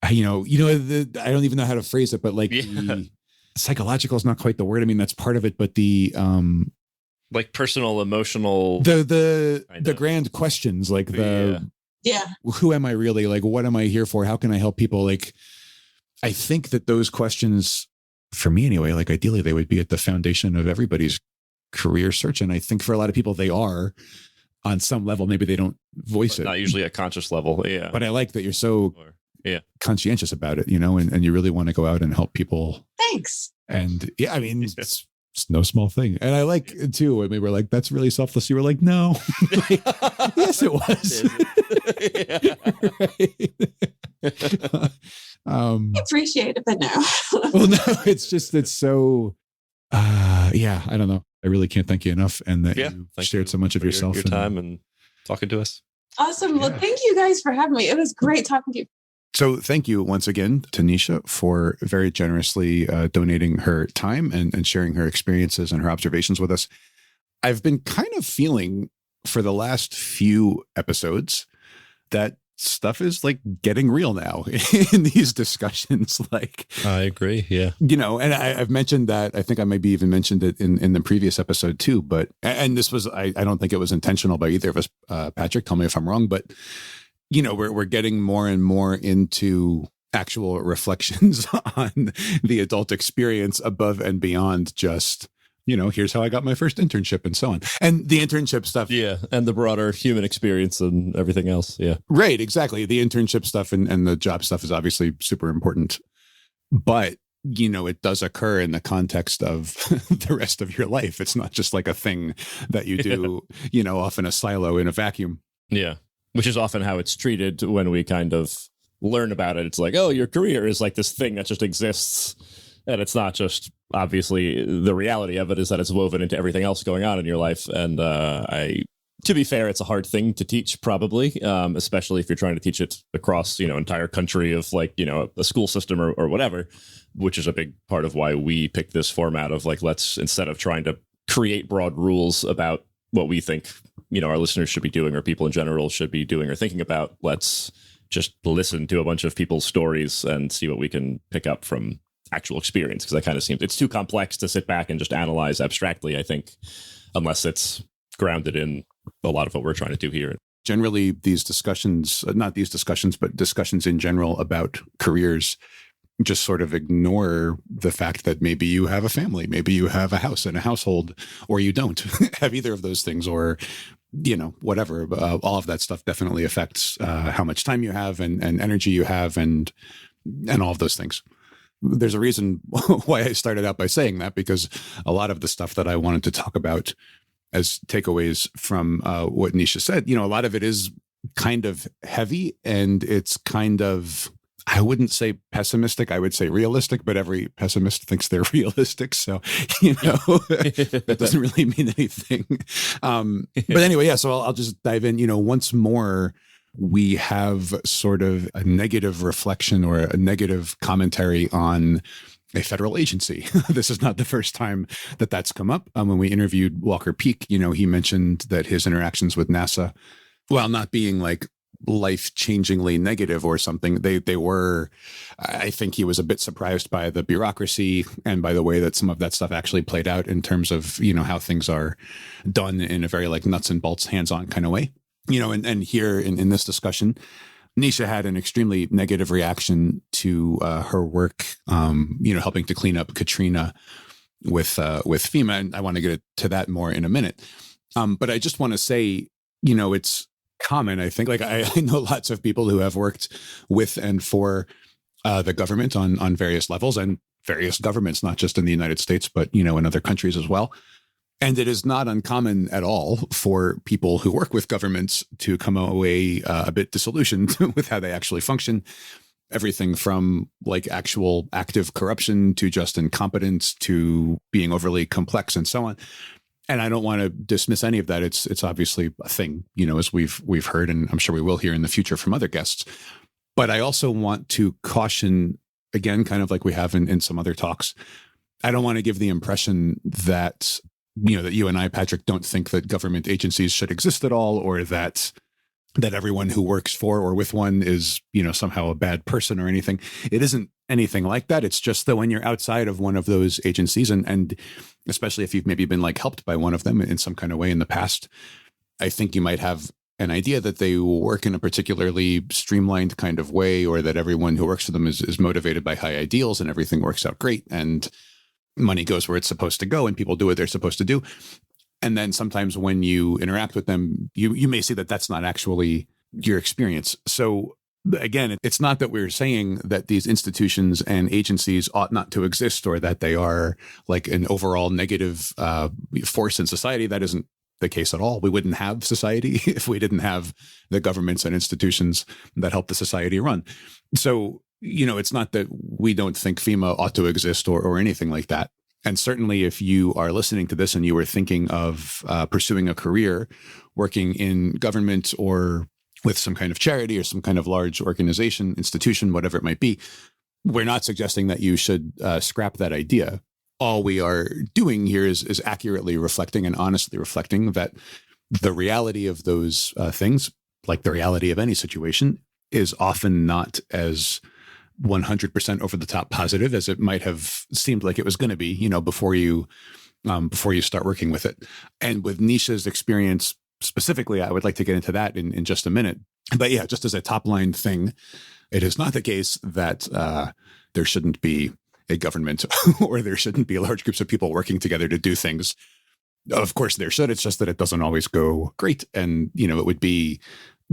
I don't even know how to phrase it, but like the psychological is not quite the word. I mean, that's part of it, but the like personal, emotional, the grand questions, like who am I really? Like, what am I here for? How can I help people? Like, I think that those questions, for me anyway, like ideally they would be at the foundation of everybody's career search. And I think for a lot of people, they are on some level. Maybe they don't voice it. Not usually a conscious level. Yeah. But I like that you're so conscientious about it, and you really want to go out and help people. Thanks. And I mean, it's no small thing. And I like it too. I mean, we're like, that's really selfless. You were like, no. Like, yes, it was. I appreciate it, but no. Well, no, it's so, I don't know. I really can't thank you enough. And that you shared so much of yourself. Your time and talking to us. Awesome. Well, thank you guys for having me. It was great talking to you. So thank you once again to Nesha for very generously donating her time and sharing her experiences and her observations with us. I've been kind of feeling for the last few episodes that stuff is like getting real now in these discussions. Like, I agree. Yeah. And I've mentioned that. I think I maybe even mentioned it in the previous episode too, but, and this was, I don't think it was intentional by either of us. Patrick, tell me if I'm wrong, but we're getting more and more into actual reflections on the adult experience above and beyond just, here's how I got my first internship and so on. And the internship stuff. Yeah. And the broader human experience and everything else. Yeah. Right. Exactly. The internship stuff and the job stuff is obviously super important. But, it does occur in the context of the rest of your life. It's not just like a thing that you do, off in a silo in a vacuum. Yeah. Which is often how it's treated when we kind of learn about it. It's like, oh, your career is like this thing that just exists. And it's not just, obviously, the reality of it is that it's woven into everything else going on in your life. And to be fair, it's a hard thing to teach, probably, especially if you're trying to teach it across, entire country of like, a school system or whatever, which is a big part of why we picked this format of like, let's, instead of trying to create broad rules about what we think, our listeners should be doing or people in general should be doing or thinking about, let's just listen to a bunch of people's stories and see what we can pick up from actual experience. Because that kind of seems, it's too complex to sit back and just analyze abstractly, I think, unless it's grounded in a lot of what we're trying to do here. Generally, these discussions, not these discussions, but discussions in general about careers just sort of ignore the fact that maybe you have a family, maybe you have a house and a household, or you don't have either of those things, or, whatever. All of that stuff definitely affects how much time you have and energy you have and all of those things. There's a reason why I started out by saying that, because a lot of the stuff that I wanted to talk about as takeaways from what Nesha said, a lot of it is kind of heavy and it's kind of, I wouldn't say pessimistic, I would say realistic, but every pessimist thinks they're realistic. So, that doesn't really mean anything. But anyway, yeah, so I'll just dive in. Once more, we have sort of a negative reflection or a negative commentary on a federal agency. This is not the first time that that's come up. When we interviewed Walker Peak, he mentioned that his interactions with NASA, while not being like life-changingly negative or something, they were, I think he was a bit surprised by the bureaucracy and by the way that some of that stuff actually played out in terms of, how things are done in a very like nuts and bolts, hands-on kind of way. And here in this discussion, Nesha had an extremely negative reaction to her work, helping to clean up Katrina with FEMA. And I want to get to that more in a minute. But I just want to say, it's common, I think. Like I know lots of people who have worked with and for the government on various levels and various governments, not just in the United States, but, in other countries as well. And it is not uncommon at all for people who work with governments to come away a bit disillusioned with how they actually function. Everything from like actual active corruption to just incompetence to being overly complex and so on. And I don't want to dismiss any of that. It's obviously a thing, as we've heard, and I'm sure we will hear in the future from other guests. But I also want to caution, again, kind of like we have in some other talks, I don't want to give the impression that that you and I, Patrick, don't think that government agencies should exist at all, or that everyone who works for or with one is, somehow a bad person or anything. It isn't anything like that. It's just that when you're outside of one of those agencies, and especially if you've maybe been like helped by one of them in some kind of way in the past, I think you might have an idea that they work in a particularly streamlined kind of way, or that everyone who works for them is motivated by high ideals and everything works out great and money goes where it's supposed to go and people do what they're supposed to do. And then sometimes when you interact with them, you may see that that's not actually your experience. So again, it's not that we're saying that these institutions and agencies ought not to exist or that they are like an overall negative force in society. That isn't the case at all. We wouldn't have society if we didn't have the governments and institutions that help the society run. So, it's not that we don't think FEMA ought to exist or anything like that. And certainly if you are listening to this and you were thinking of pursuing a career working in government or with some kind of charity or some kind of large organization, institution, whatever it might be. We're not suggesting that you should scrap that idea. All we are doing here is accurately reflecting and honestly reflecting that the reality of those things, like the reality of any situation, is often not as 100% over the top positive as it might have seemed like it was going to be, before you start working with it. And with Nesha's experience specifically, I would like to get into that in just a minute. But yeah, just as a top line thing, it is not the case that there shouldn't be a government or there shouldn't be large groups of people working together to do things. Of course there should. It's just that it doesn't always go great. And, it would be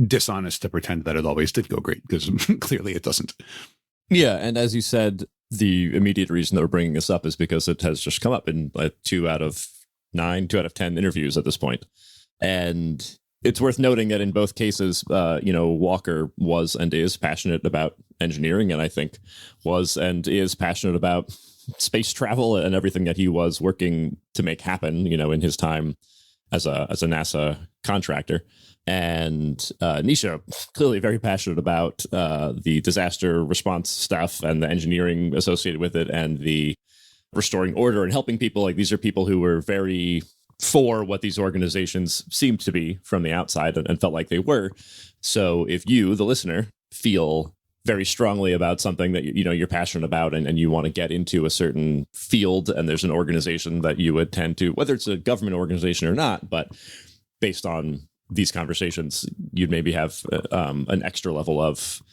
dishonest to pretend that it always did go great, because clearly it doesn't. Yeah. And as you said, the immediate reason that we're bringing this up is because it has just come up in 2 out of 10 interviews at this point. And it's worth noting that in both cases, Walker was and is passionate about engineering, and I think was and is passionate about space travel and everything that he was working to make happen, in his time as a NASA contractor. And Nesha, clearly very passionate about the disaster response stuff and the engineering associated with it and the restoring order and helping people. Like, these are people who were very for what these organizations seemed to be from the outside and felt like they were. So if you, the listener, feel very strongly about something that you're passionate about and you want to get into a certain field, and there's an organization that you would tend to, whether it's a government organization or not, but based on these conversations, you'd maybe have an extra level of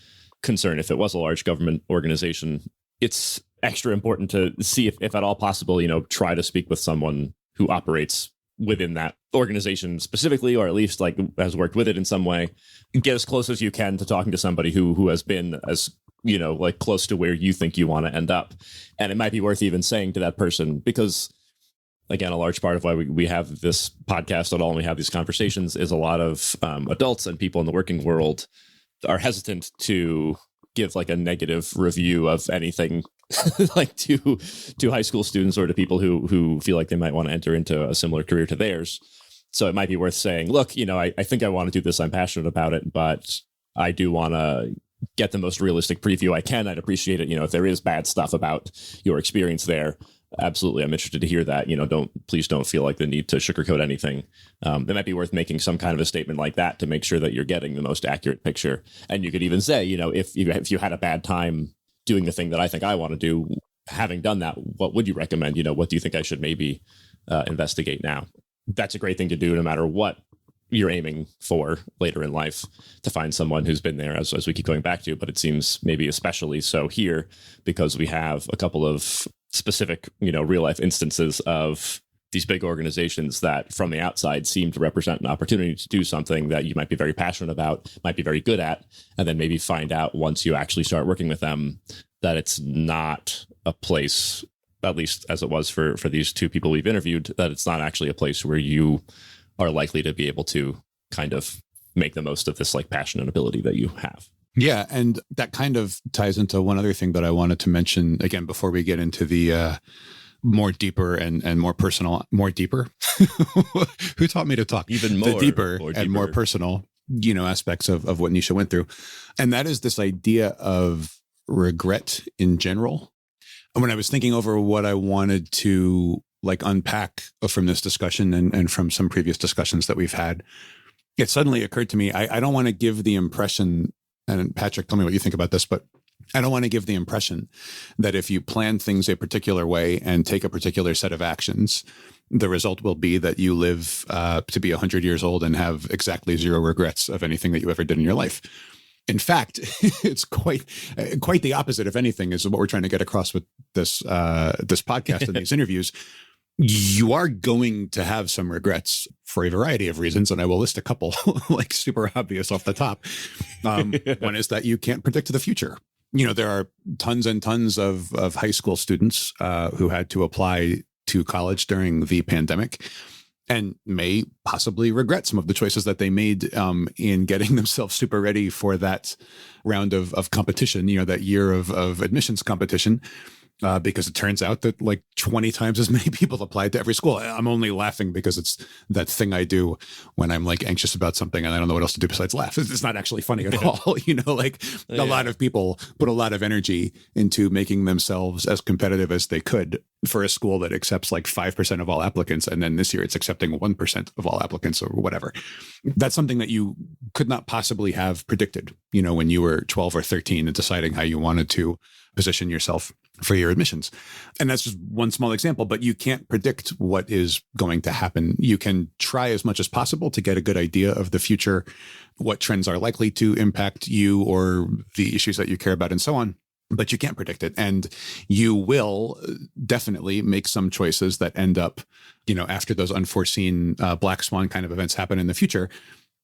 concern if it was a large government organization. It's extra important to see if at all possible, try to speak with someone who operates within that organization specifically, or at least has worked with it in some way. Get as close as you can to talking to somebody who has been as, close to where you think you want to end up. And it might be worth even saying to that person, because again, a large part of why we have this podcast at all and we have these conversations is a lot of adults and people in the working world are hesitant to give a negative review of anything to high school students or to people who feel like they might want to enter into a similar career to theirs. So it might be worth saying, look, I think I want to do this. I'm passionate about it, but I do want to get the most realistic preview I can. I'd appreciate it. If there is bad stuff about your experience there, absolutely, I'm interested to hear that. Please don't feel like the need to sugarcoat anything. It might be worth making some kind of a statement like that to make sure that you're getting the most accurate picture. And you could even say, if you had a bad time doing the thing that I think I want to do, having done that, what would you recommend? What do you think I should maybe investigate now? That's a great thing to do no matter what you're aiming for later in life, to find someone who's been there, as we keep going back to. But it seems maybe especially so here because we have a couple of specific, real life instances of these big organizations that from the outside seem to represent an opportunity to do something that you might be very passionate about, might be very good at, and then maybe find out once you actually start working with them that it's not a place, at least as it was for these 2 people we've interviewed, that it's not actually a place where you are likely to be able to kind of make the most of this passion and ability that you have. Yeah. And that kind of ties into one other thing that I wanted to mention again, before we get into the more deeper and more personal, more deeper. Who taught me to talk? Even more. The deeper and more personal, aspects of what Nesha went through. And that is this idea of regret in general. And when I was thinking over what I wanted to unpack from this discussion and from some previous discussions that we've had, it suddenly occurred to me, I don't want to give the impression, and Patrick, tell me what you think about this, but I don't want to give the impression that if you plan things a particular way and take a particular set of actions, the result will be that you live to be 100 years old and have exactly 0 regrets of anything that you ever did in your life. In fact, it's quite the opposite. If anything, is what we're trying to get across with this podcast and these interviews. You are going to have some regrets for a variety of reasons, and I will list a couple, super obvious off the top. One is that you can't predict the future. There are tons and tons of high school students who had to apply to college during the pandemic and may possibly regret some of the choices that they made in getting themselves super ready for that round of competition, that year of admissions competition. because it turns out that like 20 times as many people applied to every school. I'm only laughing because it's that thing I do when I'm like anxious about something and I don't know what else to do besides laugh. It's not actually funny at all. Like a lot of people put a lot of energy into making themselves as competitive as they could for a school that accepts like 5% of all applicants. And then this year it's accepting 1% of all applicants or whatever. That's something that you could not possibly have predicted, when you were 12 or 13 and deciding how you wanted to position yourself for your admissions. And that's just one small example, but you can't predict what is going to happen. You can try as much as possible to get a good idea of the future, what trends are likely to impact you or the issues that you care about and so on, but you can't predict it. And you will definitely make some choices that end up, after those unforeseen black swan kind of events happen in the future,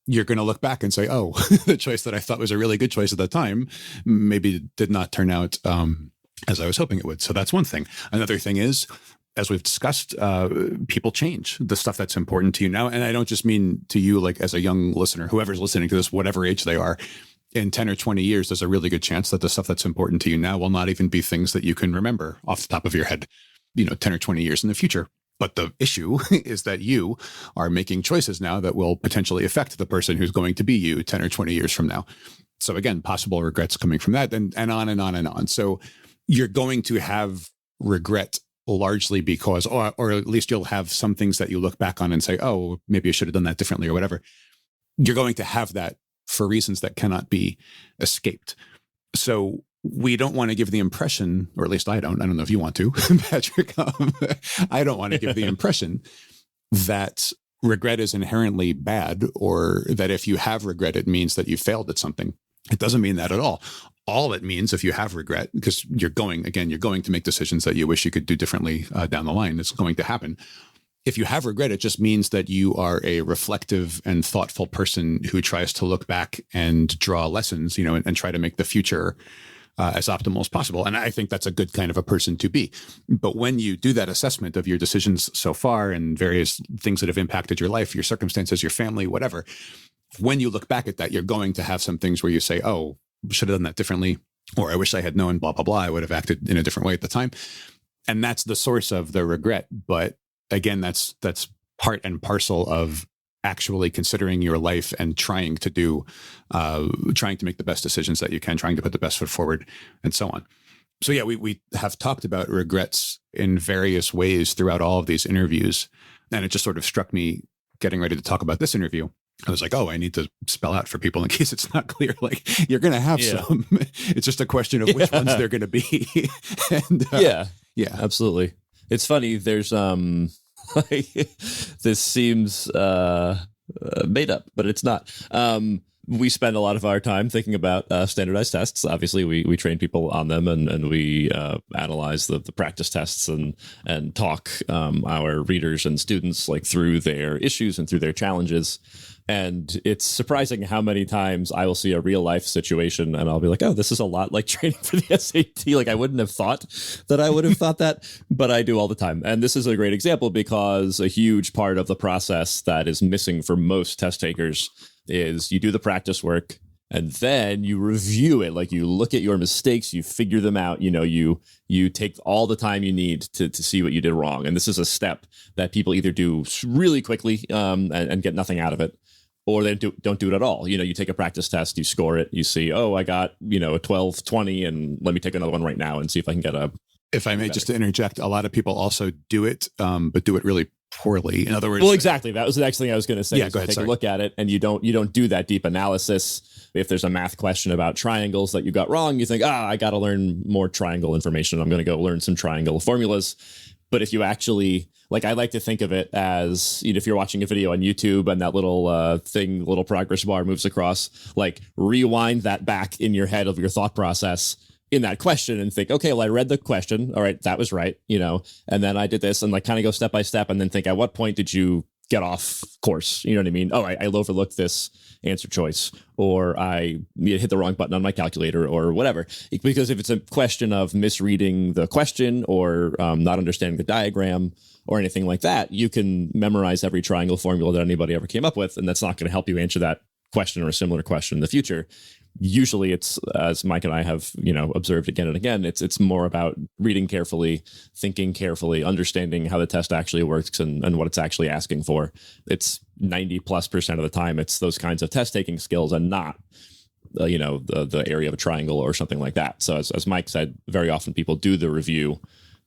you're going to look back and say, oh, the choice that I thought was a really good choice at the time maybe did not turn out as I was hoping it would. So that's one thing. Another thing is, as we've discussed, people change. The stuff that's important to you now. And I don't just mean to you, like as a young listener, whoever's listening to this, whatever age they are, in 10 or 20 years, there's a really good chance that the stuff that's important to you now will not even be things that you can remember off the top of your head, 10 or 20 years in the future. But the issue is that you are making choices now that will potentially affect the person who's going to be you 10 or 20 years from now. So again, possible regrets coming from that and on and on and on. So you're going to have regret largely because, or at least you'll have some things that you look back on and say, oh, maybe I should have done that differently or whatever. You're going to have that for reasons that cannot be escaped. So we don't want to give the impression, or at least I don't know if you want to, Patrick, I don't want to give the impression that regret is inherently bad or that if you have regret, it means that you failed at something. It doesn't mean that at all. All it means if you have regret, because you're going to make decisions that you wish you could do differently down the line. It's going to happen. If you have regret, it just means that you are a reflective and thoughtful person who tries to look back and draw lessons, and try to make the future as optimal as possible. And I think that's a good kind of a person to be. But when you do that assessment of your decisions so far and various things that have impacted your life, your circumstances, your family, whatever, when you look back at that, you're going to have some things where you say, oh, should have done that differently, or I wish I had known, blah, blah, blah. I would have acted in a different way at the time. And that's the source of the regret. But again, that's part and parcel of actually considering your life and trying to make the best decisions that you can, trying to put the best foot forward and so on. So yeah, we have talked about regrets in various ways throughout all of these interviews. And it just sort of struck me getting ready to talk about this interview. I was like, oh, I need to spell out for people in case it's not clear. Like, you're going to have some. It's just a question of which ones they're going to be. And, yeah, absolutely. It's funny. There's this seems made up, but it's not. We spend a lot of our time thinking about standardized tests. Obviously, we train people on them, and we analyze the practice tests and talk our readers and students like through their issues and through their challenges. And it's surprising how many times I will see a real life situation and I'll be like, oh, this is a lot like training for the SAT. Like, I wouldn't have thought that I would have thought that, but I do all the time. And this is a great example because a huge part of the process that is missing for most test takers is you do the practice work and then you review it. Like, you look at your mistakes, you figure them out, you take all the time you need to see what you did wrong. And this is a step that people either do really quickly and get nothing out of it, or they don't do it at all. You take a practice test, you score it, you see, oh, I got, a 12-20, and let me take another one right now and see if I can get a. If I may just to interject, a lot of people also do it, but do it really poorly. In other words, well, exactly. That was the next thing I was going to say. Yeah, go ahead. Take a look at it, and you don't do that deep analysis. If there's a math question about triangles that you got wrong, you think, I got to learn more triangle information. I'm going to go learn some triangle formulas. But if you actually, like, I like to think of it as, if you're watching a video on YouTube and that little progress bar moves across, like, rewind that back in your head of your thought process in that question and think, okay, well, I read the question. All right, that was right, and then I did this, and like kind of go step by step and then think, at what point did you get off course? You know what I mean? Oh, I overlooked this answer choice, or I hit the wrong button on my calculator, or whatever. Because if it's a question of misreading the question or not understanding the diagram or anything like that, you can memorize every triangle formula that anybody ever came up with, and that's not going to help you answer that question or a similar question in the future. usually it's, as Mike and I have, observed again and again, it's more about reading carefully, thinking carefully, understanding how the test actually works and what it's actually asking for. It's 90+% of the time, it's those kinds of test taking skills and not, the area of a triangle or something like that. So as Mike said, very often people do the review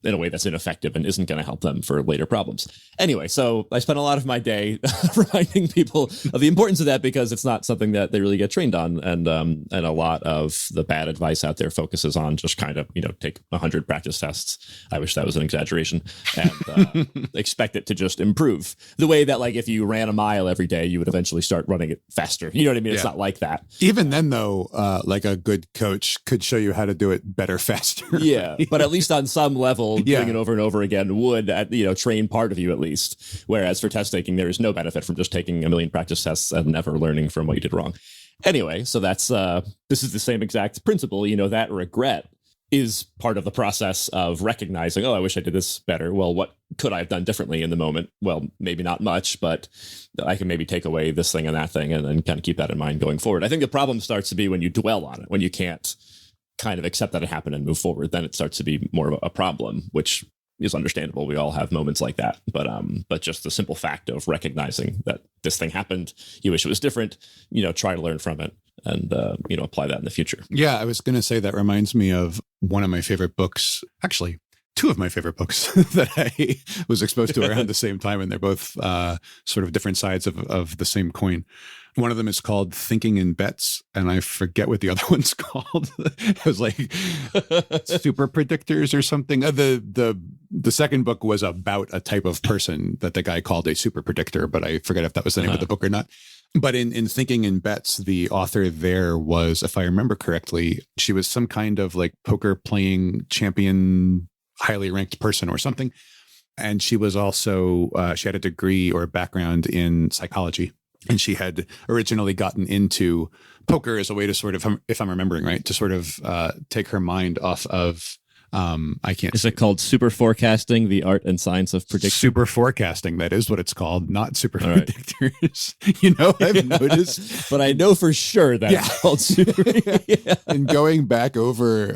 in a way that's ineffective and isn't going to help them for later problems. Anyway, so I spent a lot of my day reminding people of the importance of that, because it's not something that they really get trained on. And a lot of the bad advice out there focuses on just kind of, take 100 practice tests. I wish that was an exaggeration, and expect it to just improve. The way that, like, if you ran a mile every day, you would eventually start running it faster. You know what I mean? It's not like that. Even then, though, like a good coach could show you how to do it better, faster. Yeah, but at least on some level, doing it over and over again would, train part of you at least. Whereas for test taking, there is no benefit from just taking a million practice tests and never learning from what you did wrong. Anyway, so that's this is the same exact principle. That regret is part of the process of recognizing, oh, I wish I did this better. Well, what could I have done differently in the moment? Well, maybe not much, but I can maybe take away this thing and that thing and then kind of keep that in mind going forward. I think the problem starts to be when you dwell on it, when you can't kind of accept that it happened and move forward. Then it starts to be more of a problem, which is understandable. We all have moments like that, but just the simple fact of recognizing that this thing happened, you wish it was different, try to learn from it and, apply that in the future. Yeah. I was going to say that reminds me of one of my favorite books, actually, two of my favorite books that I was exposed to around the same time. And they're both sort of different sides of the same coin. One of them is called Thinking in Bets, and I forget what the other one's called. It was like Super Predictors or something. The second book was about a type of person that the guy called a super predictor, but I forget if that was the name of the book or not. But in Thinking in Bets, the author there was, if I remember correctly, she was some kind of like poker playing champion, highly ranked person or something. And she was also, she had a degree or a background in psychology. And she had originally gotten into poker as a way to sort of, if I'm remembering right, to sort of take her mind off of, Is it called Super Forecasting, the Art and Science of Prediction? Super Forecasting, that is what it's called, not Super Predictors. I've noticed. But I know for sure that it's called Super. And going back over,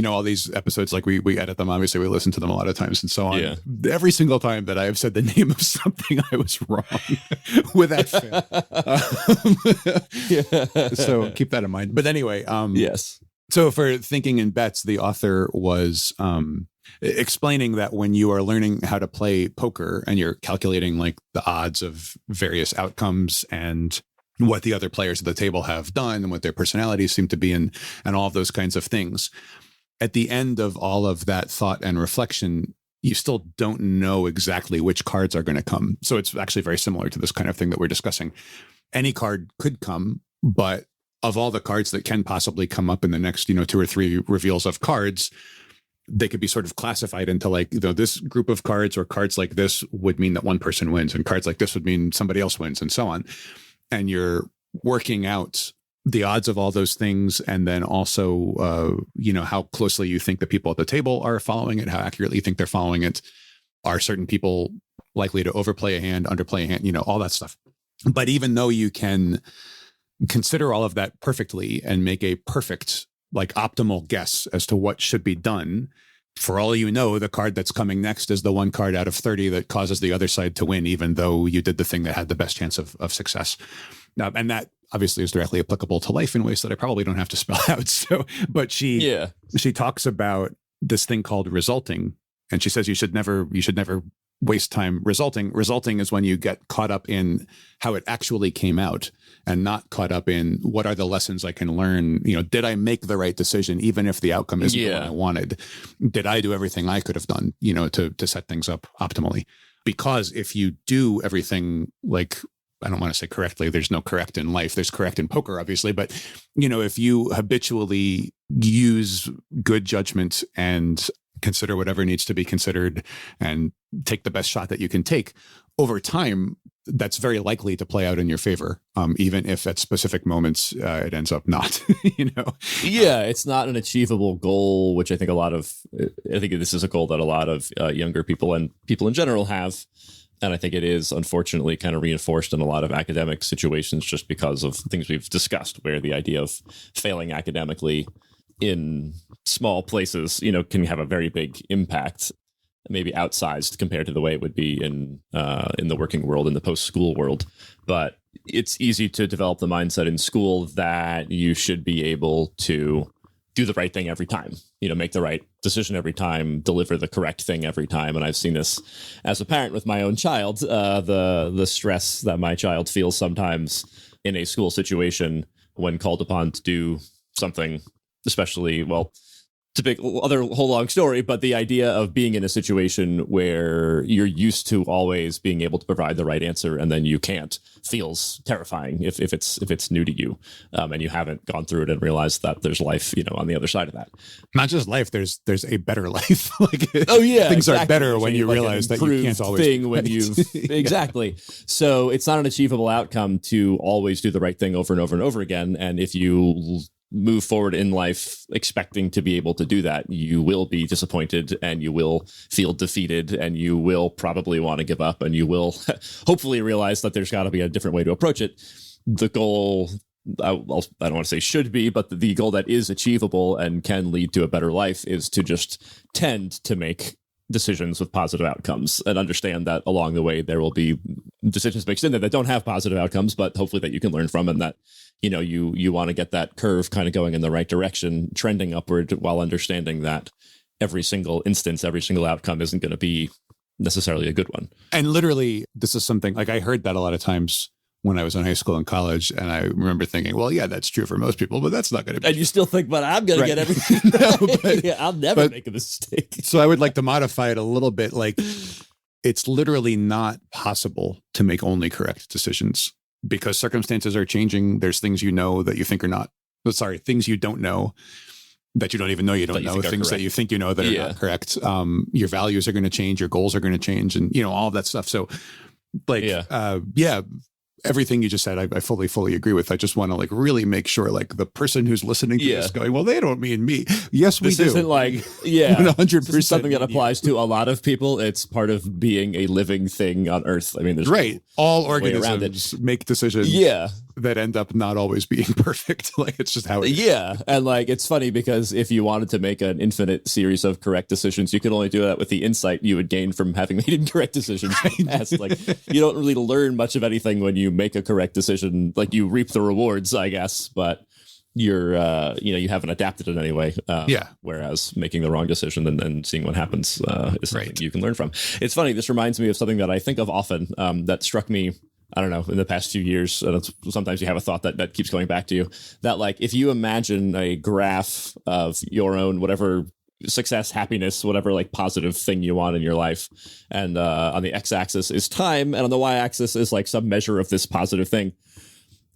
all these episodes, like we edit them, obviously we listen to them a lot of times and so on. Yeah. Every single time that I have said the name of something, I was wrong without fail. So keep that in mind. But anyway, yes. So for Thinking in Bets, the author was explaining that when you are learning how to play poker and you're calculating like the odds of various outcomes and what the other players at the table have done and what their personalities seem to be and all of those kinds of things, at the end of all of that thought and reflection, you still don't know exactly which cards are going to come. So it's actually very similar to this kind of thing that we're discussing. Any card could come, but of all the cards that can possibly come up in the next, 2 or 3 reveals of cards, they could be sort of classified into like, this group of cards or cards like this would mean that one person wins and cards like this would mean somebody else wins and so on. And you're working out the odds of all those things. And then also, how closely you think the people at the table are following it, how accurately you think they're following it. Are certain people likely to overplay a hand, underplay a hand, all that stuff. But even though you can consider all of that perfectly and make a perfect, like optimal guess as to what should be done, for all you know, the card that's coming next is the one card out of 30 that causes the other side to win, even though you did the thing that had the best chance of success. And that obviously is directly applicable to life in ways that I probably don't have to spell out. So, but she talks about this thing called resulting, and she says you should never waste time resulting. Resulting is when you get caught up in how it actually came out and not caught up in what are the lessons I can learn. Did I make the right decision, even if the outcome isn't what I wanted? Did I do everything I could have done, to set things up optimally? Because if you do everything like, I don't want to say correctly, there's no correct in life. There's correct in poker, obviously. But, if you habitually use good judgment and consider whatever needs to be considered and take the best shot that you can take, over time, that's very likely to play out in your favor, even if at specific moments it ends up not, Yeah, it's not an achievable goal, which I think this is a goal that a lot of younger people and people in general have. And I think it is unfortunately kind of reinforced in a lot of academic situations just because of things we've discussed, where the idea of failing academically in small places, can have a very big impact, maybe outsized compared to the way it would be in the working world, in the post-school world. But it's easy to develop the mindset in school that you should be able to do the right thing every time, make the right decision every time, deliver the correct thing every time. And I've seen this as a parent with my own child, the stress that my child feels sometimes in a school situation when called upon to do something, especially, it's a big other whole long story, but the idea of being in a situation where you're used to always being able to provide the right answer and then you can't feels terrifying if it's new to you, and you haven't gone through it and realized that there's life, on the other side of that. Not just life, there's a better life. Oh yeah, things exactly. are better when you realize that you can't always thing when you exactly. So it's not an achievable outcome to always do the right thing over and over and over again. And if you move forward in life expecting to be able to do that, you will be disappointed and you will feel defeated and you will probably want to give up and you will hopefully realize that there's got to be a different way to approach it. The goal, I don't want to say should be, but the goal that is achievable and can lead to a better life is to just tend to make decisions with positive outcomes and understand that along the way there will be decisions mixed in there that don't have positive outcomes, but hopefully that you can learn from, and that you want to get that curve kind of going in the right direction, trending upward, while understanding that every single instance, every single outcome isn't going to be necessarily a good one. And literally, this is something like I heard that a lot of times when I was in high school and college, and I remember thinking, well, yeah, that's true for most people, but that's not going to be. And you still think, but I'm going to get everything. No, but, yeah, I'll never make a mistake. So I would like to modify it a little bit. Like, it's literally not possible to make only correct decisions because circumstances are changing. There's things that you think are not. Things you don't know that you don't even know you don't know. Things that you think you know that are not correct. Your values are going to change. Your goals are going to change, and all of that stuff. So, everything you just said, I fully agree with. I just want to really make sure the person who's listening to this going, well, they don't mean me. Yes, we do. This isn't 100%. This is something that applies to a lot of people. It's part of being a living thing on Earth. I mean, there's right. All organisms make decisions that end up not always being perfect. It's just how it is. Yeah. And it's funny because if you wanted to make an infinite series of correct decisions, you could only do that with the insight you would gain from having made incorrect decisions in the past. You don't really learn much of anything when you make a correct decision. You reap the rewards, I guess, but you're you haven't adapted in any way. Whereas making the wrong decision and seeing what happens is something you can learn from. It's funny. This reminds me of something that I think of often that struck me, I don't know, in the past few years. Sometimes you have a thought that keeps going back to you, that if you imagine a graph of your own, whatever success, happiness, whatever positive thing you want in your life, and on the x-axis is time, and on the y-axis is some measure of this positive thing.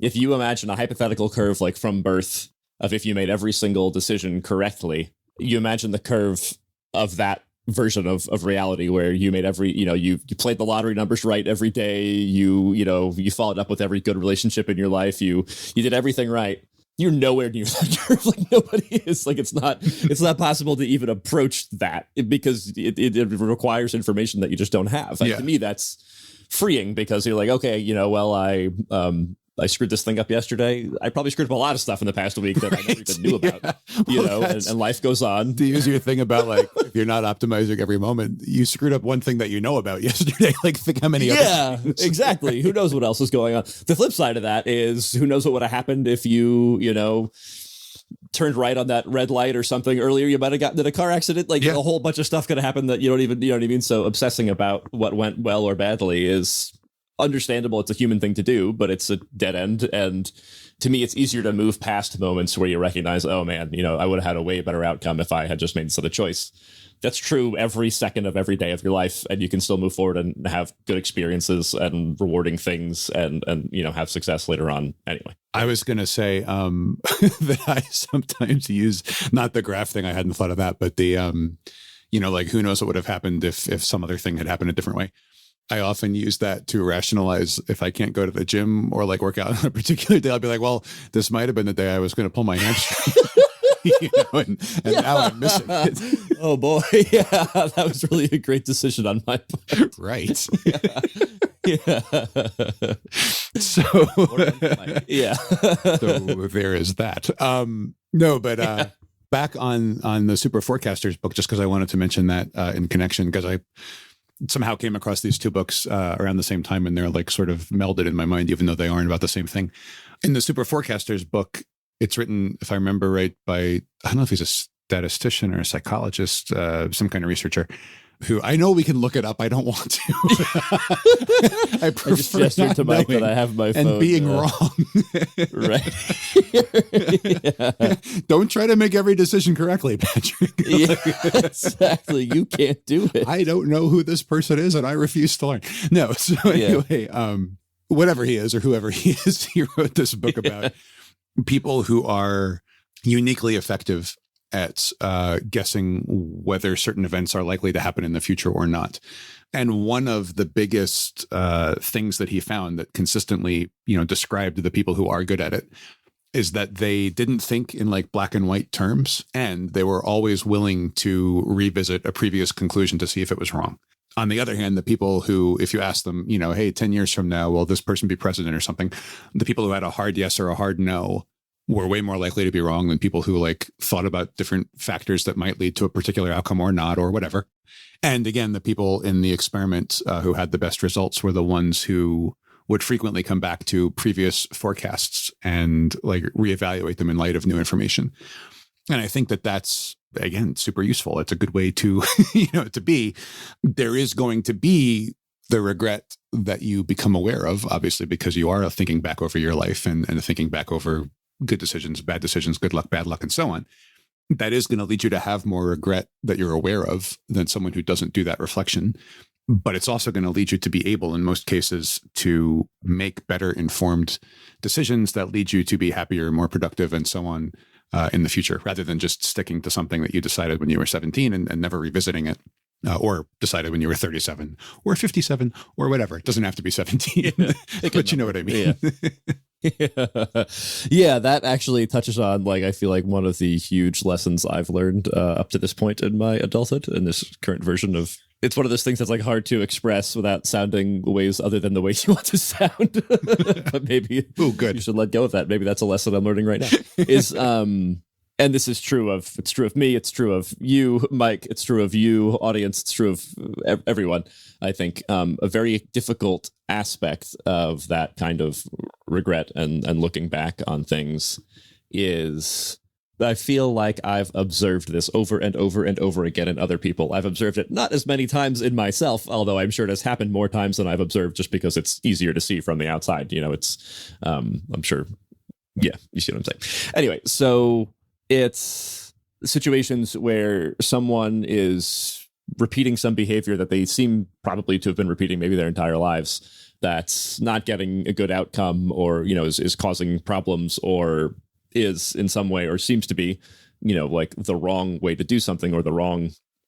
If you imagine a hypothetical curve from birth of if you made every single decision correctly, you imagine the curve of that version of reality where you made every, you played the lottery numbers right every day, you followed up with every good relationship in your life, you did everything right. You're nowhere near that curve. Nobody is. It's not possible to even approach that because it requires information that you just don't have. And to me, that's freeing because you're okay, I screwed this thing up yesterday. I probably screwed up a lot of stuff in the past week that I never even knew about, and life goes on. To use your thing about if you're not optimizing every moment, you screwed up one thing that you know about yesterday. Think how many other things. Exactly. Who knows what else is going on? The flip side of that is who knows what would have happened if you turned right on that red light or something earlier. You might have gotten in a car accident. A whole bunch of stuff could have happened that you know what I mean? So obsessing about what went well or badly is understandable. It's a human thing to do, but it's a dead end. And to me, it's easier to move past moments where you recognize, oh man, I would have had a way better outcome if I had just made this other choice. That's true every second of every day of your life, and you can still move forward and have good experiences and rewarding things and have success later on anyway. I was going to say that I sometimes use, not the graph thing, I hadn't thought of that, but the, who knows what would have happened if some other thing had happened a different way. I often use that to rationalize if I can't go to the gym or work out on a particular day. I'll be well, this might have been the day I was going to pull my hamstring. And now I'm missing it. Oh boy, yeah, that was really a great decision on my part. Right. Yeah. So Yeah. so there is that. No, but back on the Super Forecasters book, just because I wanted to mention that in connection, because I somehow came across these two books around the same time, and they're like sort of melded in my mind, even though they aren't about the same thing. In the Super Forecasters book, it's written, if I remember right, by, I don't know if he's a statistician or a psychologist, some kind of researcher, who I know we can look it up. I don't want to. I prefer just gestured not to Mike that knowing I have my phone. and being wrong. Right. Yeah. Don't try to make every decision correctly, Patrick. Yeah, exactly. You can't do it. I don't know who this person is, and I refuse to learn. No. So anyway, whatever he is or whoever he is, he wrote this book about people who are uniquely effective at guessing whether certain events are likely to happen in the future or not. And one of the biggest things that he found that consistently, described the people who are good at it is that they didn't think in like black and white terms, and they were always willing to revisit a previous conclusion to see if it was wrong. On the other hand, the people who, if you ask them, hey, 10 years from now, will this person be president or something? The people who had a hard yes or a hard no were way more likely to be wrong than people who like thought about different factors that might lead to a particular outcome or not, or whatever. And again, the people in the experiment who had the best results were the ones who would frequently come back to previous forecasts and like reevaluate them in light of new information. And I think that that's, again, super useful. It's a good way to, to be. There is going to be the regret that you become aware of, obviously, because you are thinking back over your life and thinking back over good decisions, bad decisions, good luck, bad luck, and so on. That is going to lead you to have more regret that you're aware of than someone who doesn't do that reflection. But it's also going to lead you to be able, in most cases, to make better informed decisions that lead you to be happier, more productive, and so on in the future, rather than just sticking to something that you decided when you were 17 and never revisiting it. Or decided when you were 37 or 57 or whatever. It doesn't have to be 17, but you know what I mean. Yeah, that actually touches on, like, I feel like one of the huge lessons I've learned up to this point in my adulthood, in this current version of, it's one of those things that's like hard to express without sounding ways other than the way you want to sound. But maybe you should let go of that. Maybe that's a lesson I'm learning right now. Is and this is true of, it's true of me, it's true of you, Mike, it's true of you, audience, it's true of everyone. I think a very difficult aspect of that kind of regret and looking back on things is, I feel like I've observed this over and over and over again in other people. I've observed it not as many times in myself, although I'm sure it has happened more times than I've observed, just because it's easier to see from the outside. It's, I'm sure, yeah, you see what I'm saying. Anyway, so it's situations where someone is repeating some behavior that they seem probably to have been repeating maybe their entire lives, that's not getting a good outcome, or, is causing problems, or is in some way, or seems to be, like the wrong way to do something, or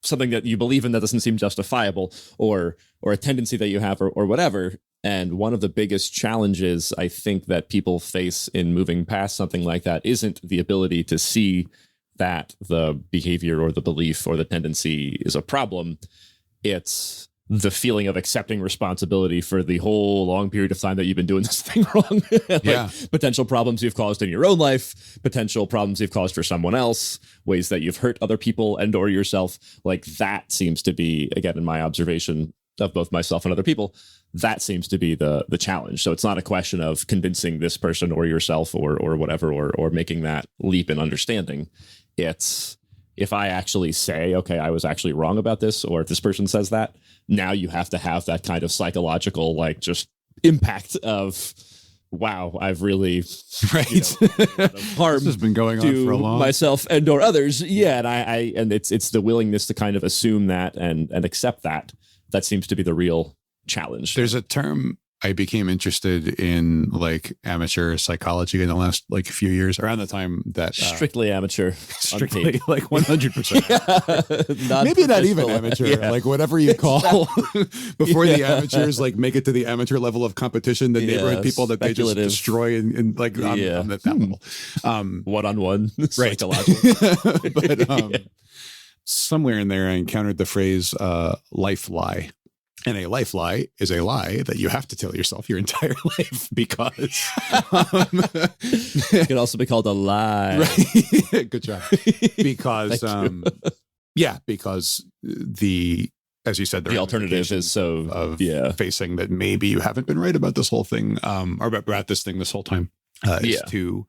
something that you believe in that doesn't seem justifiable, or a tendency that you have, or whatever. And one of the biggest challenges I think that people face in moving past something like that isn't the ability to see that the behavior or the belief or the tendency is a problem. It's the feeling of accepting responsibility for the whole long period of time that you've been doing this thing wrong. Potential problems you've caused in your own life, potential problems you've caused for someone else, ways that you've hurt other people and or yourself. Like, that seems to be, again, in my observation of both myself and other people, that seems to be the challenge. So it's not a question of convincing this person or yourself or whatever, or making that leap in understanding. It's, if I actually say, okay, I was actually wrong about this, or if this person says that, now you have to have that kind of psychological, like, just impact of, wow, I've really harmed this has been going on for a long myself and or others. Yeah, and it's the willingness to kind of assume that and accept that seems to be the real challenge. There's a term I became interested in, like, amateur psychology in the last few years, around the time that strictly amateur, strictly like 100%. Maybe not even amateur, like whatever you call before the amateurs make it to the amateur level of competition, the neighborhood people that they just destroy and on that level, one-on-one, right? Psychological. But somewhere in there I encountered the phrase life lie. And a life lie is a lie that you have to tell yourself your entire life because it can also be called a lie. Right. Good job. Because because as you said, the alternative is facing that maybe you haven't been right about this whole thing, or about this thing this whole time is too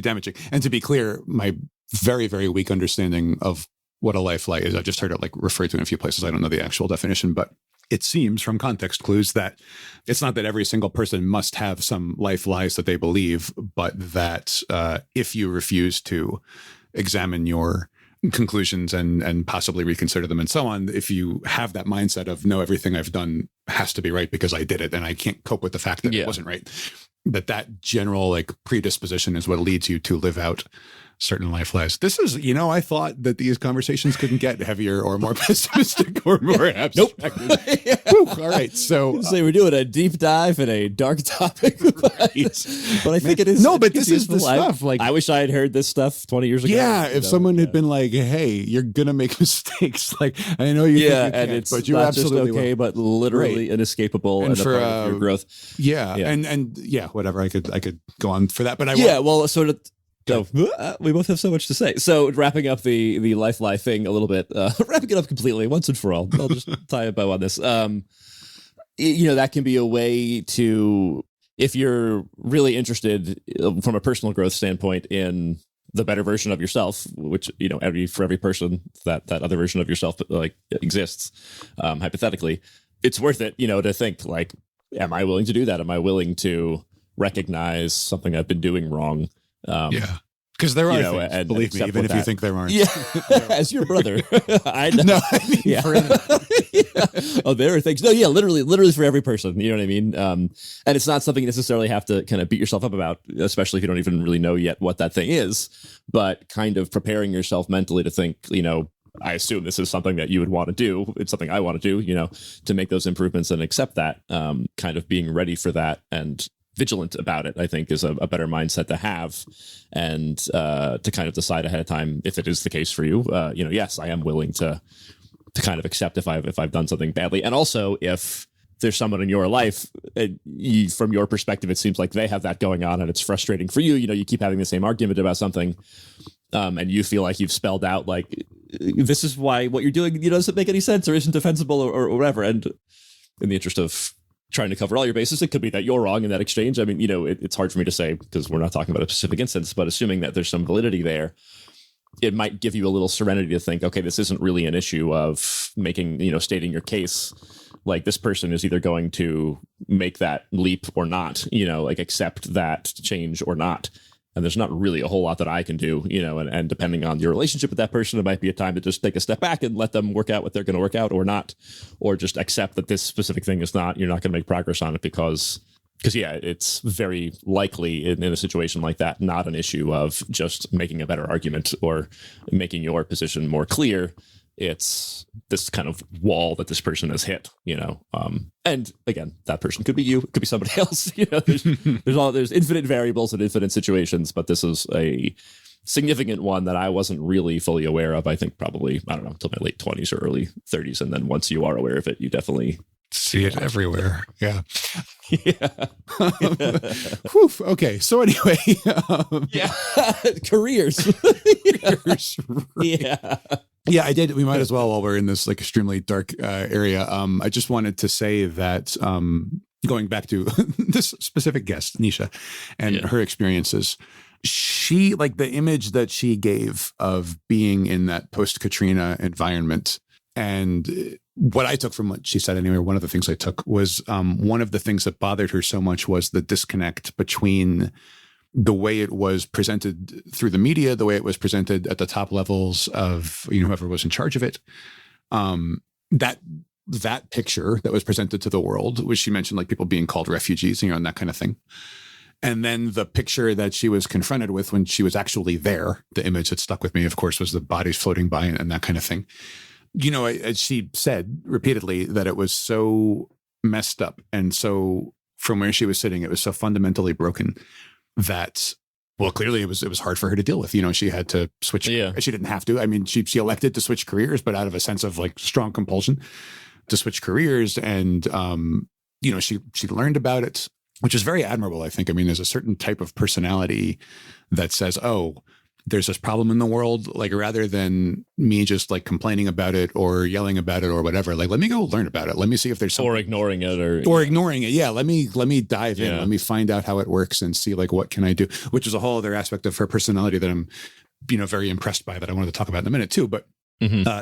damaging. And to be clear, my very, very weak understanding of what a life lie is, I've just heard it like referred to in a few places. I don't know the actual definition, but it seems from context clues that it's not that every single person must have some life lies that they believe, but that if you refuse to examine your conclusions and possibly reconsider them and so on, if you have that mindset of no, everything I've done has to be right because I did it and I can't cope with the fact that it wasn't right, that general like predisposition is what leads you to live out certain life lies. This is, I thought that these conversations couldn't get heavier or more pessimistic or more abstract. Nope. All right. So we're doing a deep dive in a dark topic, but I think it is. No, but this is the stuff. Like, I wish I had heard this stuff 20 years ago. Yeah, if someone had been like, "Hey, you're gonna make mistakes," like I know you, think you can't, but you're absolutely just okay, but literally inescapable and a part of your growth. Yeah, and whatever. I could go on for that, but we both have so much to say. So wrapping up the life lie thing a little bit, wrapping it up completely once and for all. I'll just tie a bow on this. That can be a way to, if you're really interested from a personal growth standpoint in the better version of yourself, which, for every person that other version of yourself like exists, hypothetically, it's worth it, to think like, am I willing to do that? Am I willing to recognize something I've been doing wrong? Because there are things, and believe me, even if you think there aren't. Yeah, as your brother, I know. No, I mean, Oh, there are things. No, yeah, literally for every person. You know what I mean? And it's not something you necessarily have to kind of beat yourself up about, especially if you don't even really know yet what that thing is. But kind of preparing yourself mentally to think, I assume this is something that you would want to do. It's something I want to do, to make those improvements and accept that. Kind of being ready for that and vigilant about it, I think, is a better mindset to have, and to kind of decide ahead of time if it is the case for you. Yes, I am willing to kind of accept if I've done something badly, and also if there's someone in your life, from your perspective, it seems like they have that going on, and it's frustrating for you. You keep having the same argument about something, and you feel like you've spelled out like this is why what you're doing doesn't make any sense or isn't defensible or whatever. And in the interest of trying to cover all your bases, it could be that you're wrong in that exchange. I mean, it's hard for me to say because we're not talking about a specific instance, but assuming that there's some validity there, it might give you a little serenity to think, okay, this isn't really an issue of making, stating your case. Like this person is either going to make that leap or not, like accept that change or not. And there's not really a whole lot that I can do, and depending on your relationship with that person, it might be a time to just take a step back and let them work out what they're going to work out or not, or just accept that this specific thing is not, you're not going to make progress on it because it's very likely in a situation like that, not an issue of just making a better argument or making your position more clear. It's this kind of wall that this person has hit, and again, that person could be you, it could be somebody else, there's infinite variables and infinite situations, but this is a significant one that I wasn't really fully aware of. I think probably, I don't know, until my late 20s or early 30s. And then once you are aware of it, you definitely see it everywhere. Yeah. Yeah. Whew, okay. So anyway, careers. Right. Yeah, I did. We might as well, while we're in this like extremely dark area. I just wanted to say that going back to this specific guest, Nesha, and her experiences, she, like the image that she gave of being in that post-Katrina environment, and what I took from what she said anyway, one of the things I took was one of the things that bothered her so much was the disconnect between the way it was presented through the media, the way it was presented at the top levels of, whoever was in charge of it. That picture that was presented to the world, which she mentioned, like people being called refugees, and that kind of thing. And then the picture that she was confronted with when she was actually there, the image that stuck with me, of course, was the bodies floating by and that kind of thing. As she said repeatedly that it was so messed up. And so from where she was sitting, it was so fundamentally broken that well, clearly it was hard for her to deal with. She had to switch. Yeah. She didn't have to. I mean, she elected to switch careers, but out of a sense of like strong compulsion to switch careers. And, she learned about it, which is very admirable, I think. I mean, there's a certain type of personality that says, oh, there's this problem in the world, like rather than me just like complaining about it or yelling about it or whatever, like let me go learn about it. Let me see if there's something. Or ignoring it or ignoring it. Yeah. Let me dive in. Yeah. Let me find out how it works and see like what can I do, which is a whole other aspect of her personality that I'm, very impressed by that I wanted to talk about in a minute too. But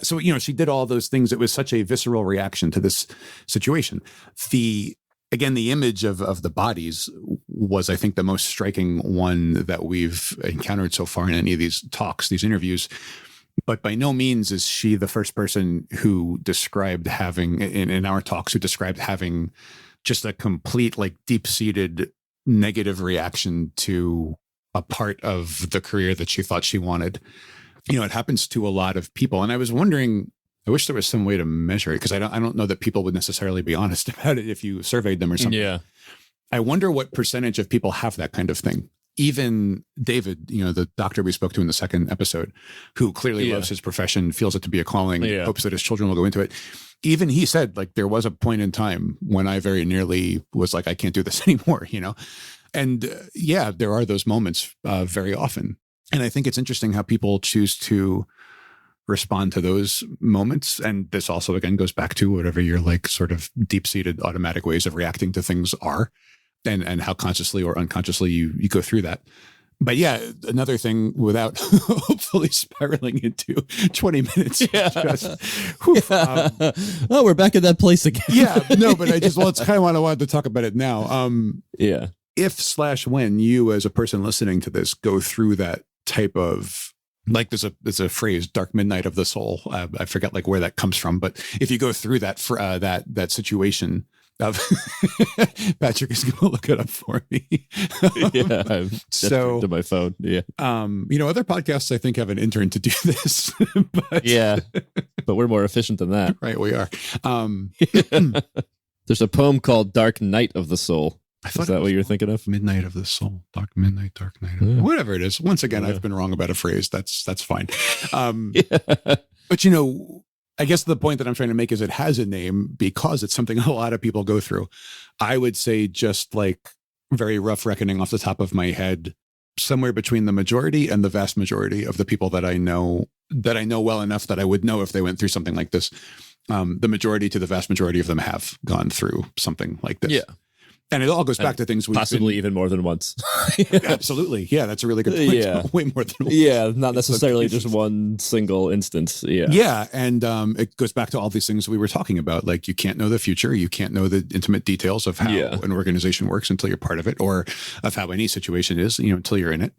so, she did all those things. It was such a visceral reaction to this situation. The image of the bodies was, I think, the most striking one that we've encountered so far in any of these talks, these interviews. But by no means is she the first person who described having, in our talks, who described having just a complete, like, deep-seated negative reaction to a part of the career that she thought she wanted. It happens to a lot of people. And I was wondering, I wish there was some way to measure it, because I don't know that people would necessarily be honest about it if you surveyed them or something. Yeah. I wonder what percentage of people have that kind of thing. Even David, the doctor we spoke to in the second episode, who clearly loves his profession, feels it to be a calling, hopes that his children will go into it. Even he said, like, there was a point in time when I very nearly was like, I can't do this anymore, And there are those moments very often. And I think it's interesting how people choose to respond to those moments. And this also, again, goes back to whatever your like sort of deep-seated automatic ways of reacting to things are, and how consciously or unconsciously you go through that. But another thing, without hopefully spiraling into 20 minutes. Oh, we're back at that place again. But I just, it's kind of what I wanted to talk about it now. If/when you as a person listening to this go through that type of, like, there's a phrase, dark midnight of the soul. I forget like where that comes from, but if you go through that that situation of Patrick is going to look it up for me. I'm so to my phone. Other podcasts I think have an intern to do this. But we're more efficient than that. Right, we are. There's a poem called "Dark Night of the Soul." Is that what you're thinking of? Midnight of the Soul, dark midnight, dark night. Whatever it is. Once again, I've been wrong about a phrase. That's fine. But I guess the point that I'm trying to make is it has a name because it's something a lot of people go through. I would say, just like very rough reckoning off the top of my head, somewhere between the majority and the vast majority of the people that I know well enough that I would know if they went through something like this. The majority to the vast majority of them have gone through something like this. Yeah. And it all goes back to things we've possibly even more than once. Absolutely. Yeah, that's a really good point. Yeah. Way more than once. Yeah, not necessarily just one single instance. Yeah. Yeah. And it goes back to all these things we were talking about. Like, you can't know the future. You can't know the intimate details of how an organization works until you're part of it, or of how any situation is, until you're in it,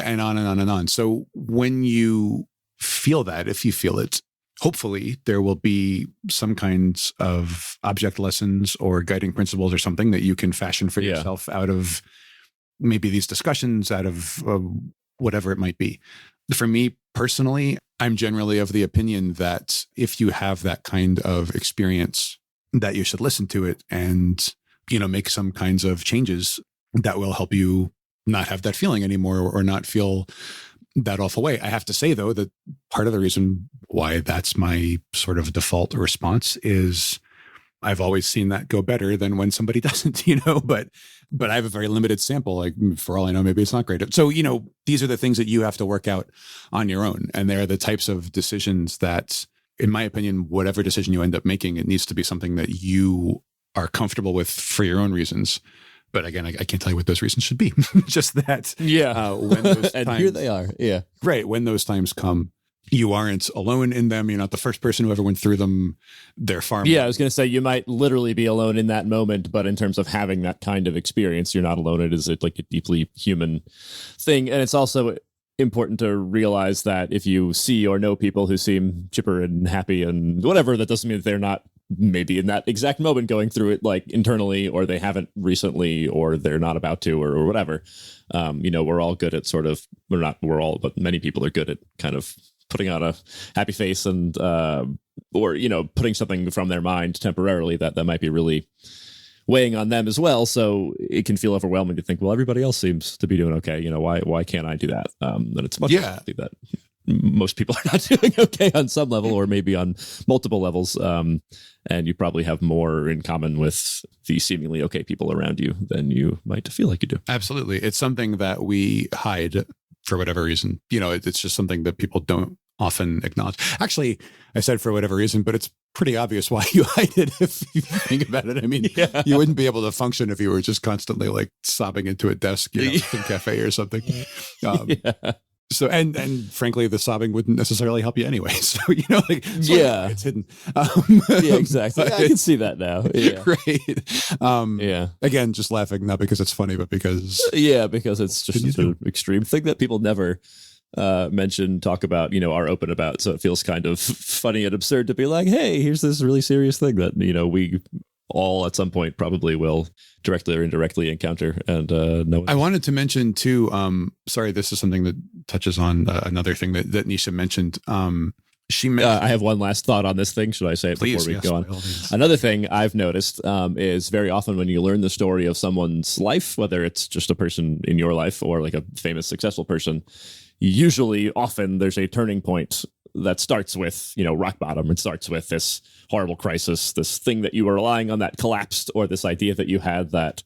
and on and on and on. So when you feel that, if you feel it, hopefully there will be some kinds of object lessons or guiding principles or something that you can fashion for yourself out of maybe these discussions, out of whatever it might be. For me personally, I'm generally of the opinion that if you have that kind of experience, that you should listen to it and, make some kinds of changes that will help you not have that feeling anymore, or not feel that awful way. I have to say, though, that part of the reason why that's my sort of default response is I've always seen that go better than when somebody doesn't, but I have a very limited sample. Like, for all I know, maybe it's not great. So, these are the things that you have to work out on your own. And they're the types of decisions that, in my opinion, whatever decision you end up making, it needs to be something that you are comfortable with for your own reasons. But again, I can't tell you what those reasons should be. Just that. When those And times, here they are. Yeah. Right. When those times come, you aren't alone in them. You're not the first person who ever went through them. They're far more. Yeah, I was going to say, you might literally be alone in that moment, but in terms of having that kind of experience, you're not alone. It is like a deeply human thing. And it's also important to realize that if you see or know people who seem chipper and happy and whatever, that doesn't mean that they're not maybe in that exact moment going through it, like, internally, or they haven't recently, or they're not about to, or whatever. We're all good at sort of, but many people are good at kind of putting on a happy face and, or, putting something from their mind temporarily that might be really weighing on them as well. So it can feel overwhelming to think, well, everybody else seems to be doing okay. Why can't I do that? And it's much more likely that most people are not doing okay on some level, or maybe on multiple levels. And you probably have more in common with the seemingly okay people around you than you might feel like you do. Absolutely. It's something that we hide for whatever reason. It's just something that people don't often acknowledge. Actually, I said for whatever reason, but it's pretty obvious why you hide it if you think about it. I mean, you wouldn't be able to function if you were just constantly like sobbing into a desk, in a cafe or something. So, and frankly, the sobbing wouldn't necessarily help you anyway. So, it's hidden. Exactly. I can see that now. Right. Again, just laughing, not because it's funny, but because it's just an extreme thing that people never mention, talk about, are open about. So it feels kind of funny and absurd to be like, hey, here's this really serious thing that, we all at some point probably will directly or indirectly encounter. And I wanted to mention too, sorry, this is something that touches on another thing that Nesha mentioned. She mentioned, I have one last thought on this thing. Should I say it before we go on? Another thing I've noticed is very often when you learn the story of someone's life, whether it's just a person in your life or like a famous, successful person, usually often there's a turning point that starts with, rock bottom. It starts with this horrible crisis, this thing that you were relying on that collapsed, or this idea that you had that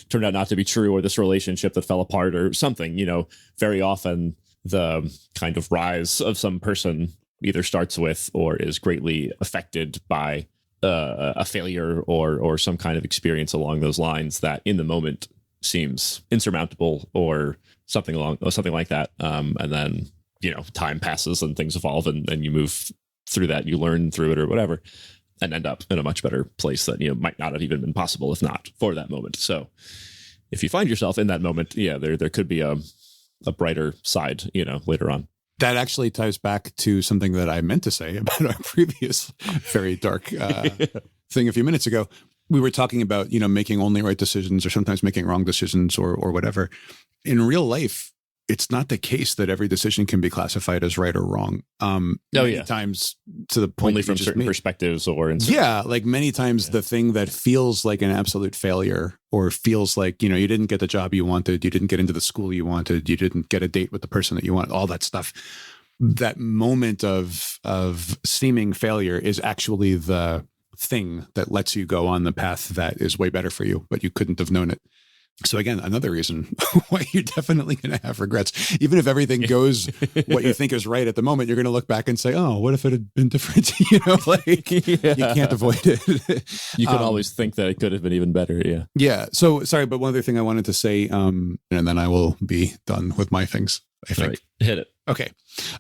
turned out not to be true, or this relationship that fell apart or something. Very often the kind of rise of some person either starts with or is greatly affected by a failure or some kind of experience along those lines that in the moment seems insurmountable or something like that. And then, time passes and things evolve and you move through that, you learn through it or whatever, and end up in a much better place that, might not have even been possible if not for that moment. So if you find yourself in that moment, there could be a brighter side, later on. That actually ties back to something that I meant to say about our previous very dark thing a few minutes ago. We were talking about, making only right decisions or sometimes making wrong decisions or whatever. In real life, it's not the case that every decision can be classified as right or wrong. Many times to the point only from certain perspectives or like many times the thing that feels like an absolute failure or feels like, you didn't get the job you wanted, you didn't get into the school you wanted, you didn't get a date with the person that you want, all that stuff. That moment of seeming failure is actually the thing that lets you go on the path that is way better for you, but you couldn't have known it. So again, another reason why you're definitely going to have regrets. Even if everything goes what you think is right at the moment, you're going to look back and say, oh, what if it had been different? You can't avoid it. You can always think that it could have been even better. Yeah. Yeah. So sorry, but one other thing I wanted to say, and then I will be done with my things, I think. All right, hit it. Okay.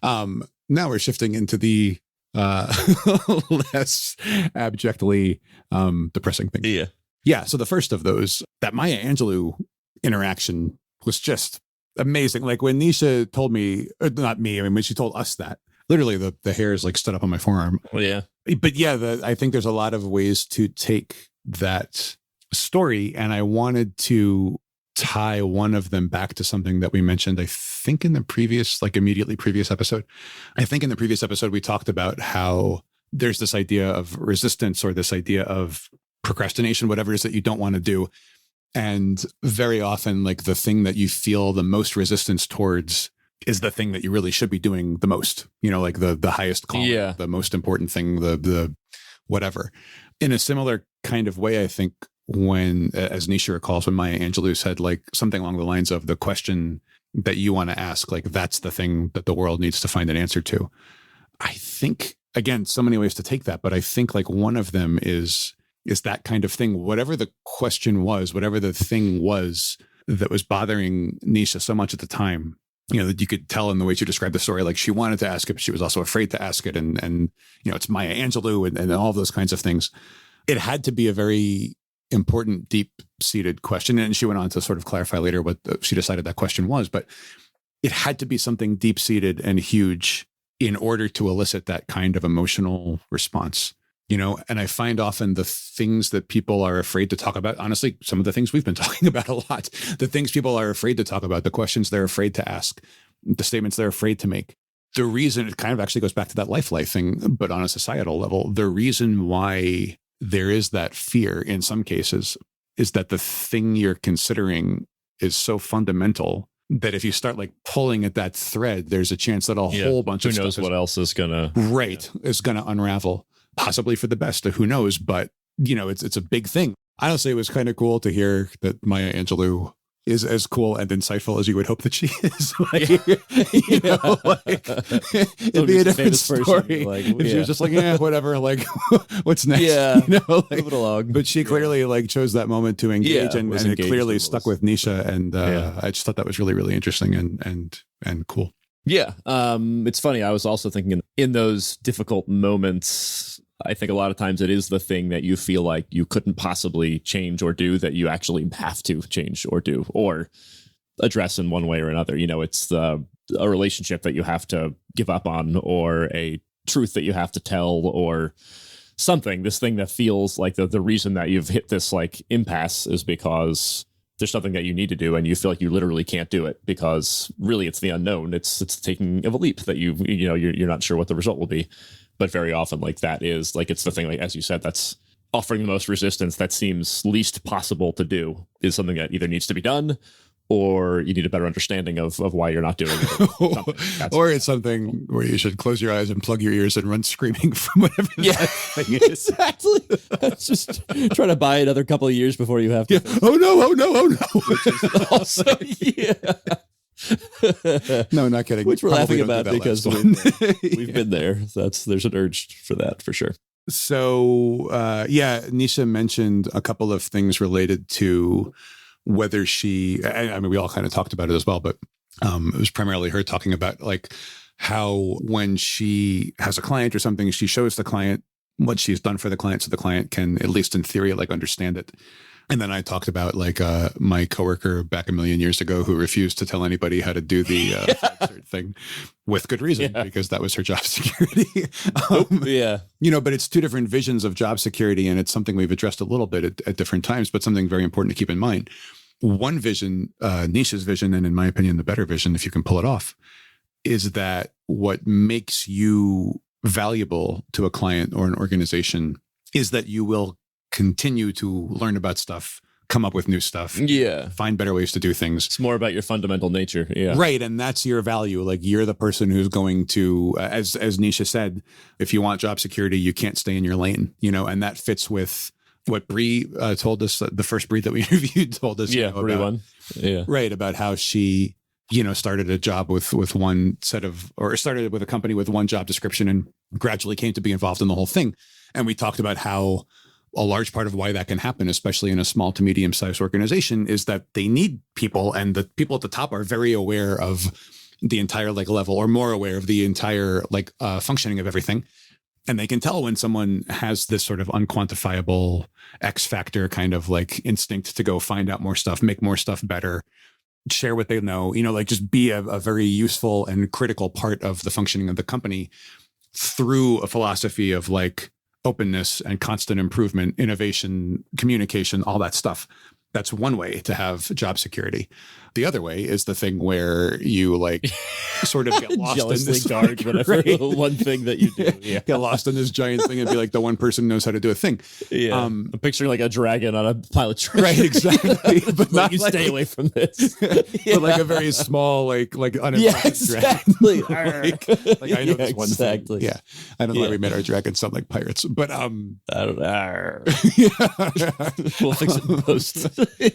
Now we're shifting into the less abjectly depressing thing. Yeah. Yeah. So the first of those, that Maya Angelou interaction was just amazing. Like when Nesha told me, not me, when she told us that, literally the hairs like stood up on my forearm. Well, yeah. But yeah, I think there's a lot of ways to take that story. And I wanted to tie one of them back to something that we mentioned, I think in the previous, immediately previous episode. I think in the previous episode, we talked about how there's this idea of resistance or this idea of procrastination, whatever it is that you don't want to do. And very often, the thing that you feel the most resistance towards is the thing that you really should be doing the most, the highest calling, the most important thing, the whatever. In a similar kind of way, I think when, as Nesha recalls, when Maya Angelou said something along the lines of the question that you want to ask, that's the thing that the world needs to find an answer to. I think, again, so many ways to take that, but I think one of them is that kind of thing, whatever the question was, whatever the thing was that was bothering Nesha so much at the time, that you could tell in the way she described the story, she wanted to ask it, but she was also afraid to ask it. And it's Maya Angelou and all those kinds of things. It had to be a very important, deep-seated question. And she went on to sort of clarify later what she decided that question was, but it had to be something deep-seated and huge in order to elicit that kind of emotional response. And I find often the things that people are afraid to talk about, honestly, some of the things we've been talking about a lot, the things people are afraid to talk about, the questions they're afraid to ask, the statements they're afraid to make. The reason, it kind of actually goes back to that life thing, but on a societal level, the reason why there is that fear in some cases is that the thing you're considering is so fundamental that if you start like pulling at that thread, there's a chance that a whole bunch of who knows stuff what else is gonna is gonna unravel, possibly for the best. Who knows? But it's a big thing. Honestly, it was kind of cool to hear that Maya Angelou is as cool and insightful as you would hope that she is. It'd be a different story if she was just like, whatever, like, what's next? Yeah, move it along. But she clearly like chose that moment to engage, and it clearly stuck with Nesha. And I just thought that was really, really interesting and cool. Yeah, it's funny. I was also thinking in those difficult moments, I think a lot of times it is the thing that you feel like you couldn't possibly change or do that you actually have to change or do or address in one way or another. It's a relationship that you have to give up on, or a truth that you have to tell, or something. This thing that feels like the reason that you've hit this like impasse is because there's something that you need to do and you feel like you literally can't do it because really it's the unknown. It's taking of a leap that you're not sure what the result will be. But very often, like, that is like, it's the thing, like, as you said, that's offering the most resistance, that seems least possible to do, is something that either needs to be done or you need a better understanding of why you're not doing it. Or it's something where you should close your eyes and plug your ears and run screaming from whatever that thing is. Exactly. Just try to buy another couple of years before you have to. Yeah. Oh no. Which is also, No, not kidding. Which we're Probably laughing about because we've been there. There's an urge for that for sure. So Nesha mentioned a couple of things related to whether I mean, we all kind of talked about it as well, but it was primarily her talking about like how when she has a client or something, she shows the client what she's done for the client so the client can, at least in theory, like understand it. And then I talked about like my coworker back a million years ago who refused to tell anybody how to do the flag cert thing, with good reason, because that was her job security. But it's two different visions of job security, and it's something we've addressed a little bit at different times, but something very important to keep in mind. One vision, Nesha's vision, and in my opinion, the better vision, if you can pull it off, is that what makes you valuable to a client or an organization is that you will continue to learn about stuff, come up with new stuff, find better ways to do things. It's more about your fundamental nature. Yeah. Right. And that's your value. Like, you're the person who's going to, as Nesha said, if you want job security, you can't stay in your lane, and that fits with what Bree told us, the first Bree that we interviewed told us. Bree one. Yeah. Right. About how she, started a job with one set of, or started with a company with one job description and gradually came to be involved in the whole thing. And we talked about how a large part of why that can happen, especially in a small to medium-sized organization, is that they need people, and the people at the top are very aware of the entire like level, or more aware of the entire like functioning of everything. And they can tell when someone has this sort of unquantifiable X factor kind of like instinct to go find out more stuff, make more stuff better, share what they know, like just be a very useful and critical part of the functioning of the company through a philosophy of like openness and constant improvement, innovation, communication, all that stuff. That's one way to have job security. The other way is the thing where you like sort of get lost in this guard whatever one thing that you do. Yeah. Get lost in this giant thing and be like the one person who knows how to do a thing. Yeah. I'm picturing like a dragon on a pile of trash. Right, exactly. But not you stay away from this. But like a very small, like unimpressive exactly. dragon. like I know this one thing. Yeah. I don't know why we made our dragons sound like pirates. But I don't know. We'll fix it in post.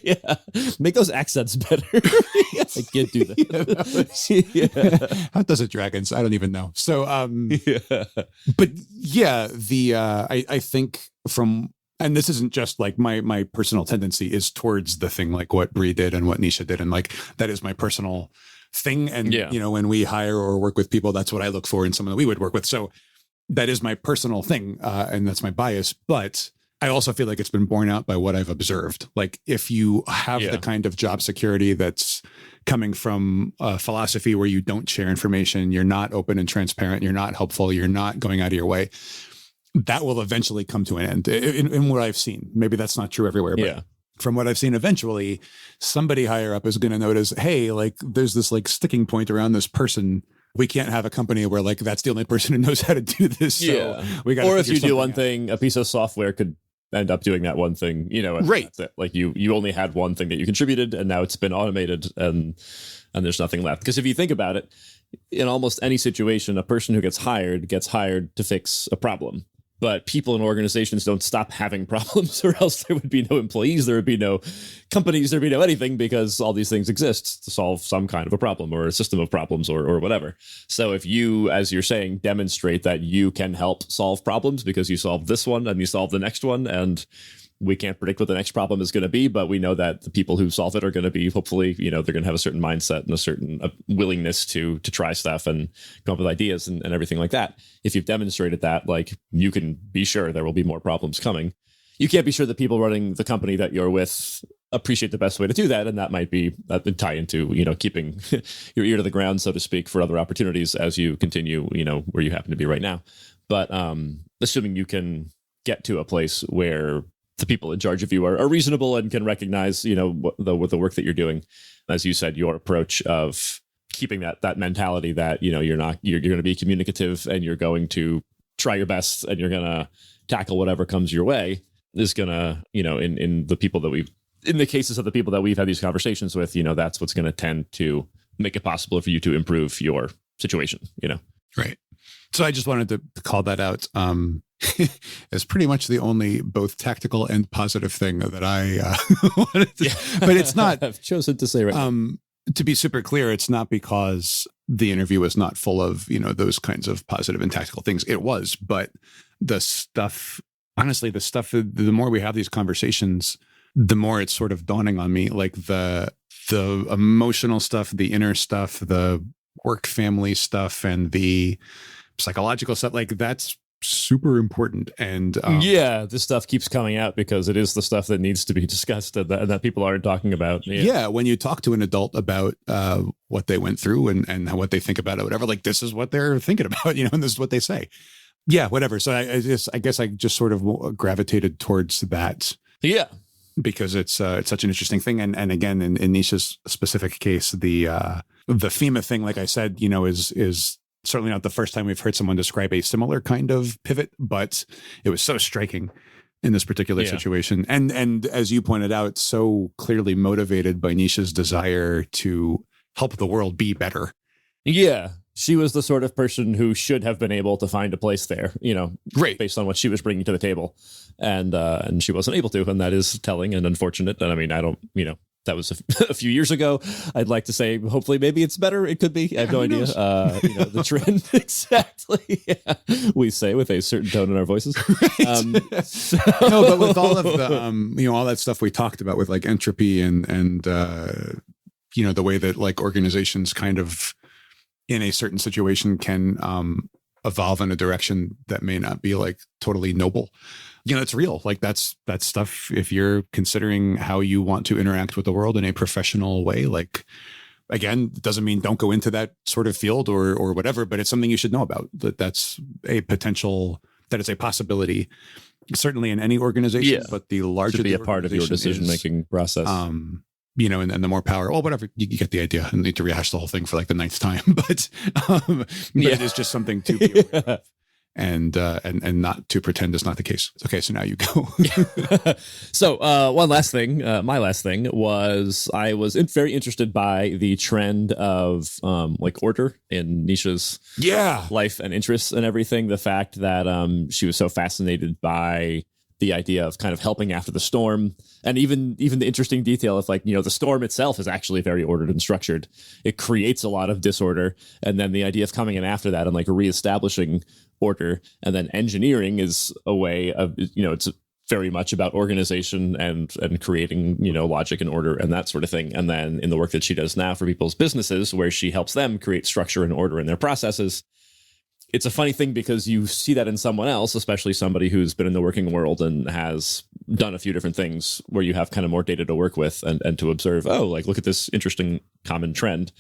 Yeah. Make those accents better. I can't do that. How does it dragons? I don't even know. So but I think from, and this isn't just like my personal tendency is towards the thing like what Bree did and what Nesha did, and like that is my personal thing. And when we hire or work with people, that's what I look for in someone that we would work with. So that is my personal thing, and that's my bias. But I also feel like it's been borne out by what I've observed. Like, if you have the kind of job security that's coming from a philosophy where you don't share information, you're not open and transparent, you're not helpful, you're not going out of your way, that will eventually come to an end in what I've seen. Maybe that's not true everywhere, but from what I've seen, eventually somebody higher up is going to notice, hey, like there's this like sticking point around this person. We can't have a company where like that's the only person who knows how to do this. So we got. Or if you do one thing, a piece of software could end up doing that one thing, and Right. that's it. Like you only had one thing that you contributed, and now it's been automated, and there's nothing left. Because if you think about it, in almost any situation, a person who gets hired to fix a problem. But people and organizations don't stop having problems, or else there would be no employees, there would be no companies, there'd be no anything, because all these things exist to solve some kind of a problem or a system of problems or whatever. So if you, as you're saying, demonstrate that you can help solve problems because you solved this one and you solved the next one, and we can't predict what the next problem is going to be, but we know that the people who solve it are going to be, hopefully, they're going to have a certain mindset and a certain willingness to try stuff and come up with ideas and everything like that. If you've demonstrated that, like, you can be sure there will be more problems coming. You can't be sure that people running the company that you're with appreciate the best way to do that. And that might be tie into, keeping your ear to the ground, so to speak, for other opportunities as you continue, where you happen to be right now. But assuming you can get to a place where the people in charge of you are reasonable and can recognize, the work that you're doing. As you said, your approach of keeping that mentality that, you're going to be communicative and you're going to try your best and you're going to tackle whatever comes your way is going to, in the cases of the people that we've had these conversations with, that's what's going to tend to make it possible for you to improve your situation, Right. So I just wanted to call that out. It's pretty much the only both tactical and positive thing that I wanted to, but it's not. I've chosen to say right now. To be super clear, it's not because the interview was not full of, those kinds of positive and tactical things. It was, but the stuff, honestly, the more we have these conversations, the more it's sort of dawning on me, like the emotional stuff, the inner stuff, the work family stuff, and the psychological stuff, like that's super important. And this stuff keeps coming out because it is the stuff that needs to be discussed and that people aren't talking about. When you talk to an adult about what they went through and what they think about it, whatever, like this is what they're thinking about, and this is what they say. Yeah, whatever. So I guess I just sort of gravitated towards that. Yeah. Because it's such an interesting thing. And again, in Nesha's specific case, the FEMA thing, like I said, is certainly not the first time we've heard someone describe a similar kind of pivot, but it was so striking in this particular situation. And as you pointed out, so clearly motivated by Nesha's desire to help the world be better. Yeah. She was the sort of person who should have been able to find a place there, right, based on what she was bringing to the table. And she wasn't able to. And that is telling and unfortunate. And I mean, I don't, that was a few years ago. I'd like to say, hopefully, maybe it's better. It could be. I have no idea. The trend. Exactly. Yeah. We say with a certain tone in our voices. Right. No, but with all of the, all that stuff we talked about with like entropy and the way that like organizations kind of in a certain situation can evolve in a direction that may not be like totally noble. It's real. Like that's stuff. If you're considering how you want to interact with the world in a professional way, like, again, it doesn't mean don't go into that sort of field or whatever, but it's something you should know about, that's a potential, that is a possibility, certainly in any organization, but the larger should be a part of your decision-making process. And the more power, whatever, you get the idea. I don't need to rehash the whole thing for like the 9th time, but it is just something to be aware of. And not to pretend is not the case. Okay, so now you go. So one last thing, my last thing was I was very interested by the trend of like order in Nesha's life and interests and everything. The fact that she was so fascinated by the idea of kind of helping after the storm, and even the interesting detail of like, the storm itself is actually very ordered and structured. It creates a lot of disorder. And then the idea of coming in after that and like reestablishing order, and then engineering is a way of, it's very much about organization and creating, logic and order and that sort of thing. And then in the work that she does now for people's businesses, where she helps them create structure and order in their processes, it's a funny thing because you see that in someone else, especially somebody who's been in the working world and has done a few different things, where you have kind of more data to work with and to observe, look at this interesting common trend.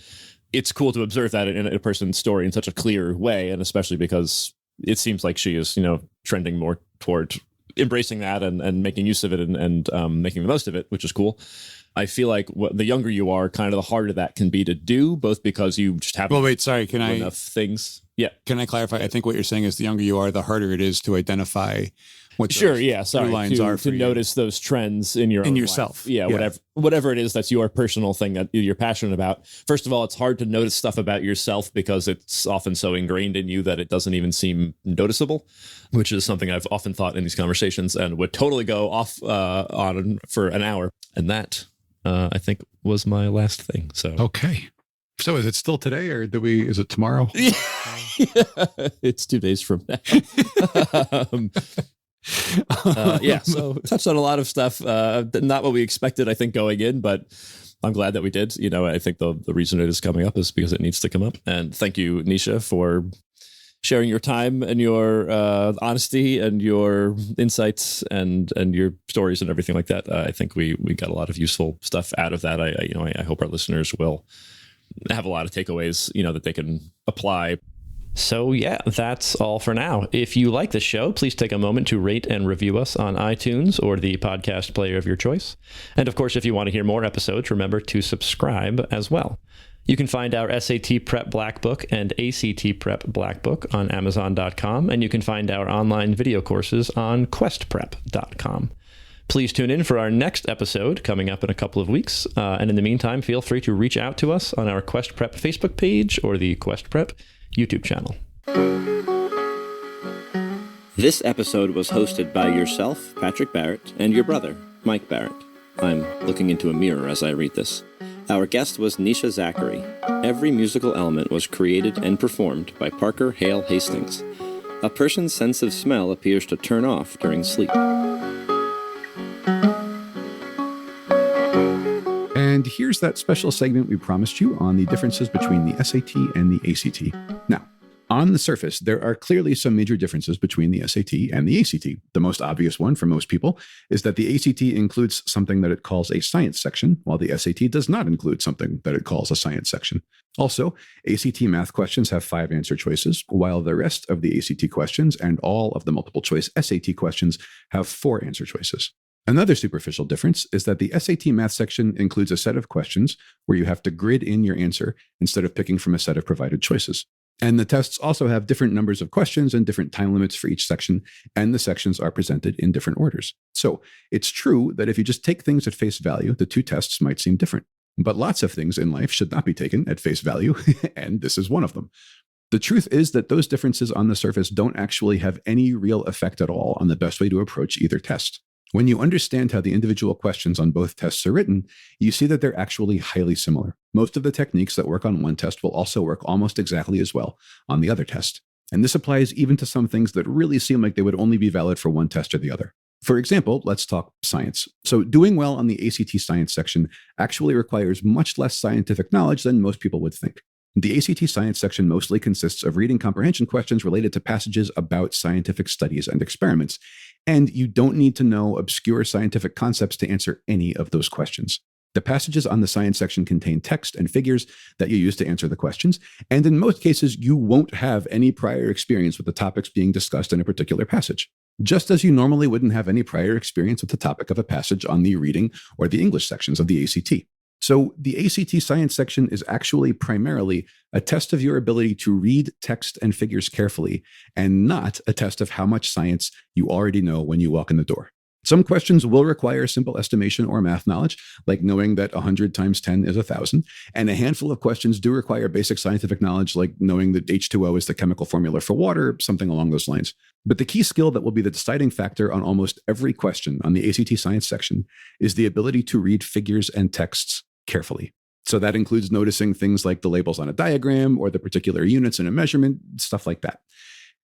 It's cool to observe that in a person's story in such a clear way, and especially because it seems like she is, trending more toward embracing that and making use of it and making the most of it, which is cool. I feel like the younger you are, kind of the harder that can be to do, both because you just have enough things. Yeah. Can I clarify? I think what you're saying is the younger you are, the harder it is to identify what Sure, those yeah, sorry. lines are for to you. notice those trends in your In own yourself. life. Yeah, whatever it is that's your personal thing that you're passionate about. First of all, it's hard to notice stuff about yourself because it's often so ingrained in you that it doesn't even seem noticeable, which is something I've often thought in these conversations and would totally go off on for an hour. And that, I think, was my last thing. So Okay. So is it still today or is it tomorrow? It's 2 days from now. So touched on a lot of stuff. Not what we expected, I think, going in, but I'm glad that we did. I think the reason it is coming up is because it needs to come up. And thank you, Nesha, for sharing your time and your honesty and your insights and your stories and everything like that. I think we got a lot of useful stuff out of that. I hope our listeners will have a lot of takeaways, that they can apply. So yeah, that's all for now. If you like the show, please take a moment to rate and review us on iTunes or the podcast player of your choice. And of course, if you want to hear more episodes, remember to subscribe as well. You can find our SAT Prep Black Book and ACT Prep Black Book on Amazon.com, and you can find our online video courses on QuestPrep.com. Please tune in for our next episode coming up in a couple of weeks. And in the meantime, feel free to reach out to us on our Quest Prep Facebook page or the Quest Prep YouTube channel. This episode was hosted by yourself, Patrick Barrett, and your brother, Mike Barrett. I'm looking into a mirror as I read this. Our guest was Nesha Zackery. Every musical element was created and performed by Parker Hale Hastings. A person's sense of smell appears to turn off during sleep. And here's that special segment we promised you on the differences between the SAT and the ACT. Now, on the surface, there are clearly some major differences between the SAT and the ACT. The most obvious one for most people is that the ACT includes something that it calls a science section, while the SAT does not include something that it calls a science section. Also, ACT math questions have 5 answer choices, while the rest of the ACT questions and all of the multiple choice SAT questions have 4 answer choices. Another superficial difference is that the SAT math section includes a set of questions where you have to grid in your answer instead of picking from a set of provided choices. And the tests also have different numbers of questions and different time limits for each section, and the sections are presented in different orders. So it's true that if you just take things at face value, the 2 tests might seem different. But lots of things in life should not be taken at face value, and this is one of them. The truth is that those differences on the surface don't actually have any real effect at all on the best way to approach either test. When you understand how the individual questions on both tests are written, you see that they're actually highly similar. Most of the techniques that work on one test will also work almost exactly as well on the other test. And this applies even to some things that really seem like they would only be valid for one test or the other. For example, let's talk science. So doing well on the ACT science section actually requires much less scientific knowledge than most people would think. The ACT science section mostly consists of reading comprehension questions related to passages about scientific studies and experiments, and you don't need to know obscure scientific concepts to answer any of those questions. The passages on the science section contain text and figures that you use to answer the questions, and in most cases, you won't have any prior experience with the topics being discussed in a particular passage, just as you normally wouldn't have any prior experience with the topic of a passage on the reading or the English sections of the ACT. So the ACT science section is actually primarily a test of your ability to read text and figures carefully, and not a test of how much science you already know when you walk in the door. Some questions will require simple estimation or math knowledge, like knowing that 100 times 10 is 1,000, and a handful of questions do require basic scientific knowledge, like knowing that H2O is the chemical formula for water, something along those lines. But the key skill that will be the deciding factor on almost every question on the ACT science section is the ability to read figures and texts carefully. So that includes noticing things like the labels on a diagram or the particular units in a measurement, stuff like that.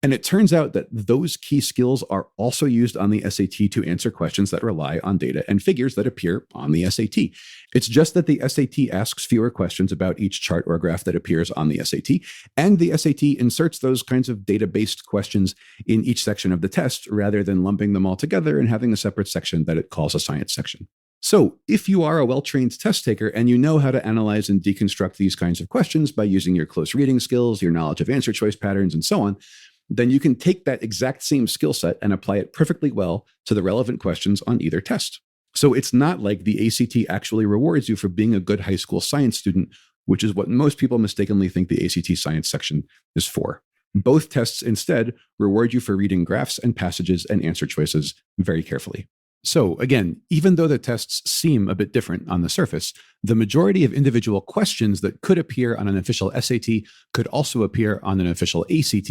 And it turns out that those key skills are also used on the SAT to answer questions that rely on data and figures that appear on the SAT. It's just that the SAT asks fewer questions about each chart or graph that appears on the SAT, and the SAT inserts those kinds of data-based questions in each section of the test rather than lumping them all together and having a separate section that it calls a science section. So if you are a well-trained test taker and you know how to analyze and deconstruct these kinds of questions by using your close reading skills, your knowledge of answer choice patterns, and so on, then you can take that exact same skill set and apply it perfectly well to the relevant questions on either test. So it's not like the ACT actually rewards you for being a good high school science student, which is what most people mistakenly think the ACT science section is for. Both tests instead reward you for reading graphs and passages and answer choices very carefully. So again, even though the tests seem a bit different on the surface, the majority of individual questions that could appear on an official SAT could also appear on an official ACT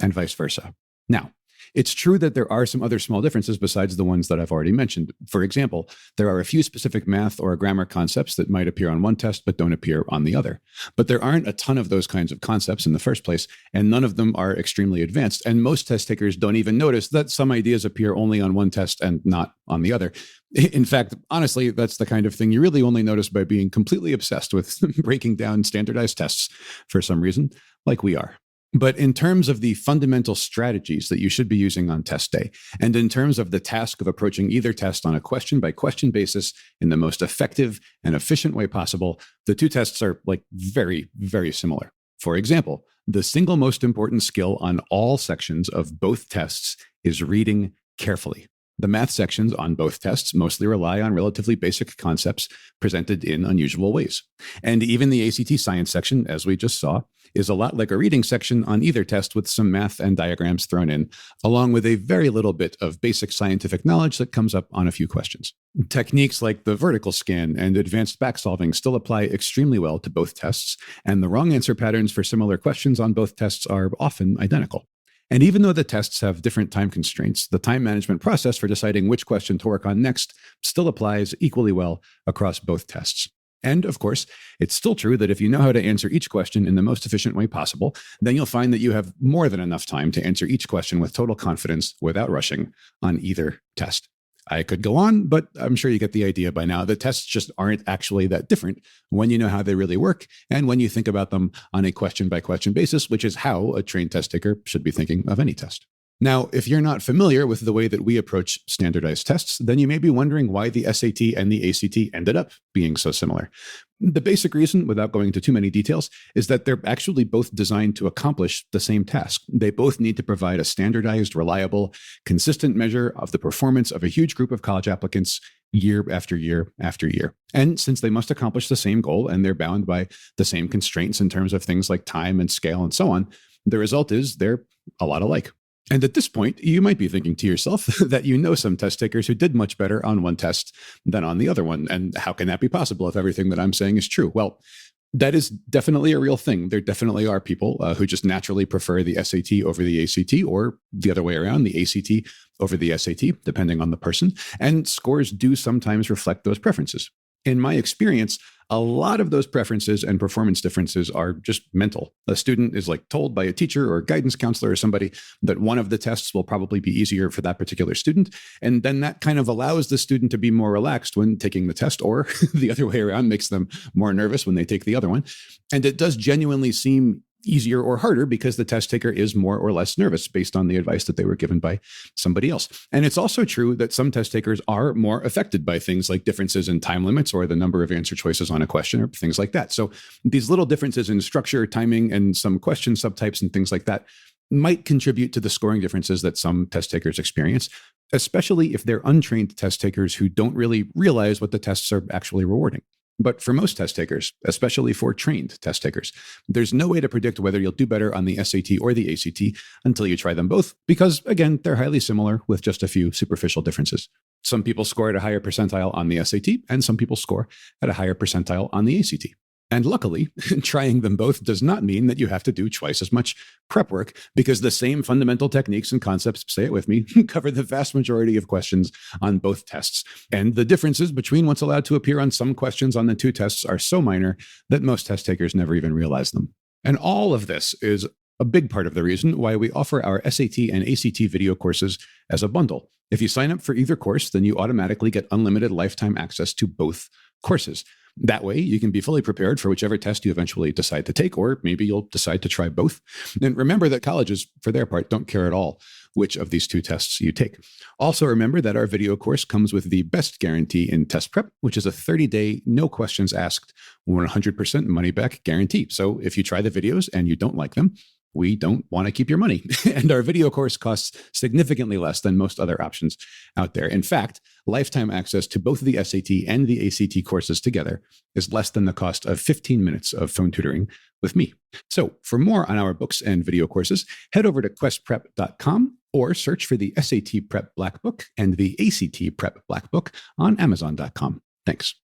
and vice versa. Now, it's true that there are some other small differences besides the ones that I've already mentioned. For example, there are a few specific math or grammar concepts that might appear on one test but don't appear on the other. But there aren't a ton of those kinds of concepts in the first place, and none of them are extremely advanced. And most test takers don't even notice that some ideas appear only on one test and not on the other. In fact, honestly, that's the kind of thing you really only notice by being completely obsessed with breaking down standardized tests for some reason, like we are. But in terms of the fundamental strategies that you should be using on test day, and in terms of the task of approaching either test on a question-by-question basis in the most effective and efficient way possible, the two tests are very, very similar. For example, the single most important skill on all sections of both tests is reading carefully. The math sections on both tests mostly rely on relatively basic concepts presented in unusual ways. And even the ACT science section, as we just saw, is a lot like a reading section on either test with some math and diagrams thrown in, along with a very little bit of basic scientific knowledge that comes up on a few questions. Techniques like the vertical scan and advanced backsolving still apply extremely well to both tests, and the wrong answer patterns for similar questions on both tests are often identical. And even though the tests have different time constraints, the time management process for deciding which question to work on next still applies equally well across both tests. And of course, it's still true that if you know how to answer each question in the most efficient way possible, then you'll find that you have more than enough time to answer each question with total confidence without rushing on either test. I could go on, but I'm sure you get the idea by now. The tests just aren't actually that different when you know how they really work and when you think about them on a question-by-question basis, which is how a trained test taker should be thinking of any test. Now, if you're not familiar with the way that we approach standardized tests, then you may be wondering why the SAT and the ACT ended up being so similar. The basic reason, without going into too many details, is that they're actually both designed to accomplish the same task. They both need to provide a standardized, reliable, consistent measure of the performance of a huge group of college applicants year after year after year. And since they must accomplish the same goal and they're bound by the same constraints in terms of things like time and scale and so on, the result is they're a lot alike. And at this point, you might be thinking to yourself that you know some test takers who did much better on one test than on the other one. And how can that be possible if everything that I'm saying is true? Well, that is definitely a real thing. There definitely are people who just naturally prefer the SAT over the ACT, or the other way around, the ACT over the SAT, depending on the person. And scores do sometimes reflect those preferences. In my experience, a lot of those preferences and performance differences are just mental. A student is told by a teacher or guidance counselor or somebody that one of the tests will probably be easier for that particular student. And then that kind of allows the student to be more relaxed when taking the test, or the other way around, makes them more nervous when they take the other one. And it does genuinely seem easier or harder because the test taker is more or less nervous based on the advice that they were given by somebody else. And it's also true that some test takers are more affected by things like differences in time limits or the number of answer choices on a question or things like that. So these little differences in structure, timing, and some question subtypes and things like that might contribute to the scoring differences that some test takers experience, especially if they're untrained test takers who don't really realize what the tests are actually rewarding. But for most test takers, especially for trained test takers, there's no way to predict whether you'll do better on the SAT or the ACT until you try them both, because again, they're highly similar with just a few superficial differences. Some people score at a higher percentile on the SAT, and some people score at a higher percentile on the ACT. And luckily, trying them both does not mean that you have to do twice as much prep work, because the same fundamental techniques and concepts, say it with me, cover the vast majority of questions on both tests. And the differences between what's allowed to appear on some questions on the two tests are so minor that most test takers never even realize them. And all of this is a big part of the reason why we offer our SAT and ACT video courses as a bundle. If you sign up for either course, then you automatically get unlimited lifetime access to both courses. That way, you can be fully prepared for whichever test you eventually decide to take, or maybe you'll decide to try both. And remember that colleges, for their part, don't care at all which of these two tests you take. Also remember that our video course comes with the best guarantee in test prep, which is a 30-day, no questions asked, 100% money-back guarantee. So if you try the videos and you don't like them, we don't want to keep your money. And our video course costs significantly less than most other options out there. In fact, lifetime access to both the SAT and the ACT courses together is less than the cost of 15 minutes of phone tutoring with me. So for more on our books and video courses, head over to questprep.com or search for the SAT Prep Black Book and the ACT Prep Black Book on Amazon.com. Thanks.